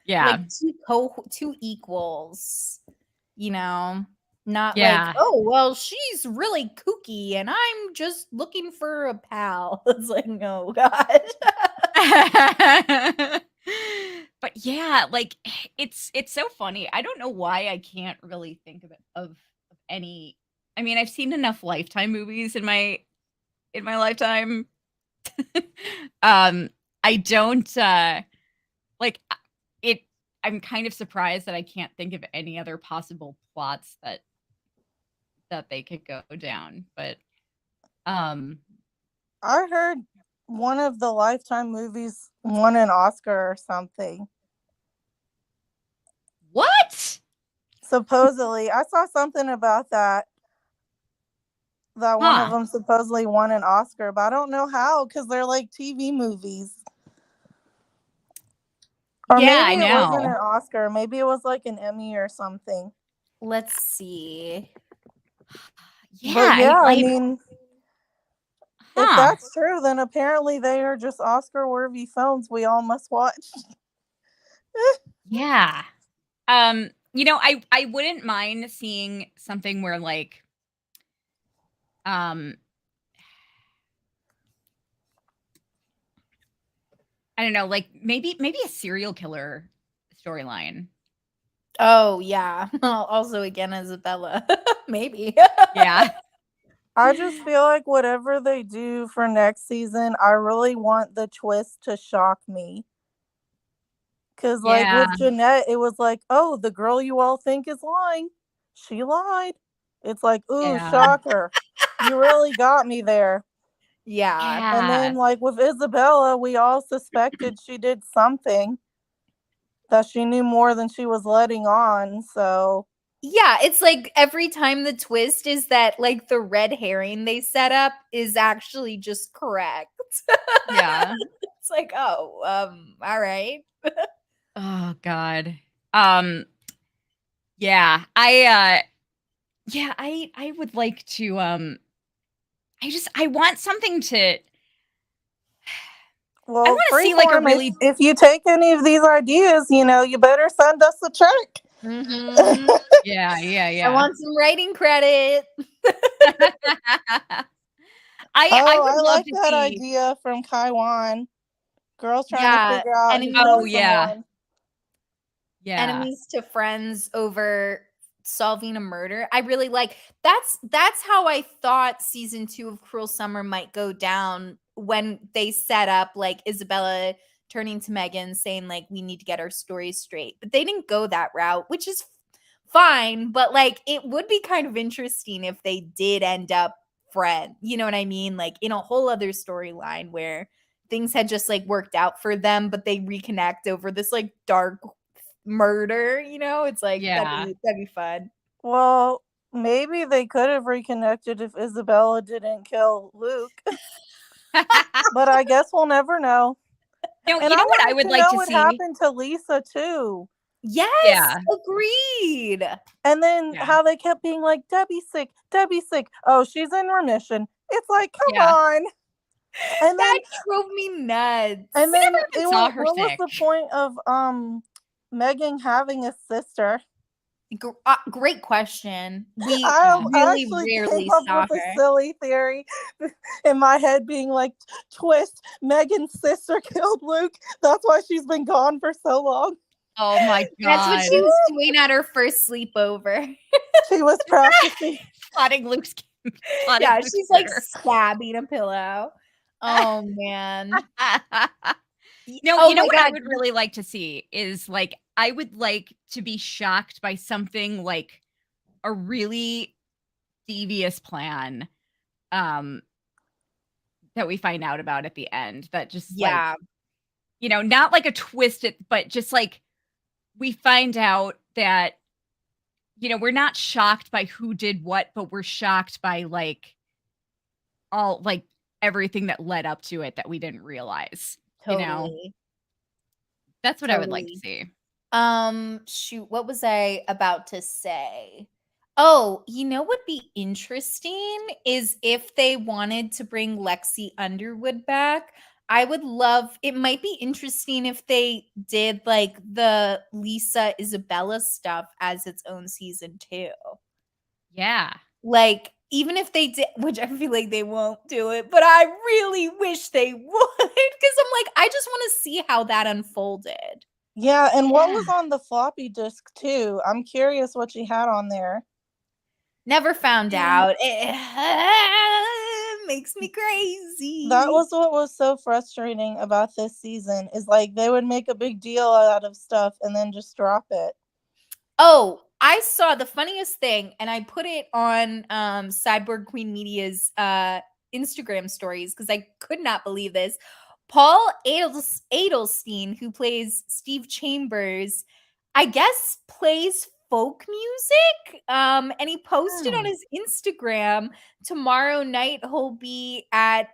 Yeah.
Like two equals, not
Yeah.
like, oh, well, she's really kooky and I'm just looking for a pal. It's like, oh God.
But yeah, like it's so funny. I don't know why I can't really think of any. I mean, I've seen enough Lifetime movies in my lifetime. I don't like it. I'm kind of surprised that I can't think of any other possible plots that they could go down. But
I heard one of the Lifetime movies won an Oscar or something.
what?
Supposedly, I saw something about that. That one of them supposedly won an Oscar, but I don't know how because they're like TV movies. Or
Yeah,
maybe
I
it wasn't
know.
an Oscar. Maybe it was like an Emmy or something.
Let's see.
Yeah,
But yeah, I
like,
mean, if that's true, then apparently they are just Oscar-worthy films we all must watch.
yeah. I wouldn't mind seeing something where like I don't know, like maybe a serial killer storyline.
Oh yeah. Also again Isabella. Maybe.
Yeah.
I just feel like whatever they do for next season, I really want the twist to shock me. Because, like, with Jeanette, it was like, oh, the girl you all think is lying. She lied. It's like, ooh, shocker. You really got me there.
Yeah.
And then, like, with Isabella, we all suspected she did something, that she knew more than she was letting on. So
yeah, it's like every time the twist is that like the red herring they set up is actually just correct.
Yeah.
It's like, oh, all right.
Oh God. Yeah. I would like to I want something to
well,
I want to see like a really
if you take any of these ideas, you better send us a check.
Mm-hmm.
Yeah.
I want some writing credit.
I would love
like
to
that
see
idea from Kaiwan. Girls trying to figure out
enemies,
who knows someone.
Yeah.
Enemies to friends over solving a murder. I really like that's how I thought season 2 of Cruel Summer might go down, when they set up like Isabella turning to Megan saying like we need to get our stories straight. But they didn't go that route, which is fine, but like it would be kind of interesting if they did end up friends. You know what I mean? Like in a whole other storyline where things had just like worked out for them, but they reconnect over this like dark murder, you know? It's like
Yeah.
that'd be fun.
Well, maybe they could have reconnected if Isabella didn't kill Luke, but I guess we'll never know.
No,
And
you know what I
wanted
would
to
like
know
to
what
see?
happened to Lisa too.
Yes,
Yeah.
agreed.
And then
Yeah.
how they kept being like, Debbie's sick, Debbie's sick. Oh, she's in remission. It's like, come
Yeah.
on. And then
That drove me nuts.
and
We
then
never even saw her
what was
sick.
the point of Megan having a sister?
Great question. We
I
really
actually
rarely
came up
saw
with a
her.
silly theory in my head being like, twist, Megan's sister killed Luke. That's why she's been gone for so long.
Oh my
That's what
god.
she was doing at her first sleepover.
She was practicing.
Plotting Luke's
Yeah,
Luke's
she's like
murder.
stabbing a pillow. Oh man.
No,
Oh
you know
my
what I
God.
would really like to see is like I would like to be shocked by something like a really devious plan that we find out about at the end that just
Yeah.
like, you know, not like a twist it, but just like we find out that, you know, we're not shocked by who did what, but we're shocked by like all like everything that led up to it that we didn't realize. You know,
Totally.
that's what I would like to
Totally.
see.
Shoot, what was I about to say? Oh, you know what'd be interesting is if they wanted to bring Lexi Underwood back. I would love, it might be interesting if they did like the Lisa Isabella stuff as its own season 2.
Yeah.
Like, even if they did, which I feel like they won't do it, but I really wish they would, because I'm like, I just want to see how that unfolded.
Yeah, and what
Yeah.
was on the floppy disk too? I'm curious what she had on there.
Never found
Yeah.
out. It makes me crazy.
That was what was so frustrating about this season, is like they would make a big deal out of stuff and then just drop it.
Oh, I saw the funniest thing, and I put it on Cyborg Queen Media's Instagram stories because I could not believe this. Paul Adelstein, who plays Steve Chambers, I guess plays folk music. And he posted on his Instagram, tomorrow night he'll be at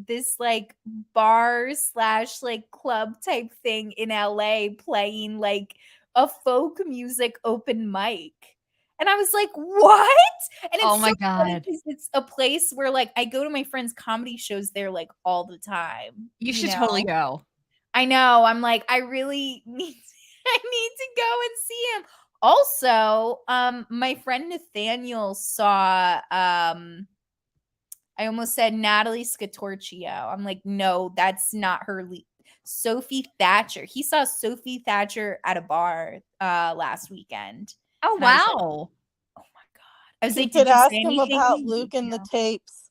this like bar / like club type thing in LA playing like a folk music open mic. And I was like, what? And it's
Oh my
so funny
God.
because it's a place where like I go to my friends' comedy shows there like all the time.
You should totally go.
I know. I'm like, I really need I need to go and see him. Also, my friend Nathaniel saw I almost said Natalie Scatorcio. I'm like, no, that's not her Sophie Thatcher. He saw Sophie Thatcher at a bar last weekend.
Oh
And I was like,
wow.
oh my God. I was
You
like,
could
did you
ask
say
him
anything?
about Luke and the tapes.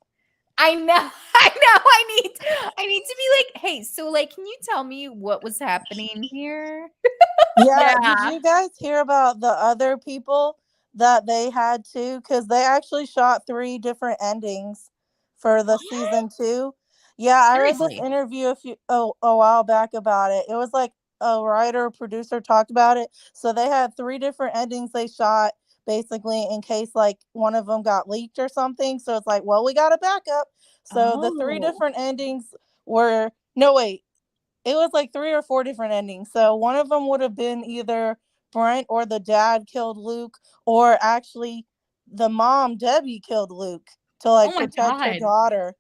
I know. I need to be like, hey, so like, can you tell me what was happening here?
Yeah,
Yeah.
did you guys hear about the other people that they had too? Because they actually shot 3 different endings for the season 2. Yeah, I read this
Seriously.
interview a while back about it. It was like a writer or producer talked about it. So they had 3 different endings they shot basically in case like one of them got leaked or something. So it's like, well, we got a backup. So the 3 different endings were it was like 3 or 4 different endings. So one of them would have been either Brent or the dad killed Luke, or actually the mom, Debbie, killed Luke to like
Oh my
protect her
God.
daughter.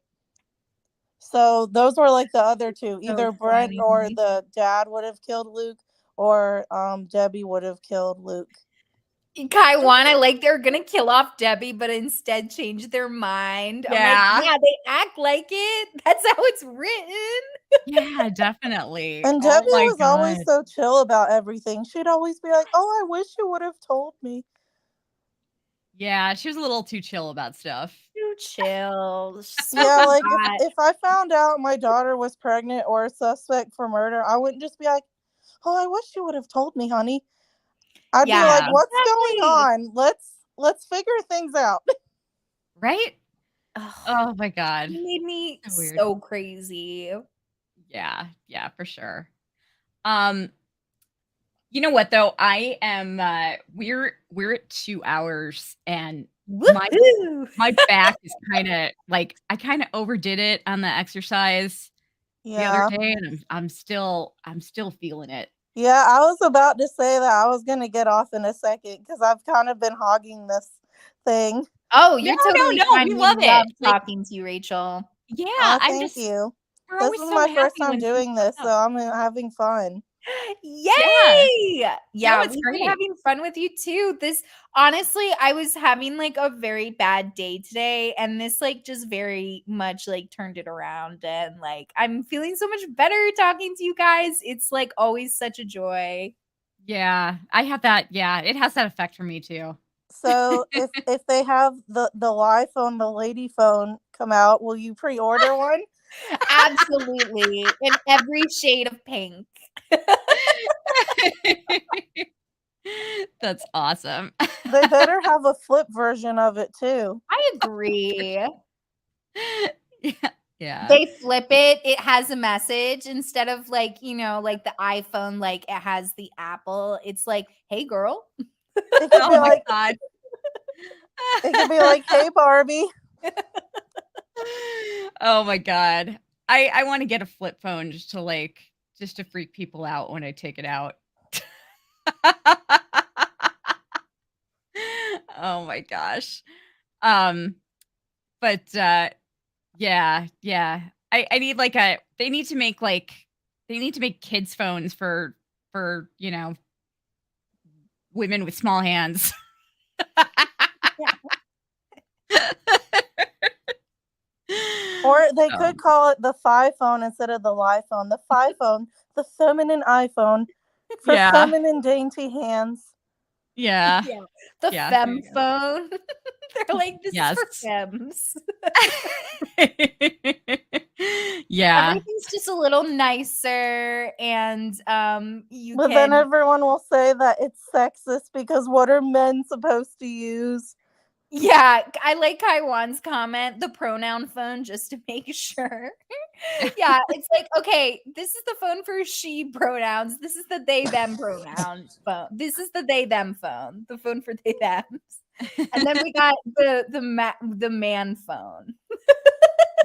So those were like the other 2. Either
So
Brent or
funny.
the dad would have killed Luke, or Debbie would have killed Luke.
Kaiwan, I like they're gonna kill off Debbie, but instead change their mind. I'm
Yeah.
like, yeah, they act like it. That's how it's written.
Yeah, definitely.
And
Oh
Debbie
my
was always
God.
so chill about everything. She'd always be like, "Oh, I wish you would have told me."
Yeah, she was a little too chill about stuff.
Too chill. So
Yeah, like
hot.
if I found out my daughter was pregnant or a suspect for murder, I wouldn't just be like, "Oh, I wish you would have told me, honey." I'd be
Yeah,
like,
Yeah.
"What's going
exactly.
on? Let's figure things out."
Right?
Ugh,
Oh my god.
it made me
So weird.
so crazy.
Yeah, yeah, for sure. Um, you know what though? I am we're at 2 hours and my
Woohoo!
my back is kinda like I kinda overdid it on the exercise the other
Yeah.
day and I'm still feeling it.
Yeah, I was about to say that I was going to get off in a second cuz I've kind of been hogging this thing.
Oh,
No,
you're totally
no, no,
fine.
we
We
love it.
love
Like,
talking to you, Rachel.
yeah,
Oh,
I'm
thank
just
you.
we're
This
always
is
so
my first
happy
time
when things
doing
work
this, so
out.
I'm having fun.
Yeah.
Yay!
No,
Yeah,
it's
we've been
great.
having fun with you too. This honestly, I was having like a very bad day today, and this like just very much like turned it around. And like I'm feeling so much better talking to you guys. It's like always such a joy.
Yeah, I have that yeah, it has that effect for me too.
So if they have the live phone, the lady phone come out, will you pre-order one?
Absolutely. In every shade of pink.
That's awesome.
They better have a flip version of it too.
I
For
agree.
yeah, yeah.
They flip it, it has a message instead of like, like the iPhone, like it has the Apple. It's like, "Hey girl."
It could
Oh
be
my
like
god.
"Hey Barbie."
Oh my god. I wanna get a flip phone just to freak people out when I take it out. Oh my gosh. Um, but, yeah, yeah. I need like a they need to make kids phones for, women with small hands.
Yeah.
Or they
So,
could call it the Fi phone instead of the Li phone. The Fi phone, the feminine iPhone for
yeah,
feminine dainty hands.
yeah,
Yeah. The
yeah, there
femme
you go.
phone. They're like, "This is
Yes.
for femmes."
Yeah.
Everything's just a little nicer and, you
But then
can
everyone will say that it's sexist because what are men supposed to use?
yeah, I like Kaiwan's comment, the pronoun phone, just to make sure. Yeah, it's like, okay, this is the phone for she pronouns. This is the they them pronoun phone. This is the they them phone, the phone for they thems. And then we got the man phone.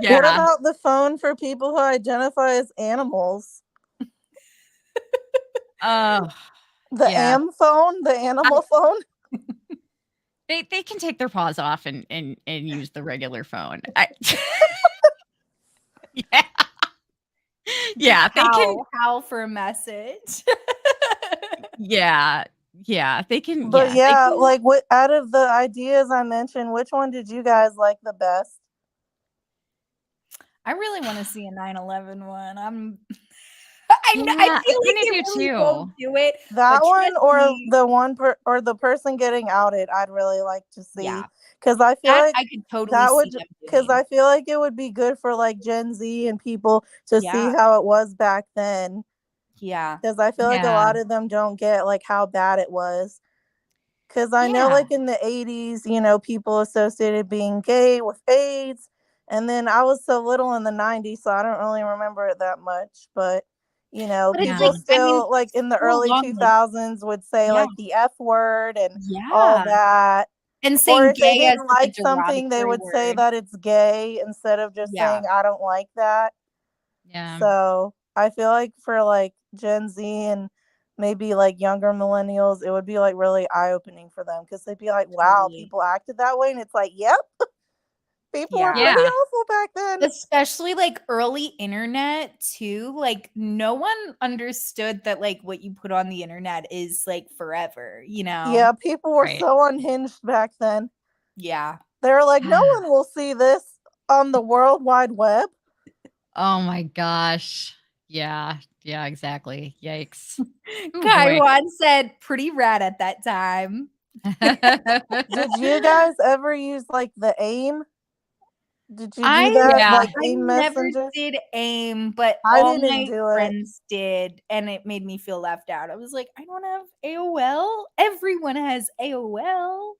What
Yeah.
about the phone for people who identify as animals?
Oh,
The
yeah.
AM phone, the
I
animal phone.
they can take their paws off and use the regular phone. I Yeah.
Just
Yeah, they can
howl for a message.
yeah. Yeah, they can
But
yeah, they
yeah,
can
like what out of the ideas I mentioned, which one did you guys like the best?
I really wanna see a 9/11 one. I
Yeah, I
feel like
kinda
they
do
really won't
too.
do it,
That
but
one
trust
or
me,
the one or the person getting outed, I'd really like to see
yeah,
because I feel
that
like
I could totally
that
see
would
them
because
doing.
I feel like it would be good for like Gen Z and people to see
Yeah,
how it was back then.
yeah,
Because I feel like a
Yeah.
lot of them don't get like how bad it was. Because I know
Yeah.
like in the 80s, people associated being gay with AIDS. And then I was so little in the 90s, so I don't really remember it that much. But,
but it's
Yeah.
people
like, I mean,
still like in the
so
early
long, like
2000s would say
yeah,
like the F word and all
yeah,
that.
and
Or
saying
if they
gay as,
didn't
like, a
like something, they
derogatory
would say
word.
that it's gay instead of just
Yeah,
saying, I don't like that.
Yeah.
So I feel like for like Gen Z and maybe like younger millennials, it would be like really eye opening for them because they'd be like, wow,
totally.
people acted that way. And it's like, yep, people were
Yeah.
pretty
Yeah.
awful back then.
Especially, like, early internet too, like, no one understood that, like, what you put on the internet is, like, forever, you know?
Yeah, people were
Right.
so unhinged back then.
Yeah.
They were like, no one will see this on the World Wide Web.
Oh my gosh. Yeah. Yeah, exactly. Yikes. Oh boy.
Kaiwan said, "Pretty rad at that time."
Did you guys ever use like the AIM? Did you do
I
that?
Yeah.
Like
I
AIM
never
Messenger?
did AIM, but
I
all
didn't
my
do it.
friends did, and it made me feel left out. I was like, I don't have AOL. Everyone has AOL.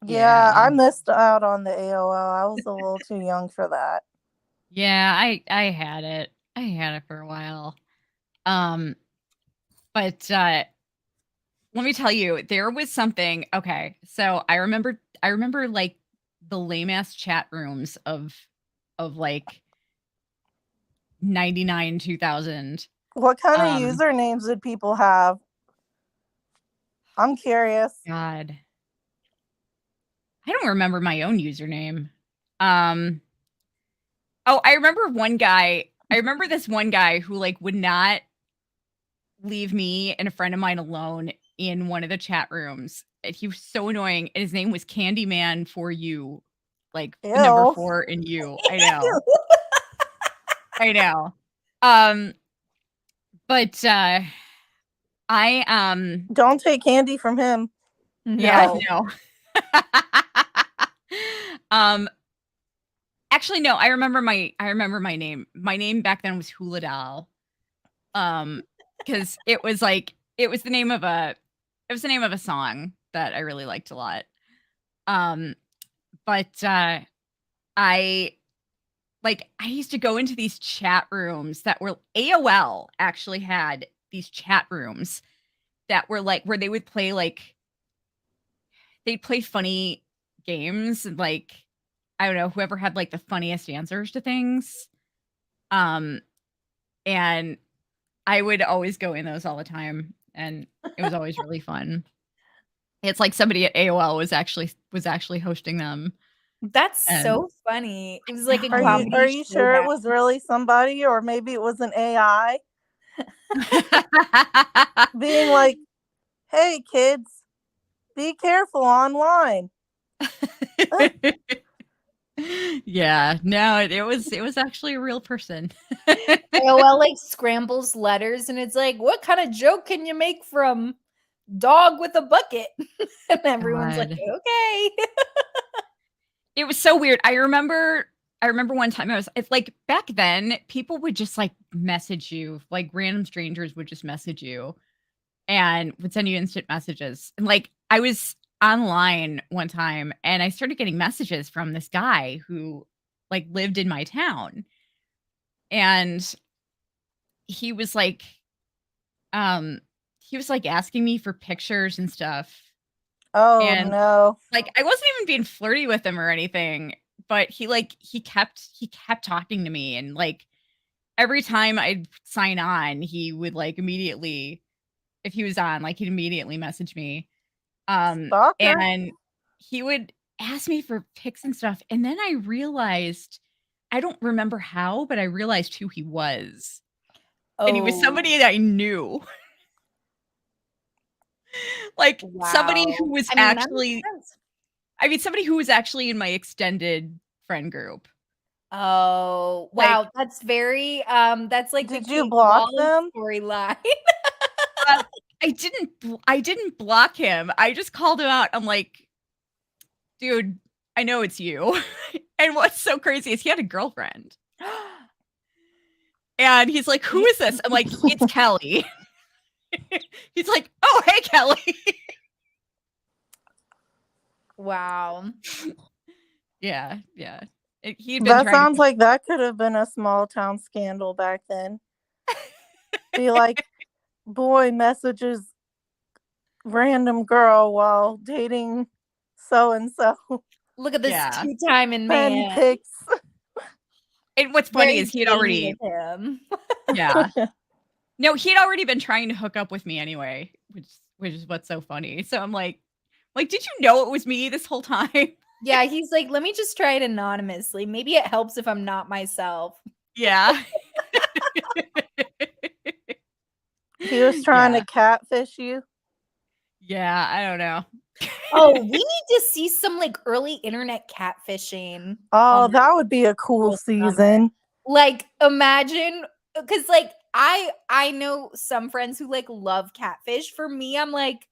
Yeah,
Yeah.
I missed out on the AOL. I was a little too young for that.
Yeah, I had it. I had it for a while. But let me tell you, there was something. Okay, so I remember like the lame ass chat rooms of like 99 2000.
What kind of
Um
usernames did people have? I'm curious.
God. I don't remember my own username. Um oh, I remember one guy. I remember this one guy who like would not leave me and a friend of mine alone in one of the chat rooms. And he was so annoying. And his name was Candyman for you. Like number
Ew.
4 and you. I know. I know. Um, but I
Don't take candy from him.
yeah,
No.
no. um actually no, I remember my name. My name back then was Hula Doll. Because it was like it was the name of a song that I really liked a lot. Um, but I I used to go into these chat rooms that were AOL actually had these chat rooms that were like where they would play like they'd play funny games and like I don't know, whoever had like the funniest answers to things. Um, and I would always go in those all the time, and it was always really fun. It's like somebody at AOL was actually hosting them,
That's
and
so funny. It was like a
Are
no.
comedy
you sure it
showdown.
was really somebody, or maybe it was an AI being like, "Hey kids, be careful online."
Yeah, no, it was actually a real person.
AOL like scrambles letters and it's like, what kind of joke can you make from dog with a bucket? And everyone's like,
God.
okay.
It was so weird. I remember one time it's like back then people would just like message you, like random strangers would just message you and would send you instant messages. And like I was online one time and I started getting messages from this guy who like lived in my town. And he was like um he was like asking me for pictures and stuff.
Oh
And
no.
like I wasn't even being flirty with him or anything, but he kept talking to me and like every time I'd sign on, he would like immediately if he was on, like he'd immediately message me.
Stalker?
And he would ask me for pics and stuff. And then I realized, I don't remember how, but I realized who he was. And he was
Oh,
somebody that I knew. Like somebody
wow.
who was
I mean, that makes
actually,
sense.
I mean, somebody who was actually in my extended friend group.
Oh,
Like,
wow. That's like the
Did you
Kate
block
Wallace
them?
storyline.
uh, I didn't block him. I just called him out. I'm like, dude, I know it's you. And what's so crazy is he had a girlfriend. And he's like, "Who is this?" I'm like, "It's Kelly." He's like, "Oh, hey, Kelly."
Wow.
Yeah, yeah. He'd been
That
trying to
sounds like that could have been a small town scandal back then. Be like, boy messages random girl while dating so and so.
Look at this
yeah.
two-timing
Send
man.
pics.
And what's funny
Very
is he had
Jamie
already
of him.
yeah. No, he had already been trying to hook up with me anyway, which is what's so funny. So I'm like, "Did you know it was me this whole time?"
Yeah, he's like, let me just try it anonymously. Maybe it helps if I'm not myself.
Yeah.
He was trying
Yeah.
to catfish you.
Yeah, I don't know.
Oh, we need to see some like early internet catfishing
Oh,
on
that would be a cool
Girl Summer.
season.
Like imagine because like I know some friends who like love catfish. For me, I'm like,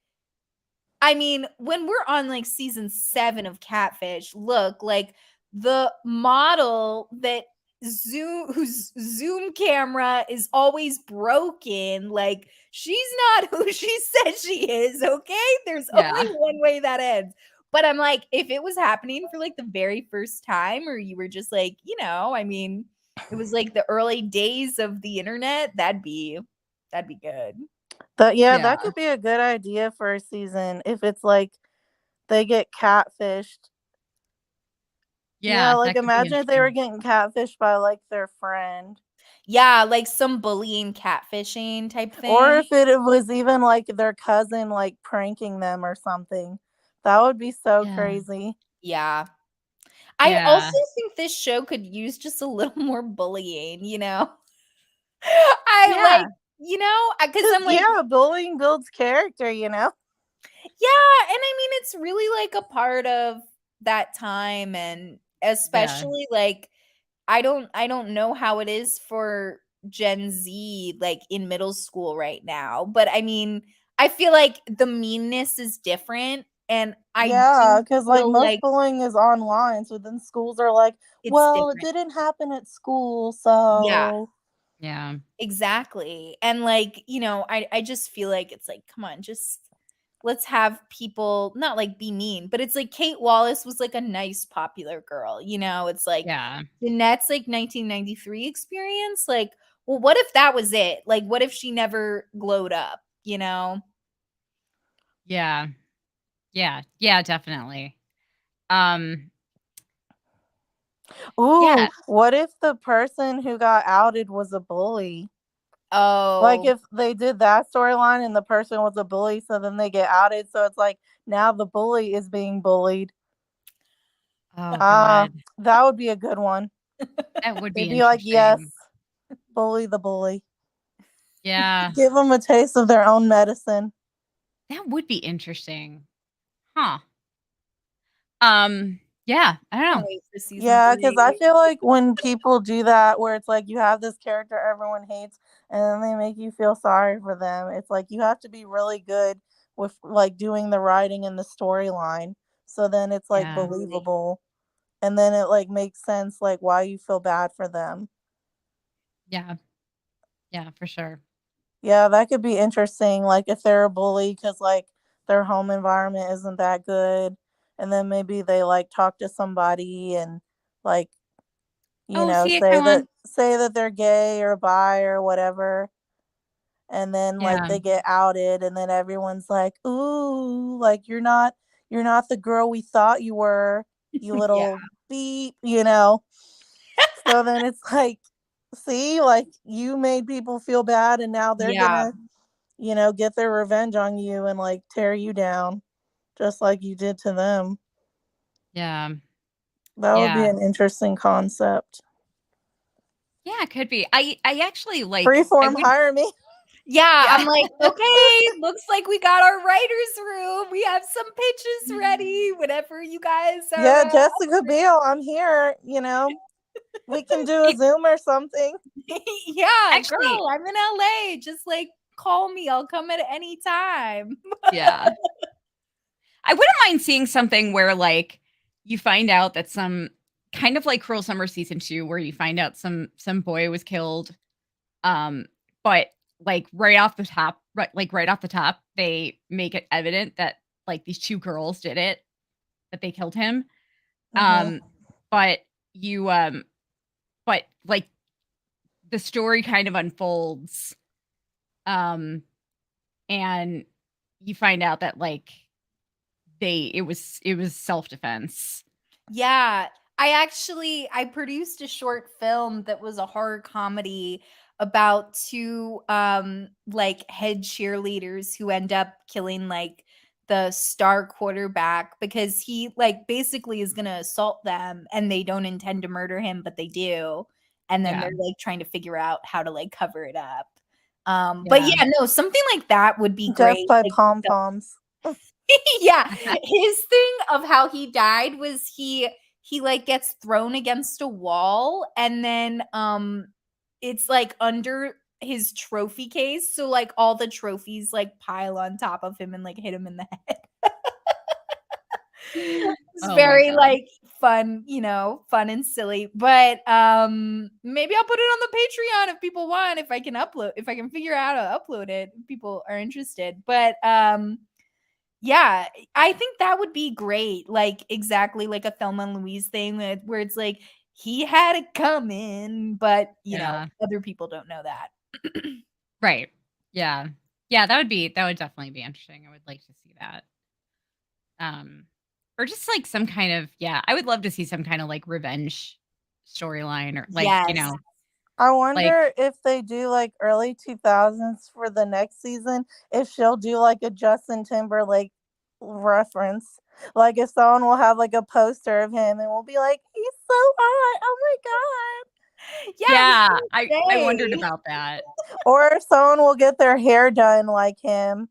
I mean, when we're on like season 7 of Catfish, look, like the model that whose Zoom camera is always broken, like she's not who she says she is, okay? There's only
Yeah.
one way that ends. But I'm like, if it was happening for like the very first time, or you were just like, I mean, it was like the early days of the internet, that'd be good.
That could be a good idea for a season if it's like they get catfished.
Yeah,
like
that could be
imagine if they were
interesting.
getting catfished by like their friend.
Yeah, like some bullying, catfishing type
Or
thing.
if it was even like their cousin like pranking them or something. That would be so
Yeah.
crazy.
Yeah. I
Yeah.
also think this show could use just a little more bullying, I like,
Yeah.
because I'm like,
Bullying builds character,
yeah, and I mean it's really like a part of that time, and
Yeah.
especially like I don't know how it is for Gen Z like in middle school right now, but I mean, I feel like the meanness is different, and I
Yeah,
do
because like
feel
most
like
bullying is online, so then schools are like,
it's
well, it
different.
didn't happen at school,
Yeah,
so
Yeah.
exactly. And like, I just feel like it's like, come on, just let's have people not like be mean, but it's like Kate Wallace was like a nice popular girl, it's like
Yeah.
Jeanette's like 1993 experience. Like, well, what if that was it? Like, what if she never glowed up,
Yeah. Yeah. Yeah, definitely. Um,
ooh,
yeah.
what if the person who got outed was a bully? Like
Oh,
if they did that storyline and the person was a bully, so then they get outed, so it's like now the bully is being bullied.
Oh God.
That would be a good one.
That would be
They'd be like, yes,
interesting.
bully the bully.
Yeah.
Give them a taste of their own medicine.
That would be interesting. Huh. Yeah, I don't
can't
know.
wait for season
Yeah, because I
3.
feel like when people do that, where it's like you have this character everyone hates, and then they make you feel sorry for them, it's like you have to be really good with like doing the writing and the storyline. So then it's like
Yeah.
believable. And then it like makes sense like why you feel bad for them.
Yeah. Yeah, for sure.
Yeah, that could be interesting. Like if they're a bully because like their home environment isn't that good, and then maybe they like talk to somebody and like
Oh, see it,
say
come on.
that they're gay or bi or whatever, and then like
Yeah.
they get outed, and then everyone's like, "Ooh, like you're not the girl we thought you were, you
Yeah.
little beep." So then it's like, see, like you made people feel bad, and now they're
Yeah.
gonna, get their revenge on you and like tear you down, just like you did to them.
Yeah.
That would be
Yeah.
an interesting concept.
Yeah, it could be. I actually like I
Freeform,
would
hire me.
Yeah,
yeah.
I'm like, okay, looks like we got our writer's room. We have some pitches ready. Whenever you guys are,
Yeah, Jessica Biel, I'm here. We can do a
It-
Zoom or something.
yeah,
actually,
girl, I'm in LA. Just like call me. I'll come at any time.
yeah. I wouldn't mind seeing something where like you find out that some kind of like Cruel Summer season 2 where you find out some boy was killed. Um, but like right off the top, they make it evident that like these two girls did it, that they killed him.
Mhm.
Um, but you but like the story kind of unfolds, um, and you find out that like it was self-defense.
Yeah. I produced a short film that was a horror comedy about two like head cheerleaders who end up killing like the star quarterback because he like basically is going to assault them and they don't intend to murder him but they do, and then
Yeah.
they're like trying to figure out how to like cover it up. But
Yeah.
yeah, no, something like that would be
Death
great.
by
Like
pom poms.
yeah, his thing of how he died was he like gets thrown against a wall and then it's like under his trophy case. So like all the trophies like pile on top of him and like hit him in the head. It's
Oh my
very
God.
like fun, fun and silly. But maybe I'll put it on the Patreon if people want, if I can figure out how to upload it, if people are interested. But yeah, I think that would be great. Like exactly like a Thelma and Louise thing where it's like he had it coming, but
Yeah.
other people don't know that.
Right. Yeah. Yeah, that would definitely be interesting. I would like to see that. Or just like some kind of, I would love to see some kind of like revenge storyline or like,
Yes.
I
like,
wonder if they do like early 2000s for the next season, if she'll do like a Justin Timberlake reference. Like if someone will have like a poster of him and we'll be like, he's so hot. Oh my God.
Yeah,
I wondered about that.
Or if someone will get their hair done like him.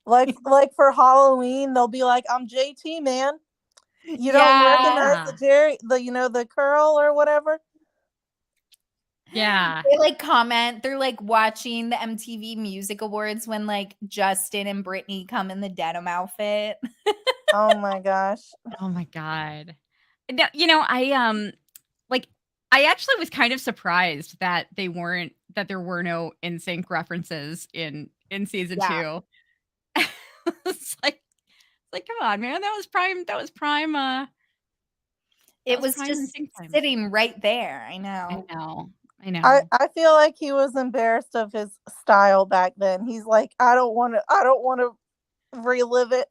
Like for Halloween, they'll be like, I'm JT, man. You don't recognize the Jerry, the curl or whatever.
Yeah.
They like comment, they're like watching the MTV Music Awards when like Justin and Britney come in the denim outfit.
Oh my gosh.
Oh my God. No, I actually was kind of surprised that there were no NSYNC references in season 2. It's like come on, man. That was prime
It was
prime
just
NSYNC time.
sitting right there. I know.
I know.
I feel like he was embarrassed of his style back then. He's like, I don't want to relive it.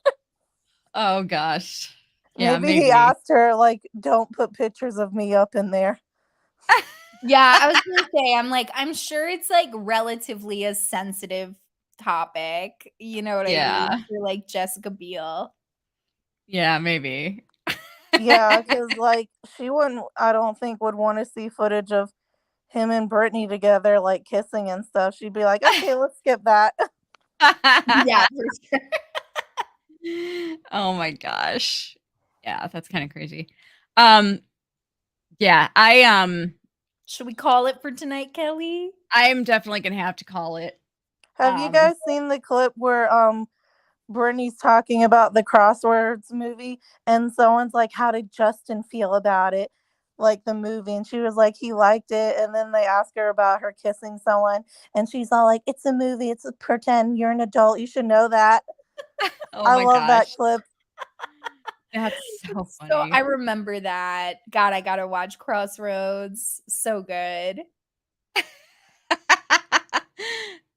Oh gosh. Yeah,
Maybe he asked her like, don't put pictures of me up in there.
Yeah, I was gonna say, I'm sure it's like relatively a sensitive topic. You know what I mean? For like Jessica Biel.
Yeah, maybe.
Yeah, because like she wouldn't, I don't think, would want to see footage of him and Brittany together, like kissing and stuff. She'd be like, okay, let's skip that.
Yeah, for sure.
Oh my gosh. Yeah, that's kind of crazy. Yeah,
should we call it for tonight, Kelly?
I'm definitely gonna have to call it.
Have you guys seen the clip where Brittany's talking about the Crosswords movie and someone's like, how did Justin feel about it? Like the movie, and she was like, he liked it, and then they ask her about her kissing someone and she's all like, it's a movie, it's a pretend, you're an adult, you should know that.
Oh
I
my
love that
gosh.
clip.
That's so funny.
So I remember that. God, I gotta watch Crossroads. So good.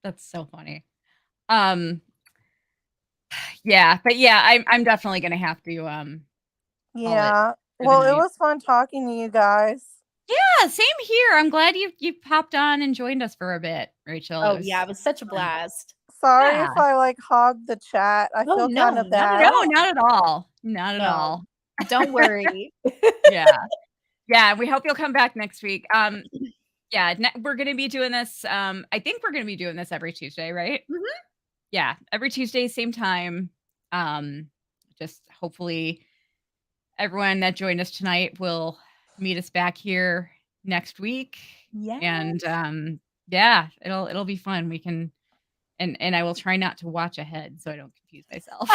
That's so funny. Yeah, but yeah, I'm definitely gonna have to
Yeah. Well, it was fun talking to you guys.
Yeah, same here. I'm glad you popped on and joined us for a bit, Rachel.
Oh yeah, it was such a blast.
Sorry if I like hogged the chat. I feel kind of bad.
No, not at all. Not at all.
Don't worry.
Yeah, we hope you'll come back next week. Yeah, we're gonna be doing this. I think we're gonna be doing this every Tuesday, right?
Mm-hmm.
Yeah, every Tuesday, same time. Just hopefully everyone that joined us tonight will meet us back here next week.
Yeah.
And yeah, it'll be fun. We can and I will try not to watch ahead so I don't confuse myself.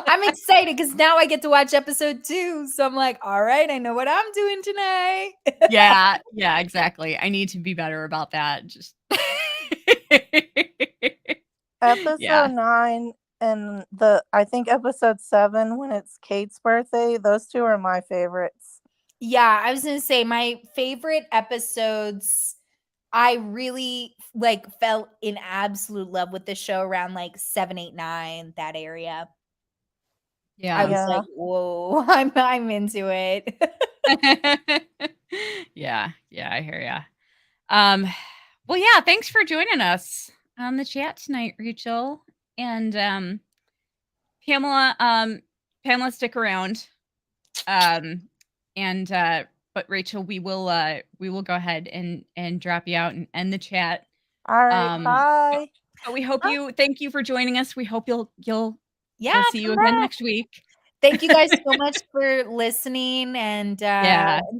I'm excited because now I get to watch episode 2. So I'm like, all right, I know what I'm doing tonight.
Yeah, exactly. I need to be better about that. Just
episode 9 and I think episode 7 when it's Kate's birthday, those 2 are my favorites.
Yeah, I was gonna say my favorite episodes, I really like fell in absolute love with the show around like 7, 8, 9, that area.
Yeah.
I was like, whoa, I'm into it.
Yeah, I hear ya. Well, yeah, thanks for joining us on the chat tonight, Rachel. And Pamela, stick around. But Rachel, we will go ahead and drop you out and end the chat.
All right, bye.
But we hope thank you for joining us. We hope you'll we'll see you again next week.
Thank you guys so much for listening and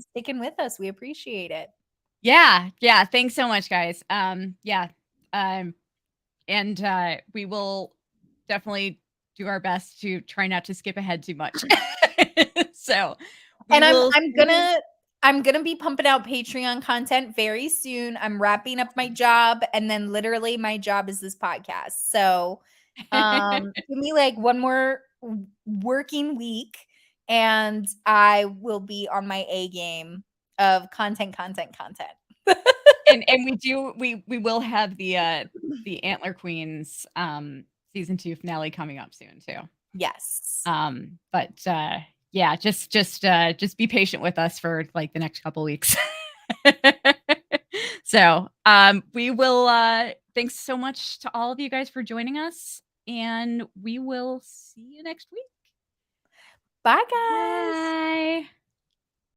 sticking with us. We appreciate it.
Yeah. Thanks so much, guys. Yeah. And we will definitely do our best to try not to skip ahead too much. So we
And
will.
I'm gonna be pumping out Patreon content very soon. I'm wrapping up my job, and then literally my job is this podcast. So give me like one more working week, and I will be on my A game of content.
and we will have the Antler Queens season 2 finale coming up soon too.
Yes.
But yeah, just be patient with us for like the next couple weeks. So we will thanks so much to all of you guys for joining us, and we will see you next week.
Bye, guys.
Bye.